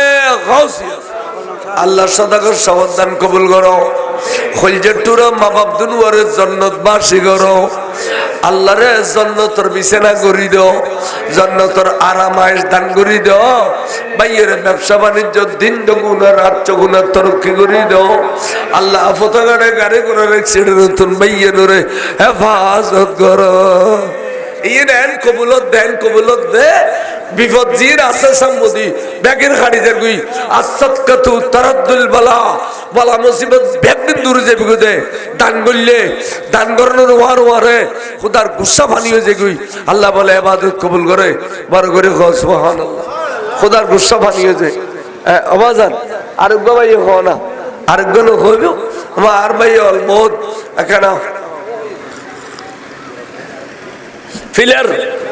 গাউসিয়া আল্লাহ সদাগর সমাধান কবুল করো খলজের টুরা মা বাপ দুনুয়ারের জান্নাত বাসী করো আল্লাহ রে জান্নাতের বিছানা করি দাও জান্নাতের আরাম আয়েশ দান করি দাও বাইয়ের ব্যবসা বাণিজ্য দিন দুগুণা রাত চগুণা তরক্কি করি দাও আল্লাহ আফতাগাড়ে গাড়ি করে অ্যাক্সিডেন্ট নতুন বাইয়ের হেফাজত করো ইয়ে দেন কবুলত দে বিপদ জির আছে সম্মতি ব্যাগের খাড়িদের গুই আসসাদকাতু তারাদ্দুল বালা মুসিবত ব্যাগদিন দূর যাবি গুদে দান করলে দান করানোর ওয়ারে খোদার গুসা বানিয়ে যে গুই আল্লাহ বলে ইবাদত কবুল করে বড় করে সুবহানাল্লাহ খোদার গুসা বানিয়ে যে আওয়াজান আরোগ্য ভাই হো না আরোগ্য ন হইব আমার আর ভাই অল বহুত এখানে ফিলার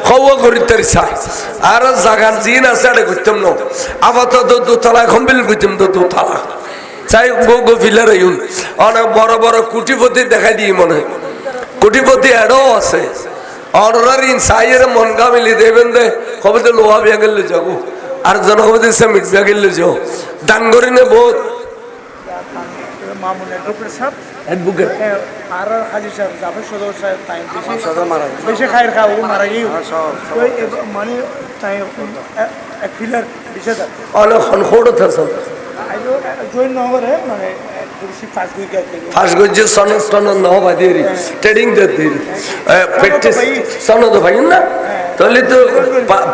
খাওয়া করিতে চাই আর জাগার জিন আছে এটা করতাম না আপাতত দোতলা কম্বিল করতাম তো দোতলা চাই গো ফিলার আইন অনেক বড় বড় কোটিপতি দেখাই দিই মনে হয় কোটিপতি এডও আছে অর্ডার ইন সাইয়ের মন গামিলি দেবেন দে কবে তো লোহা বিয়া গেলে যাবো আর জন কবে তো সিমেন্ট বিয়া গেলে যাও দান করি না বহুত মামুন এডভোকেট সাহেব এডভোকেট আর হাজি সাহেব জাফর সদর সাহেব টাইম সদর মারা বেশি খায়ের খাও মারা গিয়ে সব মানে তাই এক ফিলার বিশেষ অল খনখোড় থাসন আইলো জয়েন নহরে মানে ফাঁস গজ্জে সনদ সনদ নহ বাদিরি ট্রেডিং দিতে প্র্যাকটিস সনদ ভাই না তাহলে তো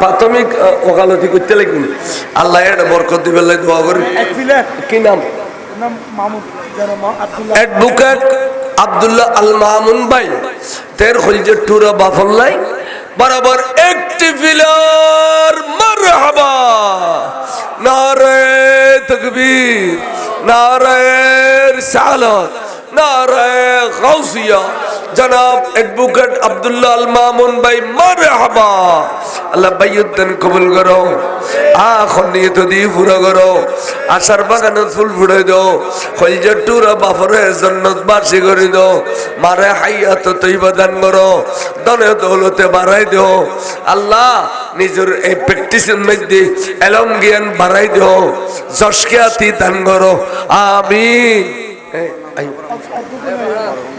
প্রাথমিক ওকালতি করতে লাগবে আল্লাহ এর বরকত দিবে আল্লাহ দোয়া করি এক ফিলার কি নাম মামুন এডভোকেট আব্দুল্লাহ আল মামুন ভাই তের খলজের টুরা বাফল্লাই বরাবর একটি ফিলার মারহাবা নারে তাকবীর নারে রিসালাত নারে গাউসিয়া জনাব এডভোকেট আব্দুল্লাহ আল মামুন ভাই মারহাবা আল্লাহ বাইয়ত দান কবুল করো আখন নিয়ত দিয়ে পুরা করো আশার বাগানত ফুল ফুড়ে দাও খলজের টুরা বাফরে জান্নাত বাসী করে দাও মারে হায়াত তৈবা দান করো দনে দৌলতে বাড়াই দাও আল্লাহ নিজের এই প্র্যাকটিসের মধ্যে এলম জ্ঞান বাড়াই দাও যশকিয়াতি দান করো আমিন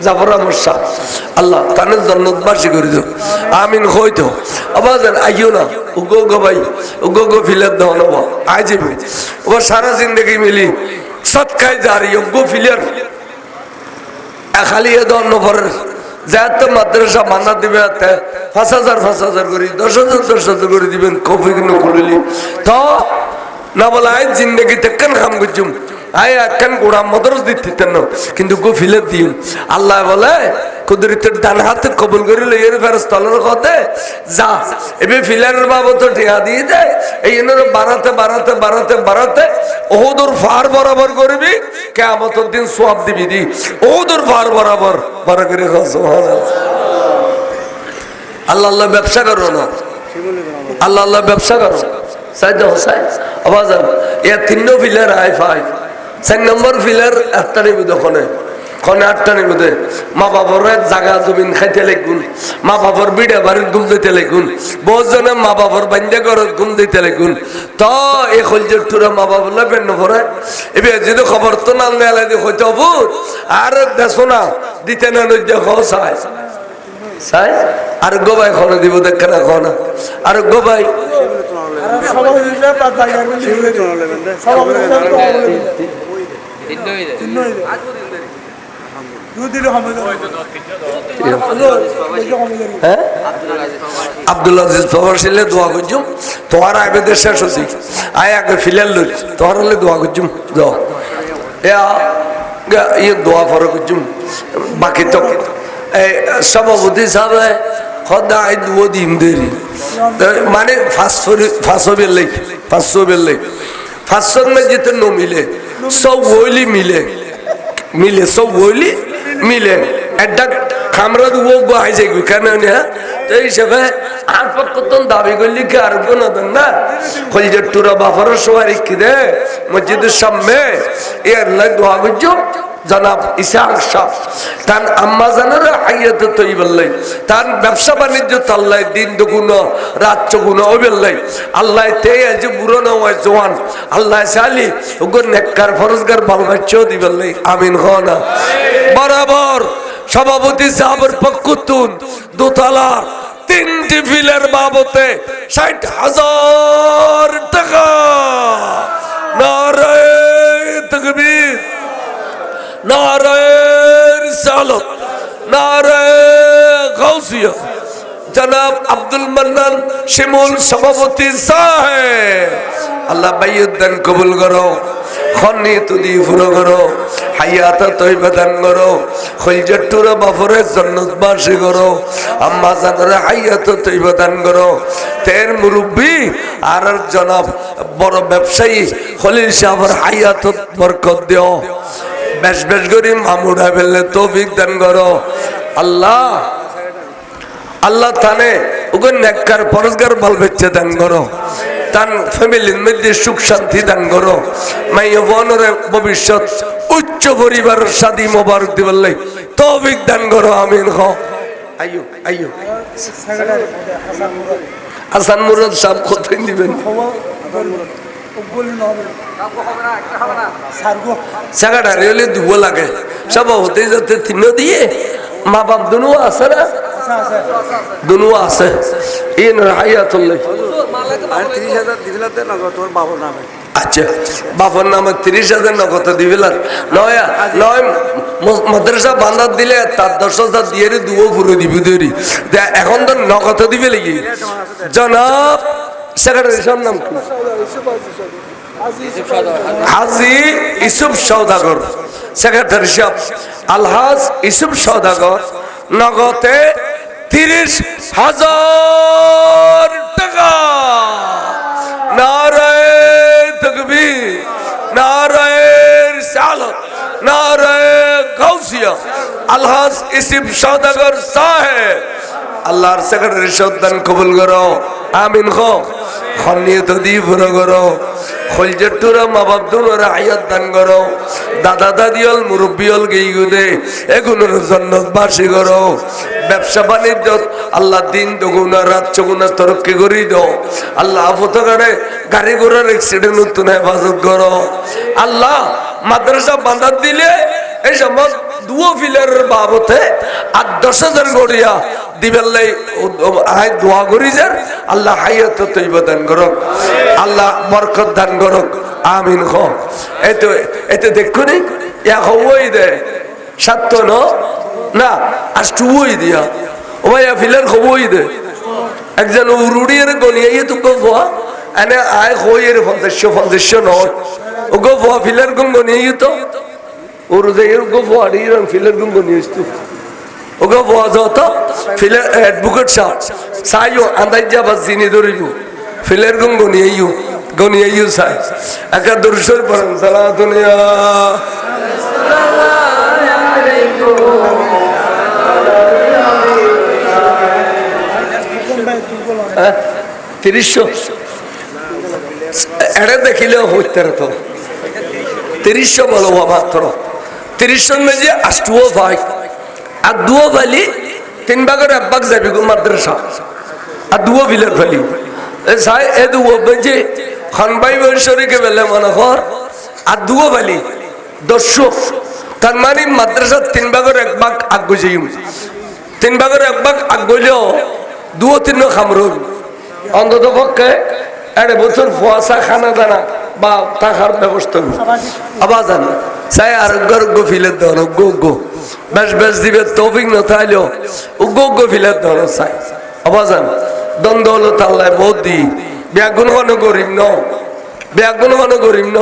জাফরা মুসা আল্লাহ তানের জান্নাত বাসী করে দাও আমিন হইতো আবাজান আইও না উগো গো ভাই উগো গো ফিলার দাও না আই যাবে ও সারা জিন্দগি মিলি সৎকায় জারি উগো ফিলার খালি এ দাও নফর যাতে মাদ্রাসা বানা দিবে 5,000 করে 10,000 করে দিবেন কফি কিনে খুলিলি তো না বলে আই জিন্দগিতে কেন কাম করছুম আয় একখান গোড়া মদরস দিতে না কিন্তু গো ফিলে দিন আল্লাহ বলে কুদরতের ডান হাতে কবুল করিলে এর ফেরেশতার কথা যা এবে ফিলারের বাবদ টিয়া দিয়ে দেয় এই এর বাড়াতে বাড়াতে বাড়াতে বাড়াতে ওহুদুর ফার বরাবর করবি কিয়ামতের দিন সওয়াব দিবি দি ওহুদুর ফার বরাবর বড় করে সুবহানাল্লাহ আল্লাহ আল্লাহ ব্যবসা করো না আল্লাহ আল্লাহ ব্যবসা করো সাইড হোসাই আওয়াজ এ তিন ফিলার আই ফাই 4 নম্বর ফিলার একটা নিব দখনে কোন আটটা নিব দে মা বাবার জায়গা জমিন খাইতে লাগুন মা বাবার বিড়া বাড়ির ঘুম দিতে লাগুন বহুত জনে মা বাবার বান্ধে ঘর ঘুম দিতে লাগুন তো এই খলজের টুরা মা বাবার লাগবেন না পরে এবে যদি খবর তো না নেলে দি হইতে অবুত আর দেখো না দিতে না দেখো সাই সাই আর গোবাই খন দিব দেখ না খন আর গোবাই আব্দুল আজিজ প্রবাসীলে দোয়া করছুম তোমার আগে দেশ শেষ হচ্ছি আয় আগে ফিলাল লই তোমার হলে দোয়া করছুম যাও ইয়ে দোয়া ফরক করছুম বাকি তো সভাপতি সাহেব খদাই দুও দিন দেরি মানে 500 বেল লেখ 500 বেল লেখ 500 में जितने नो मिले सब वोली मिले सब वोली मिले एड्डा खामरा वो गाय जाएगी करने ने तो ये सब है आठ पक तो दावी को लिखे आरोप ना दंडा खोल जब टूरा बाफर सवारी किधे मस्जिद शाम में ये अल्लाह दुआ गुज्जो জনাব ইসাক শাহ তার আম্মা জানার হায়াত তৈবাল্লাই তার ব্যবসা বাণিজ্য তাল্লাই দিন দুগুণ রাত চগুণ ওবেল্লাই আল্লাহ তে আজ বুড়ো না হয় জওয়ান আল্লাহ সালি ওগর নেককার ফরজগার বাল বাচ্চাও দিবেল্লাই আমিন হনা বরাবর সভাপতি সাহেবের পক্ষতুন দোতলা 3টি ফিলের বাবতে 60,000 টাকা নারে তাকবীর नारे रिसालत नारे गौसिया जनाब अब्दुल मन्नान शिमूल सभापति साहेब अल्लाह बैयदन कबूल करो खन्नी तुदी फुरो करो हयात तय्यबा दान करो खलजटुरा बाफरे जन्नत बासी करो अम्मा जानरे हयात तय्यबा दान करो तेर मुरब्बी आर जनाब बड़ व्यवसायी खलील साहेबर हयात बरकत दियो বেশ বেশ করে মামুড়া ফেললে তৌফিক দান করো আল্লাহ আল্লাহ তানে ওকে নেককার পরজগার বাল বাচ্চা দান করো তান ফ্যামিলির মধ্যে সুখ শান্তি দান করো মাইয়া বোনের ভবিষ্যৎ উচ্চ পরিবারের শাদী মোবারক দিবল্লাই তৌফিক দান করো আমিন হ আইয়ো আইয়ো হাসান মুরাদ সাহেব কতদিন দিবেন জায়গাটা রেলে দুবো লাগে সব হতে যেতে তিন দিয়ে মা বাপ দুনু আছে না দুনু আছে এই হায়াতুল্লাহ 30,000 দিবিলাতে না তোর বাবার নামে আচ্ছা বাবার নামে 30,000 নগদ দিবিলাত নয় নয় মাদ্রাসা বান্দাত দিলে তার 10,000 দিয়ে দুও পুরো দিবি দেরি এখন তো নগদ দিবে লাগি জনাব সেক্রেটারির নাম কি হাজি ইসুফ সওদাগর সেক্রেটারি সাহেব আলহাজ ইসুফ সওদাগর নগদে 30,000 টাকা নারে তাকবীর নারে রিসালাত নারে গাউসিয়া আলহাজ ইসুফ সওদাগর সাহেব আল্লাহর সেক্রেটারি সদ্দান কবুল করো আমিন খো খন্নিয়ত দি পুরো করো খলজটুরা মা বাপ দুনোর হায়াত দান করো দাদা দাদিয়ল মুরব্বিয়ল গেইগুদে এগুলোর জান্নাত বাসী করো ব্যবসা বাণিজ্য আল্লাহ দিন দুগুণা রাত চগুণা তরক্কি করি দাও আল্লাহ আফতকারে গাড়ি ঘোড়ার অ্যাক্সিডেন্ট নতুন হেফাজত করো আল্লাহ মাদ্রাসা বাঁধা দিলে এই সময় দুও ফিলারের বাবতে 8-10,000 গড়িয়া দিবেল্লাই আয় দোয়া করি যার আল্লাহ হায়াত তৈবা দান করক আল্লাহ বরকত দান করক আমিন খ এতে দেখুনি এক হই দে সাত না আষ্টুই দিয়া ও ভাইয়া ফিলার খবই দে একজন উরুড়িয়ে গলিয়ে তো গোফা এনে আয় হইয়ের 50 নয় ও গোফা ফিলার গনিয়ে তো ওরুদের গোফা আর ফিলার গনিয়ে তো ওকে বজাতো ফিলের অ্যাডভোকেট সাহেব সাইও আন্দাজা বাস জিনি ধরিবো ফিলের গনিয়াইও সাই একা দরুদ পড়েন সালাতুন ইয়া আলাইকুম 300 এটা দেখিলেও হইতে তো ৩০ বলো মাত্র ৩০ মেজে আষ্টুও ভাই আর দুও ভালি 3 ভাগের 1 ভাগ যাবি গো মাদ্রাসা আর দুও বিলের ভালি সাই এ দুও বেজে খানবাই বৈশরীকে বেলে মনে কর আর দুও ভালি দর্শক তার মানে মাদ্রাসা 3 ভাগের 1 ভাগ আগ যাইম 3 ভাগের 1 ভাগ আগ গইলেও দুও তিন খামরুন অন্তত পক্ষে 1 বছর ফুয়াশা খানা দানা বা টাকার ব্যবস্থা আবার জান চাই আরোগ্য ফিলের ধরো গো বেশ বেশ দিবে তৌফিক না তাইলেও গো ফিলের ধরো চাই আবার জান দ্বন্দ্ব হলো তাল্লায় বহুত দি ব্যাগুন হন গরিব ন ব্যাগুন হন গরিব ন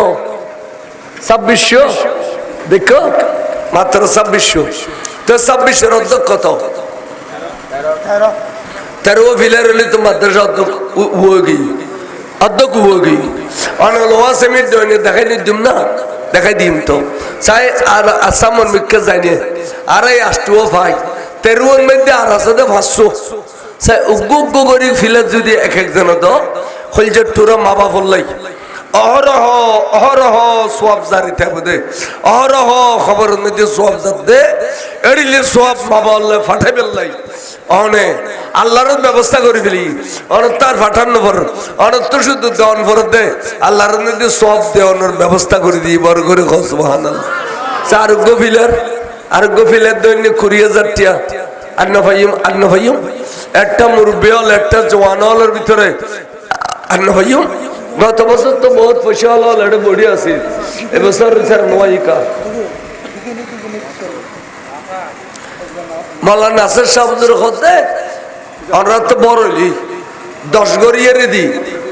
2600 দেখো মাত্র 2600 তো 2600 অধ্যক্ষ কত 13 ফিলের হলে তো মাদ্রাসা অধ্যক্ষ হোগি অনলোয়া সেমিট দইনে দেখাই দিম না দেখাই দিম তো চাই আর আসামন মিক্কে যাইনি আর এই আষ্টুও ভাই 13 মধ্যে আর আছে 500 চাই উগ্গ গরি ফিলে যদি এক একজন তো হইল টুরা মা বাপ লাই অহরহ সোয়াব জারি থাকবে দে অহরহ খবর মধ্যে সোয়াব জাত দে এড়িলে সোয়াব মা বাবা ফাটাই বেলাই অনে আল্লাহর ব্যবস্থা করে দিলি অনতার ফাটানো পর অনত্তর শুধু দেওয়ান পর দে আল্লাহর মধ্যে সব দেওয়ানোর ব্যবস্থা করে দিই বড় করে সুবহানাল্লাহ আরোগ্য ফিলের দৈনিক 20,000 টাকা আন্ন ভাইম একটা মুরব্বী হল একটা জওয়ান হলের ভিতরে আন্ন ভাইম গত বছর তো বহুত পয়সা হল এটা বডি আছে এবছর নোয়াইকা মালা নাসের সাহেবের হতে আমরা তো বড় হইলি 10 গড়িয়ে দি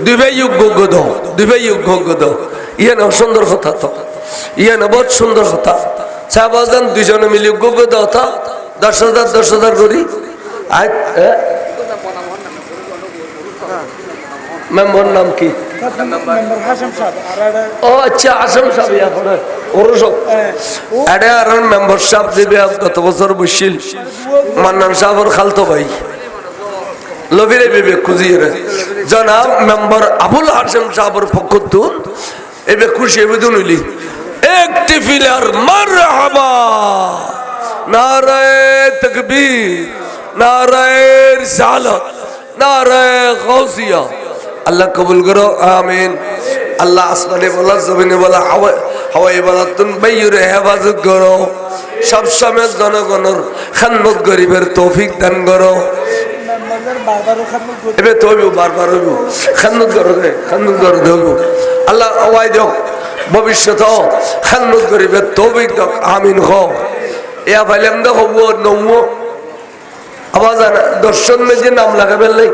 2 ভাই যোগ্য দাও 2 ভাই যোগ্য দাও ইয়ে না সুন্দর কথা তো ইয়ে না বহুত সুন্দর কথা সাহেবাজান 2 জনে মিলে যোগ্য দাও তা 10,000 করি আজ মেম্বার নাম কি ও আচ্ছা আসম সাহেব এখন ওরসব এটা আর মেম্বার সাহেব দিবে গত বছর বসছিল মান্নান সাহেবের খালতো ভাই লবিরে বিবেক খুঁজিয়ে জনাব মেম্বার আবুল হাসেম সাহেবের পক্ষ তুন এবে খুশি বেদুন হইলি একটি ফিলার মারহাবা নারায়ে তাকবীর নারায়ে রিসালাত নারায়ে গাউসিয়া আল্লাহ কবুল করো আমিন আল্লাহ আসমানে বলা জমিনে বলা হাওয়াই বলা তুন বাইরে হেফাজত করো সব সময় জনগণের খাদমত গরিবের তৌফিক দান করো এবে তো বারবার হইব খাদমত করো দে খাদমত করো দেব আল্লাহ ওয়াই দেও ভবিষ্যৎ খাদমত গরিবের তৌফিক দাও আমিন হো ইয়া ফাইলাম দা হবো নমো আওয়াজ দর্শন মে যে নাম লাগাবে লাই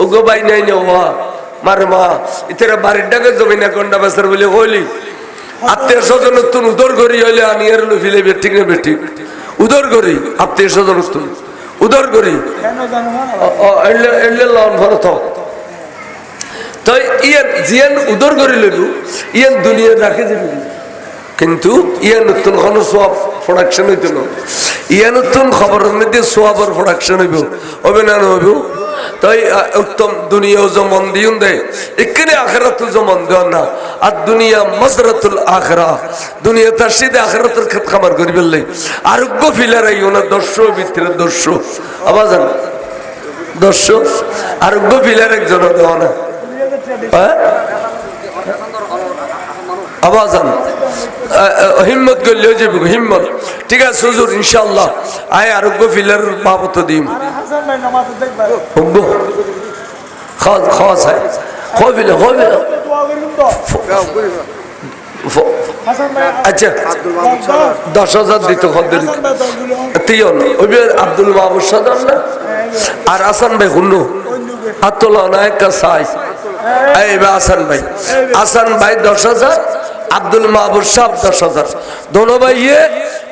ওগো বাই নাই নেওয়া মারে মা ইতেরা বাড়ির ডাকে জমিনা গন্ডা বাসার বলে কইলি আত্মীয় স্বজন তুন উদর করি হইলে আনি আর ফিলে বেঠিক না বেঠিক উদর করি আত্মীয় স্বজন তুন উদর করি এলে লন ভরত তো ইয়ান জিয়ান উদর করি লইলু ইয়ান দুনিয়া রাখে যাবি কিন্তু ইয়ান নতুন কোন সব প্রোডাকশন হইতো না ইয়ান নতুন খবরের মধ্যে সোয়াবের প্রোডাকশন হইব হবে না হইব তাই উত্তম দুনিয়া যেমন দিউন দেয় এখানে আখিরাত যেমন দেন না আর দুনিয়া মজরাতুল আখিরা দুনিয়া তার সিধে আখিরাতের খেত খামার করি বললে আরোগ্য ফিলারাই ওনা দর্শক ভিতরে দর্শক আওয়াজ দর্শক আরোগ্য ফিলার একজন দেওয়া না আওয়াজ হিম্মত করলে যাবে হিম্মত ঠিক আছে হুজুর ইনশাআল্লাহ আয় আরোগ্য ফিলার বাবত দিম খাওয়া চাই খবিলে আচ্ছা 10,000 দিত খদ্দের তিয়ন ওই আব্দুল মাহবুব সাদান না আর আসান ভাই হুন্নু আতলা নায়কা সাই এই আসান ভাই 10,000 আব্দুল মাহবুব সাহেব 10,000 দোনো ভাইয়ে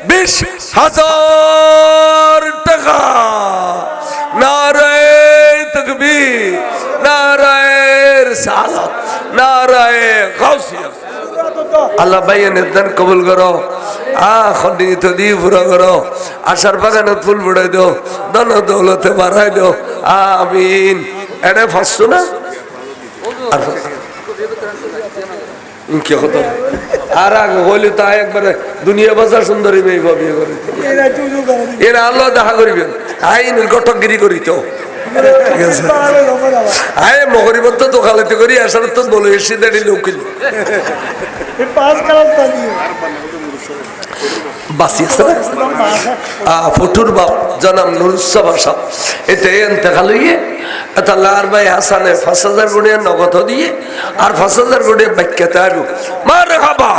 20,000 টাকা নারায়ে তাকবীর নারায়ে রিসালাত নারায়ে গাউসিয়া আল্লাহ ভাইয়ের নির্ধান কবুল করো খন্ডি তো দিয়ে পুরো করো আশার বাগানে ফুল ফুটাই দো ধন দৌলতে বাড়াই দো আমিন এটা ফাঁসছো না কি কথা আর আগে হইলে তা একবারে দুনিয়া বাজার সুন্দরী মেয়ে বিয়ে করে এরা আল্লাহ দেখা করিবেন আইন গঠকগিরি করি তো আয় মগরিবত তো দোকালেতে করি আসার তো বলে এসে দাঁড়ি লোকিল বাসি ফটুর বাপ জনাম নুরুসা ভাষা এতে এতেকাল হইয়ে এটা লার ভাই হাসানে ৫,০০০ গুণিয়া নগদ দিয়ে আর ৫,০০০ গুণিয়া বাক্যতে আরো মার খাবা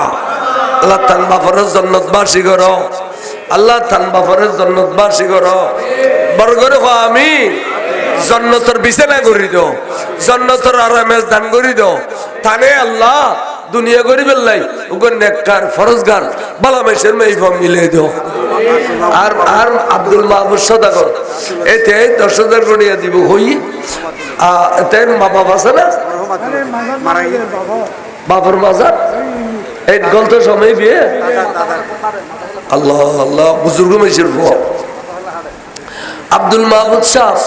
আল্লাহ তান বাপরের জন্নত বাসী কর আল্লাহ তান বাপরের জন্নত বাসী কর বড় করে আমি জন্নতর বিছানা করি দাও জন্নতর আরামেজ দান করি দাও তানে আল্লাহ দুনিয়া করি বেল্লাই ওগো নেককার ফরজগার বালা মাইশের মেইফা মিলে দাও আর আর আব্দুল মাহবুব সদাগর এতে ১০,০০০ গড়িয়া দিব হই এতে মা বাবা আছে না বাবার মাজার এই গল্প সময় বিয়ে আল্লাহ আল্লাহ বুজুর্গ মাইশের বউ আব্দুল মাহবুব সাহ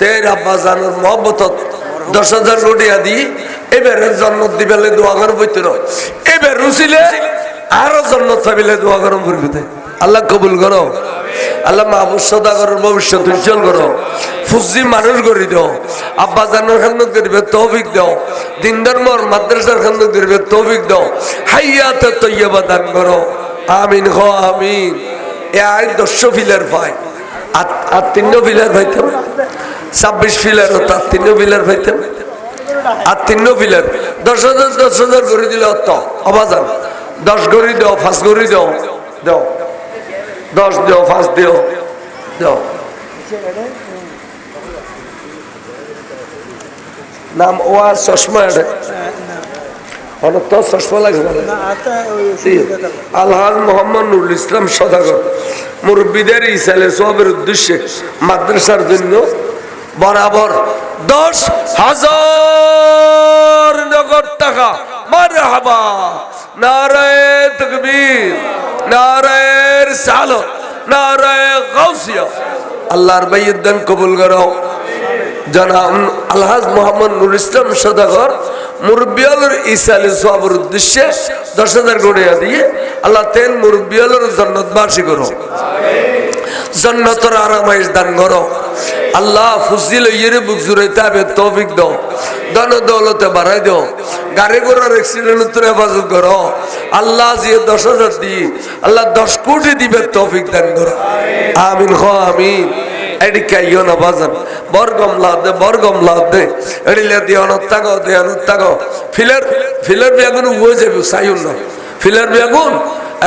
তের আব্বা জানের মহব্বত ১০,০০০ গড়িয়া দি এবারে জন্নত দিবেলে দোয়া গরম হইতে না এবার রুচিলে আরো জন্নত পাবিলে দোয়া গরম করবে আল্লাহ কবুল করো আল্লাহ মাহবুব সদাগরের ভবিষ্যৎ উজ্জ্বল করো ফুজি মানুষ গড়ি দাও আব্বা জানের খান্দক করিবে তৌফিক দাও দিন ধর্মর মাদ্রাসার খান্দক করিবে তৌফিক দাও হাইয়াতে তৈয়বা দান করো আমিন হ আমিন এ আই ১০০ ফিলার পাই আর ৩ ফিলার পাইতাম ২৬ ফিলার তার ৩ ফিলার পাইতাম আর ৩ ফিলার ১০,০০০ করে দিলে অত অবাজান ১০ গড়ি দাও ৫ গড়ি দাও দাও ১০ দাও ৫ দাও দাও নাম ও আর চশমা অনেক তো চশমা লাগবে আলহাজ মোহাম্মদ নুরুল ইসলাম সদাগর মুরব্বীদের ইসালে সবের উদ্দেশ্যে মাদ্রাসার জন্য বরাবর ১০,০০০ নগদ টাকা মারহাবা নারায়ে তাকবীর নারায়ে রিসালাত নারায়ে গাউসিয়া আল্লাহর বাইয়ের দান কবুল করো জনাব আলহাজ মোহাম্মদ নুরুল ইসলাম সদাগর মুরব্বিয়ালের ইসালে সবের উদ্দেশ্যে ১০,০০০ গড়িয়া দিয়ে আল্লাহ তেন মুরব্বিয়ালের জান্নাত বাসী করো জন্নতর আরামাইশ দান করো আল্লাহ ফুজিল ইয়েরে বুক জুড়াইতে হবে তৌফিক দাও ধন দৌলতে বাড়াই দাও গাড়ি ঘোড়ার অ্যাক্সিডেন্ট হেফাজত করো আল্লাহ যে ১০,০০০ দিয়ে আল্লাহ ১০ কোটি দিবে তৌফিক দান করো আমিন খ আমিন এদিকে আইও না বাজান বরগম লাভ দে এড়িলে দিয়ে অনত্যাগ ফিলের বেগুন হয়ে যাবে সাইন না ফিলের বেগুন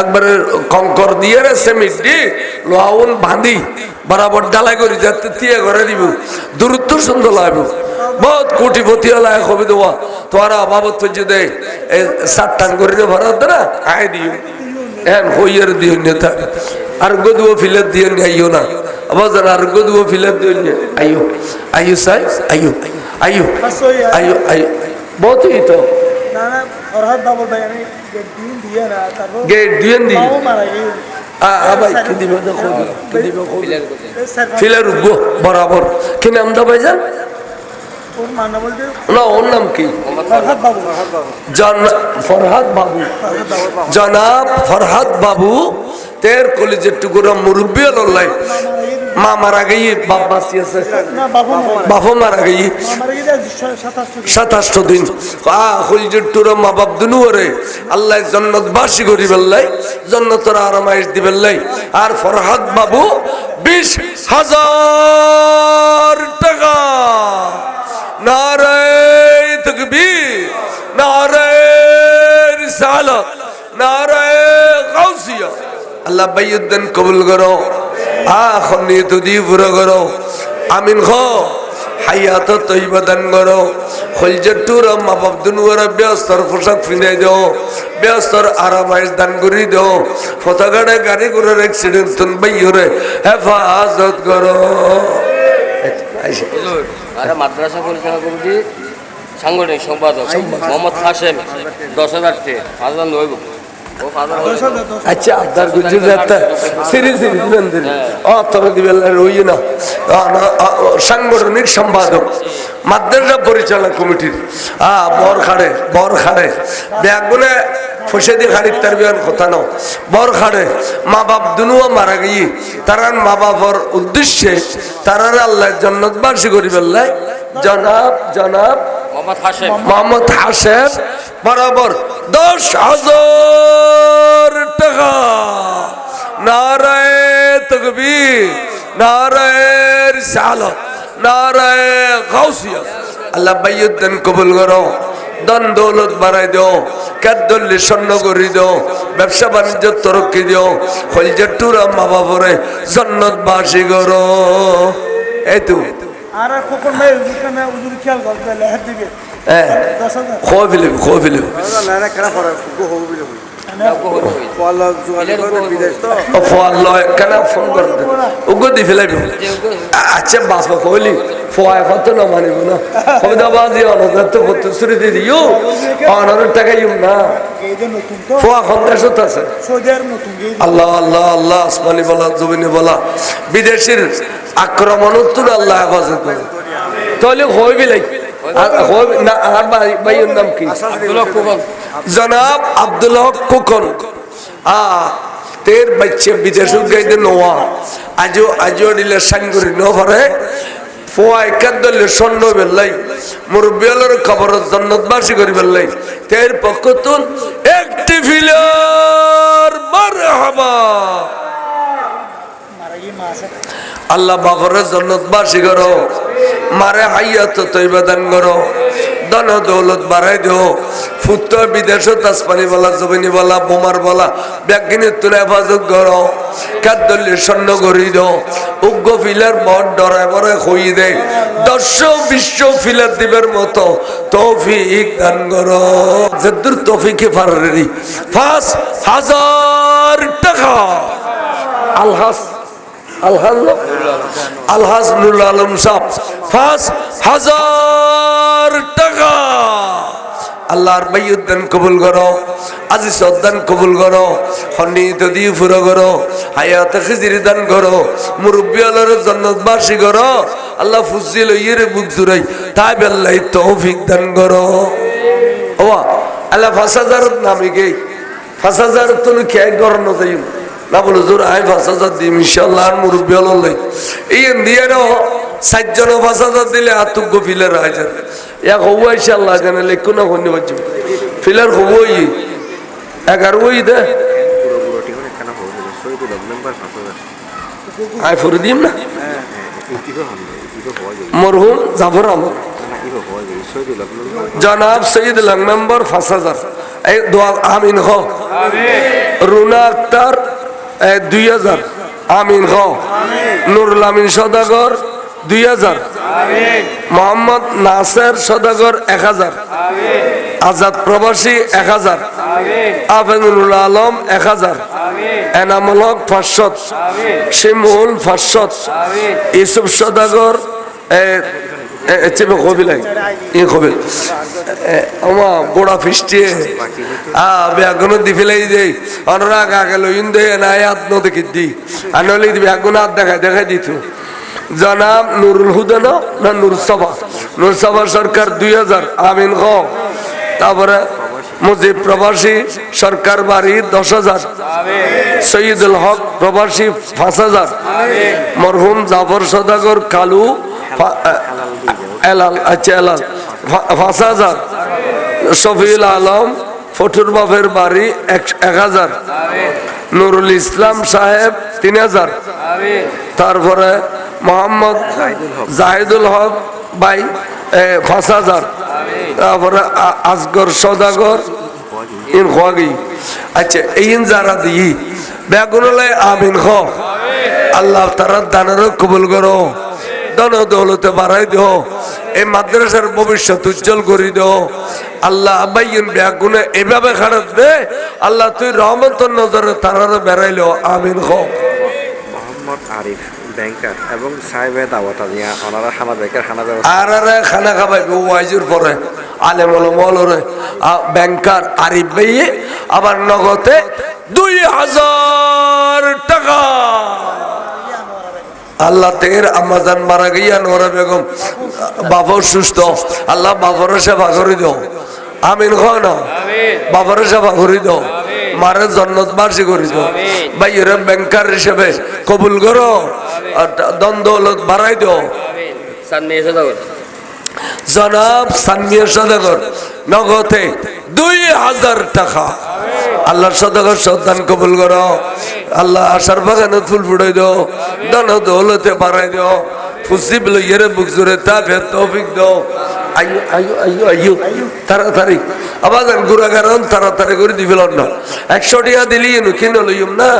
একবারে কঙ্কর দিয়ে সেমিট দি লোহাউন বাঁধি বরাবর ডালাই করে যাতে দিয়ে ঘরে দিব দূরত্ব সুন্দর লাগবে বহুত কোটিপতি হলায় কবি দেওয়া তোরা বাবদ পর্যন্ত দেয় এই ৭ টান করে ভরা না আয় দিও এখন হইয়ার দিও নেতা আর গদুও ফিলের দিয়ে আইও না আবার আর গদুও ফিলের দিয়ে আইও আইও সাই আইও আইও আইও আইও বহুত ই তো গেট দিয়ে দি ফিলার উঠবো বরাবর কি নাম দা ভাইজান না ওর নাম কি ফরহাদ বাবু জনাব ফরহাদ বাবু তের কলেজের টুকুরা মুরব্বী আল্লাহ মা মারা গেই বাপ বাঁচি আছে বাপও মারা গেই ২৭ দিন কলেজের টুরা মা বাপ দুনুরে আল্লাহ জন্নত বাসী করি বেল্লাই জন্নতর আরামাইশ দিবেল্লাই আর ফরহাদ বাবু ২০,০০০ টাকা নারায়ে তাকবীর নারায়ে রিসালাত নারায়ে গাউসিয়া আল্লাহ বাইয়ুদ্দিন কবুল করো আখন নিয়ত দিয়ে পুরো করো আমিন খ হায়াত তৈবা দান করো খলজের টুর মা বাপ দুনুয়ারা ব্যস্তর পোশাক ফিরে দাও ব্যস্তর আরামাইশ দান করি দাও ফতাগাড়ে গাড়ি ঘোড়ার অ্যাক্সিডেন্ট তুন বাইরে হেফাজত করো মাদ্রাসা পরিচালনা কমিটি সাংগঠনিক সম্পাদক মোহাম্মদ কাশেম ১০,০০০ টাকা নইব আচ্ছা আপনার গুজরাট সাংগঠনিক সম্পাদক মাদ্রাসা পরিচালনা কমিটির বর খাড়ে ব্যাগুনে ফসে দিয়ে খাড়ির তার বিয়ান কথা নাও বর খাড়ে মা বাপ দুনুয়া মারা গিয়ে তারার মা বাবার উদ্দেশ্যে তারার আল্লাহ জান্নাতবাসী করি বললাই জনাব মোহাম্মদ হাশেম বরাবর 10,000 টাকা নারায়ে তাকবীর নারায়ে রিসালাত নারায়ে গাউসিয়া আল্লাহ বাইয়ুদ্দিন কবুল করো ধন দৌলত বাড়াই দিও কাদ্দল্লি স্বর্ণ করি দিও ব্যবসা বাণিজ্য তরক্কি দিও কলজের টুরা মা বাবরে জান্নাতবাসী করো এই তো আর কখন ভাই উজুরখানে উজুর খেয়াল করতে লেহার দিকে হ্যাঁ খো ফিলিম না না কেন করে গো হবো বলে ওয়াল্লাহ যোগাযোগ করবে বিদেশ তো ফোয়াল্লাহ কেন ফোন করতে উগো দি ফেলাইব আচ্ছা বাসা কইলি ফোয়া কত না মানিব না কবিতা বাজি অনদার তো কত সুরি দি দিও অনর টাকা ইউ না এই যে নতুন তো ফোয়া খন্দাসত আছে সৌদির নতুন আল্লাহ আল্লাহ আল্লাহ আসমানি বলা জমিনে বলা বিদেশের আক্রমণ তো আল্লাহ হেফাজত করে তাহলে হইবি লাই না আর ভাইয়ের নাম কি জনাব আব্দুল হক কুকন তের বাচ্চা বিদেশ গাইতে নোয়া আজও দিলে সাইন করি ন পারে ফোয়া একাদলে স্বর্ণ বেল্লাই মুরব্বিয়ালের খবর জান্নাতবাসী করি বেল্লাই তের পক্ষ তুন একটি ফিলার মারহাবা আল্লাহ বাবরের জান্নাতবাসী করো মারে হাইয়াত তৈবা দান করো ধন দৌলত বাড়াই দিও ফুত বিদেশত আসমানি বলা জমিনি বলা বোমার বলা ব্যাগিনী তুলে হেফাজত করো কাদ্দল্লি স্বর্ণ করি দিও উগ্র ফিলার বর ডরায় বরে হই দে 10-20 ফিলার দিবের মতো তৌফিক দান করো যদ্দুর তৌফিকে ফারারি 5,000 টাকা আলহাজ নুরুল আলম সাহেব 5,000 টাকা আল্লাহর বাইয়ুদ্দান কবুল করো আজিজ উদ্দান কবুল করো খন্ডিত দিয়ে ফুরো করো হায়াত খিজিরি দান করো মুরব্বী আল্লাহর জান্নাতবাসী করো আল্লাহ ফুজিল ইয়ের বুক জুরাই তাই বেল্লাই তৌফিক দান করো ও আল্লাহ 5,000 নামে গে 5,000 তুমি খেয়ে গরনো যাই না বলো জোর আই 5,000 দিম ইনশাআল্লাহ আর মুরব্বী আল্লাহ এই দিয়ারও 7 জন 5,000 দিলে আতুগ্য ফিলার হাজার এক হবো ইনশাআল্লাহ জানে লেখো না কোন বাজু ফিলার হবোই 11 ওই দে আই ফরি দিম না মরহুম জাফর আহমদ জনাব সৈয়দ লং মেম্বার 5,000 এই দোয়া আমিন হ রুনা আক্তার 2,000 আমিন হ নুরুল আমিন সদাগর 2,000 মোহাম্মদ নাসের সদাগর 1,000 আজাদ প্রবাসী 1,000 আফেনুল আলম 1,000 এনামুল হক 500 শিমুল 500 ইউসুফ সদাগর গোড়া ফিস্টি ব্যাগুন দি ফেলাই দেই অনুরাগ আগে লইন দে না দেখি দি আনলি ব্যাগুন হাত দেখাই দিত জনাব নুরুল হুদা না নুর সভা সরকার 2,000 আমিন খ তারপরে মুজিব প্রবাসী সরকার বাড়ি 10,000 সৈয়দুল হক প্রবাসী 5,000 মরহুম জাফর সদাগর কালু এলাল 5,000 শফিউল আলম ফটুর বাপের বাড়ি 1,000 নুরুল ইসলাম সাহেব 3,000 তারপরে মোহাম্মদ জাহিদুল হক ভাই 5,000 তারপরে আসগর সদাগর ইন খোয়াগি আচ্ছা এই যারা দিই বেগুনলে আমিন খ আল্লাহ তারা দানের কবুল করো ধন দৌলতে বাড়াই দিও এই মাদ্রাসার ভবিষ্যৎ উজ্জ্বল করে দিও আল্লাহ আব্বাইন বেগুনে এভাবে খারাপ দে আল্লাহ তুই রহমতের নজরে তারার বেড়াইলো আমিন খ মোহাম্মদ আরিফ ব্যাংকার এবং সাহেবে দাওয়াত দিয়া ওনারা খানা বেকার খানা আর খানা খাবাইবে ওয়াইজুর পরে আলেম ওলামারে ব্যাংকার আরিফ ভাইয়ে আবার নগদে 2,000 টাকা আল্লাহ তের আম্মাজান মারা গিয়া নোরা বেগম বাবর সুস্থ আল্লাহ বাবর সেবা করে দাও আমিন কয় না বাবর সেবা করে দাও মারে জন্নত বার্ষি করে দাও ভাইয়ের ব্যাংকার হিসেবে কবুল করো দন দৌলত বাড়াই দাও জনাব সানমিয়া সদাগর নগদে 2000 টাকা আল্লাহর সদাগর সদান কবুল করো আল্লাহ আশার বাগানে ফুল ফুটাই দাও দন দৌলতে বাড়াই দাও ফুসিব লইয়েরে বুক জোরে তাফে তৌফিক দাও আইয়ো আইয়ো আইয়ো আইয়ো তাড়াতাড়ি আবার গুড়াগারন তাড়াতাড়ি করে দিবেন না 100 টাকা দিলি কিনে লইম না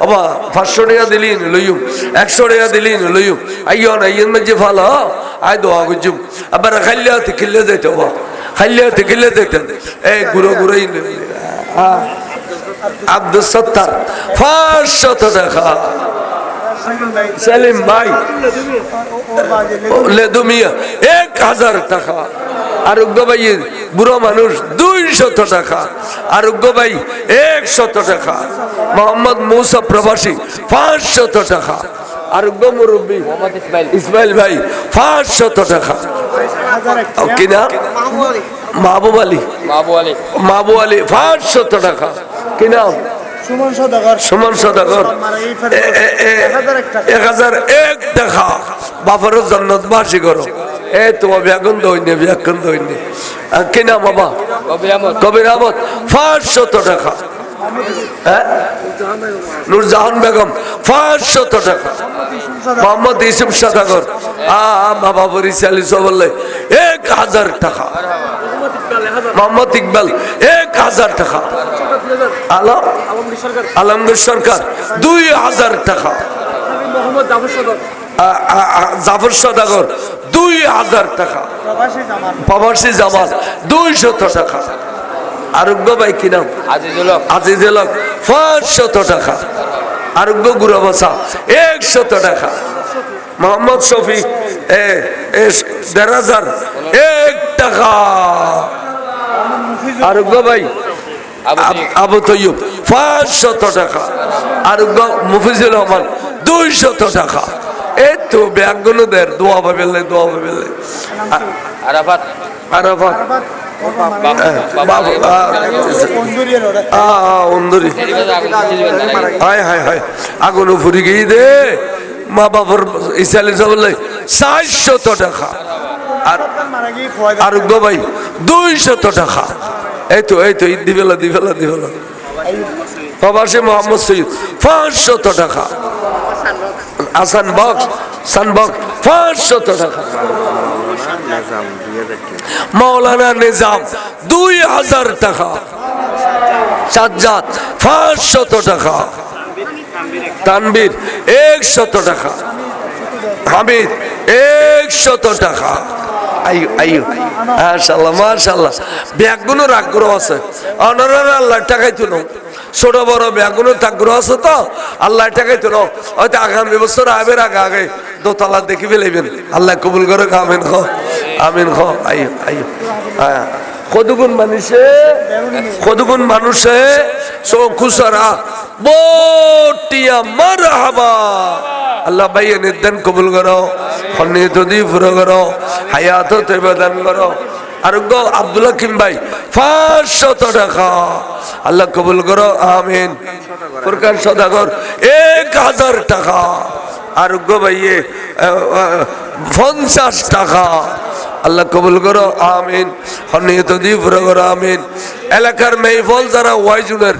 আবার 500 টাকা দিলি লইম 100 টাকা দিলি লইম আইয়ো না ইয়েন মধ্যে ভালো আই দোয়া গুজুম আবার খাইলাতে কিল্লে যাইতে হবা খাইলাতে কিল্লে যাইতে এই গুড়ো গুড়াই আব্দুল সত্তার 500 টাকা সেলিম ভাই লেদুমিয়া 1000 টাকা আরোগ্য ভাই বুড়ো মানুষ 200 টাকা আরোগ্য ভাই 100 টাকা মোহাম্মদ মুসা প্রবাসী 500 টাকা আরোগ্য মুরব্বী ইসমাইল ভাই 500 টাকা কিনা মাহবুব আলী মাহবুব আলী 500 টাকা কিনা সুমন সদাগর 1001 টাকা বাবার জন্নত বাসি করো এ তোমার ব্যাগুন দইনি ব্যাগুন দইনি কিনা বাবা কবির আহমদ 500 টাকা নুরজাহান বেগম 500 টাকা মোহাম্মদ ইসুফ সদাগর বাবা পরিচালি বললে 1000 টাকা মোহাম্মদ ইকবাল 1000 টাকা আলমগীর সরকার 2000 টাকা জাফর সদাগর 2000 টাকা প্রবাসী জামাল 200 টাকা আরোগ্য ভাই কি নাম আজিজুল হক 500 টাকা আরোগ্য গুরবাসা 100 টাকা মোহাম্মদ শফি 1500 1 টাকা আরোগ্য ভাই আবু তৈয়ব 500 টাকা আরোগ্য মুফিজুর রহমান 200 টাকা এই তো ব্যাগগুলো দের দোয়া পাবে আরাফাত আগুন ফুরি গিয়ে দে মা বাবার ইসালি বললে 400 টাকা আর আরোগ্য ভাই 200 টাকা এই তো দিবেলা প্রবাসী মোহাম্মদ সৈয়দ 500 টাকা আসান বক্স 500 টাকা মৌলানা নিজাম 2000 টাকা সাজ্জাদ 500 টাকা তানবীর 100 টাকা হামিদ 100 টাকা আইয়ো মাশাআল্লাহ ব্যাগগুলোর আগ্রহ আছে অনারার আল্লাহ টাকাই তুলো ছোট বড় ব্যাগগুলোর আগ্রহ আছে তো আল্লাহ টাকাই তুলো হয়তো আগামী বছর আগে দোতলা দেখি ফেলাইবেন আল্লাহ কবুল করে আমিন আইয়ো কদুগুন মানুষে চৌকুসারা বটিয়া মারহাবা আল্লাহ ভাইয়ে নিদান কবুল করো খন্নিত দি পুরো করো হায়াত তেবাদান করো আরোগ্য আব্দুল হাকিম ভাই 500 টাকা আল্লাহ কবুল করো আমিন ফুরকান সদাগর 1000 টাকা আরোগ্য ভাইয়ে 50 টাকা আল্লাহ কবুল করো আমিন খন্নিত দি পুরো করো আমিন এলাকার মেহফল যারা ওয়াইজুনের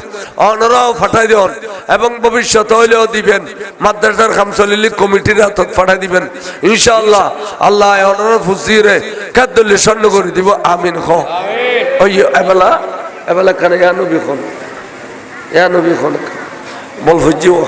অনরাও ফাটাই দেন এবং ভবিষ্যতে হইলেও দিবেন মাদ্রাসার খামসলিলি কমিটির হাতত ফাটাই দিবেন ইনশাআল্লাহ আল্লাহ অনরা ফুসিরে কাদুল্লি স্বর্ণ করে দিব আমিন ওই এবেলা কানে ইয়া নবী খন বল ফুজিও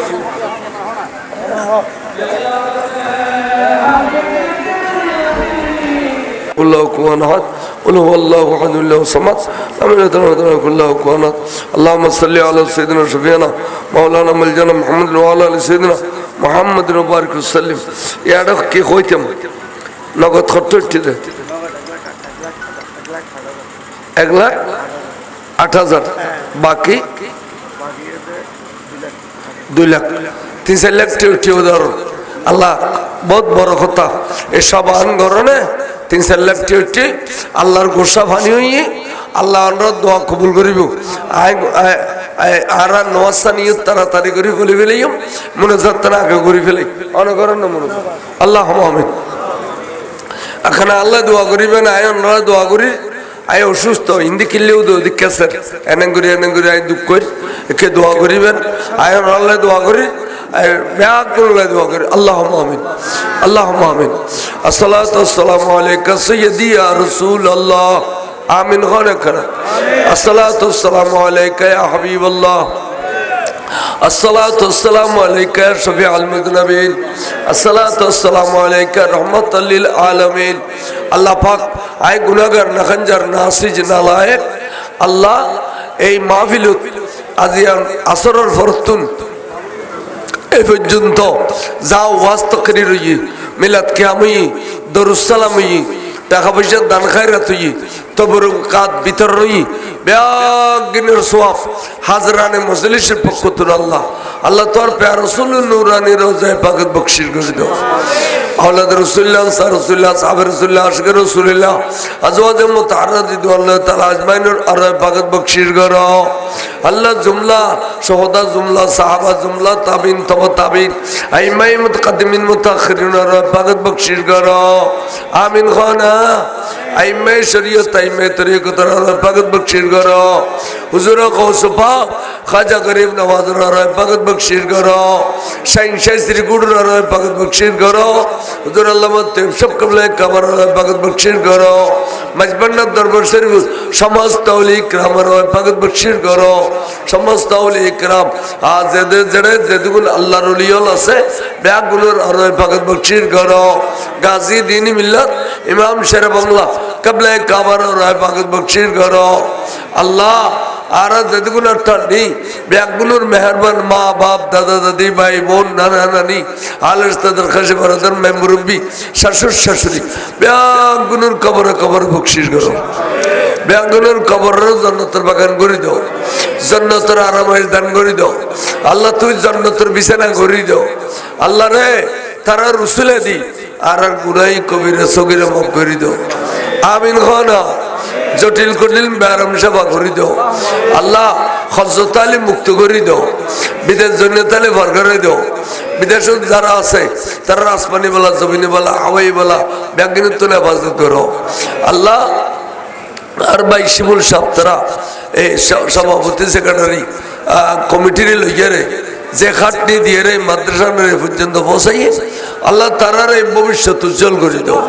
الله كون احد قل هو الله احد الله الصمد لم يلد ولم يولد كله كون احد اللهم صل على سيدنا شفيعنا مولانا ملجنا محمد وعلى ال سيدنا محمد وبارك وسلم يا رب কি কইতাম নগদ খরচ হচ্ছে 1,08,000 বাকি 2 লাখ 3-4 লাখ টিও ধর আল্লাহ বহুত বড় কথা এসব আনগরণে 3-4 লাখ টি আল্লাহর গোসা ফানি হইয়ে আল্লাহ আমরা দোয়া কবুল করিব আর নওয়াসানিয়ত তাড়াতাড়ি করে বলে ফেলাইম মনে যাত্রা আগে করে ফেলাই অনগরণ না মনে আল্লাহ আমিন এখানে আল্লাহ দোয়া করিবেন আয় আমরা দোয়া করি আয় অসুস্থ হিন্দি কিনলেও ক্যান্সার এনে করি আয় দুঃখ করি একে দোয়া করিবেন আয় আল্লাহ দোয়া করি ব্যাগ করে দোয়া করি আল্লাহ আমিন আল্লাহ আমিন আসসালাতু ওয়াসসালামু আলাইকা সাইয়্যিদি ইয়া রাসূলুল্লাহ আমিন খানা খানা আসসালাতু ওয়াসসালামু আলাইকা ইয়া হাবিবাল্লাহ আসসালাতু ওয়াসসালামু আলাইকা ইয়া শফিউল মুযনিবিন আসসালাতু ওয়াসসালামু আলাইকা রাহমাতাল লিল আলামিন আল্লাহ পাক আয় গুনাহগার নাখানজার নাসিজ নালায়েক আল্লাহ এই মাহফিলত আজিয়ান আসরের ফরতুন এই পর্যন্ত যাও ওয়াজ তাকরীর হই মিলাদ কিয়ামই দরুস সালাম হই টাকা পয়সা দান খায়রাত হই তবরকাত বিতরণ হই ব্যাগিনের সওয়াব হাজরানে মজলিসের পক্ষ থেকে আল্লাহ তোর প্যার রাসূল নূরানী রওজায়ে পাকে বখশিশ করে দাও আওলাদ রাসূলুল্লাহ রাসূলুল্লাহ সাহাবা রাসূলুল্লাহ আশিক রাসূলুল্লাহ আজওয়াজে মুতাহাররিদ আল্লাহ তাআলা আজমাইনুর আরয় পাকে বখশিশ করো আল্লাহ জুমলা শুহাদা জুমলা সাহাবা জুমলা তাবিন তবা তাবিন আইমায়ে মুতাকদ্দিমিন মুতাআখিরিন আরয় পাকে বখশিশ করো আমিন খানা আইমায়ে শরীয়ত আইমায়ে তরিকত আরয় পাকে বখশিশ করো হুজুর গৌস পাক খাজা গরিব নওয়াজ আরয় পাকে বখশিশ করো শাইন শাইস্ত্রী গুড় আরয় পাকে বখশিশ করো হুজুর আল্লামা তেব সব কবলে কবর আরয় পাকে বখশিশ করো মজবন্নত দরবার শরীফ সমস্ত আউলিয়া ইকরাম আরয় পাকে বখশিশ করো সমস্ত আউলিয়া ইকরাম আজ জেড়ে যেগুলো আল্লাহর ওলিয়ল আছে ব্যাগুলোর আরয় পাকে বখশিশ করো গাজী দ্বীন মিল্লাত ইমাম শের বাংলা কবলে কবর আরয় পাকে বখশিশ করো আল্লাহ আর যেগুলো ঠান্ডি ব্যাগুলোর মেহরবান মা বাপ দাদা দাদি ভাই বোন নানা নানি আলের তাদের খাসি বারাদার মেমুরব্বী শাশুড় শাশুড়ি ব্যাগুলোর কবর বখশিশ করো ব্যাগুলোর কবরের জান্নাতের বাগান করে দাও জান্নাতের আরামাইশ দান করে দাও আল্লাহ তুই জান্নাতের বিছানা করে দাও আল্লাহ রে তারা রসুলে দি আর গুনাই কবিরা সগিরা মাফ করে দাও আমিন খানা জটিল কঠিল ব্যারাম সেবা করে দাও আল্লাহ হযরত আলী মুক্ত করে দাও বিদেশ জন্য তালে ভর করে দাও বিদেশে যারা আছে তারা আসমানি বলা জমিনি বলা হাওয়াই বলা ব্যাগিনের তুলে হেফাজত করো আল্লাহ আর ভাই শিমুল সাহেব তারা এই সভাপতি সেক্রেটারি কমিটির লইয়ারে যে খাটনি দিয়ে রে মাদ্রাসা মেরে পর্যন্ত পৌঁছাইয়ে আল্লাহ তারার এই ভবিষ্যৎ উজ্জ্বল করে দাও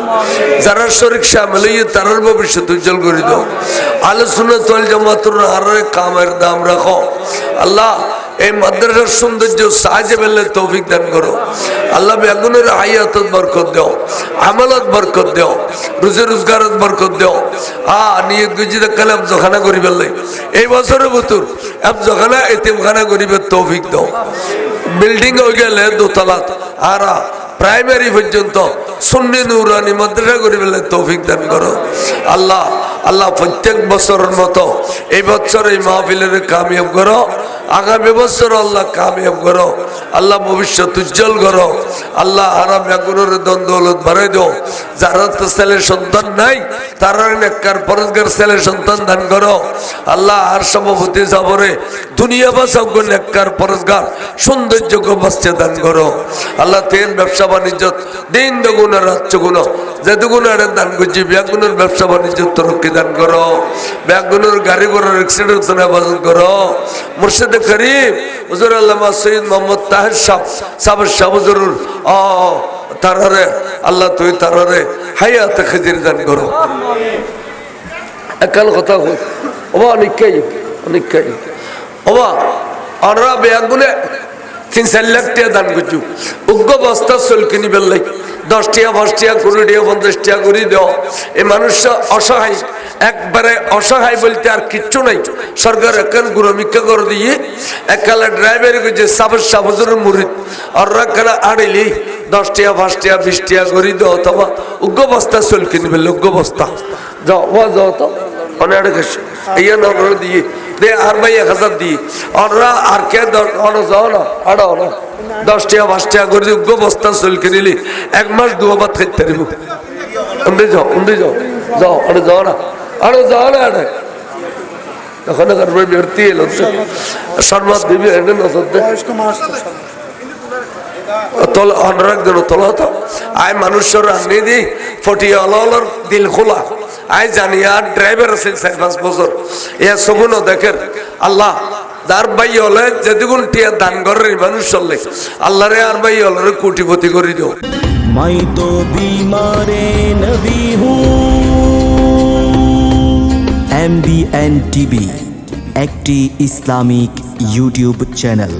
যারা শরীক শামিল হইয়ে তারার ভবিষ্যৎ উজ্জ্বল করে দাও আলোচনা তোল জামাতুর আর কামের দাম রাখো আল্লাহ এই মাদ্রাসার সৌন্দর্য সাহায্যে পেলে তৌফিক দান করো আল্লাহ বেগুনের হায়াতত বরকত দাও আমলত বরকত দাও রুজি রোজগারত বরকত দাও নিয়ত গুজিদা কালে আবজখানা করি পেলে এই বছরের ভিতর আবজখানা এতিমখানা করিবে তৌফিক দাও বিল্ডিং হয়ে গেলে দোতলাত আর প্রাইমারি পর্যন্ত সুন্নি নুরানি মাদ্রাসা করে ফেলে তৌফিক দান করো আল্লাহ আল্লাহ প্রত্যেক বছরের মতো এই বছর এই মাহফিলের কামিয়াব করো আগামী বছর আল্লাহ কামিয়াব করো আল্লাহ ভবিষ্যৎ উজ্জ্বল করো আল্লাহ আরাম এগুলোর দ্বন্দ্বলত বাড়াই দাও যারা তো ছেলের সন্তান নাই তারা নেককার পরস্কার ছেলের সন্তান দান করো আল্লাহ আর সভাপতি যাবরে দুনিয়া বাঁচাও নেককার পরস্কার সৌন্দর্যকে বাঁচতে দান করো আল্লাহ তেল ব্যবসা বাণিজ্য দিন দুগুণ রাত চগুণ যেগুণ দান করছি ব্যাগুনের ব্যবসা বাণিজ্য তরক্কি দান করো ব্যাগুনের গাড়ি ঘোড়ার অ্যাক্সিডেন্ট হেফাজত করো মুর্শিদে করিম হুজুর আল্লামা সৈয়দ মোহাম্মদ তাহের সাহেব হুজুরুর তারারে আল্লাহ তুই তারারে হায়াতে খেজির দান করো একাল কথা হই ওবা অনেকটাই ওবা আমরা ব্যাগুনে 3-4 লাখ টাকা দান করছু উগ্র বস্তা চল কিনি পেলাই 10 টাকা 5 টাকা 20 টাকা 50 টাকা করে দাও এই মানুষটা অসহায় একবারে অসহায় বলতে আর কিচ্ছু নাই সরকার এখন গুরমিকা করে দিয়ে একালে ড্রাইভার যে সাবজুর মুরিদ আর রাখানা আড়িলি 10 টাকা 5 টাকা 20 টাকা করে দাও অথবা উগ্র বস্তা চল কিনি পেলে উগ্র বস্তা যাও তো অনেক এই নগর দিয়ে দে আর ভাই 1000 দিয়ে ওরা আর কে যাও না আড়াও না 10 টাকা 5 টাকা করে যোগ্য বস্তা চলকে নিলি 1 মাস 2 ভাত খাইতে পারিব উন্ডে যাও যাও আরে যাও না আরে তখন করবে বিরতি এলো শর্মা দিবি এনে নজর দে তল অনরাক দেন তলা তো আয় মানুষের আনি দি ফটিয়ালার দিল খোলা আয় জানি আর ড্রাইভার আছে 4-5 বছর এ সগুনো দেখেন আল্লাহ দার ভাই হলে যেদিগুন টিয়া দান করে মানুষ চললে আল্লাহ রে আর ভাই হলে কোটিপতি করে দিও मैं तो बीमारे नबी हूँ MBN TV একটি ইসলামিক ইউটিউব চ্যানেল।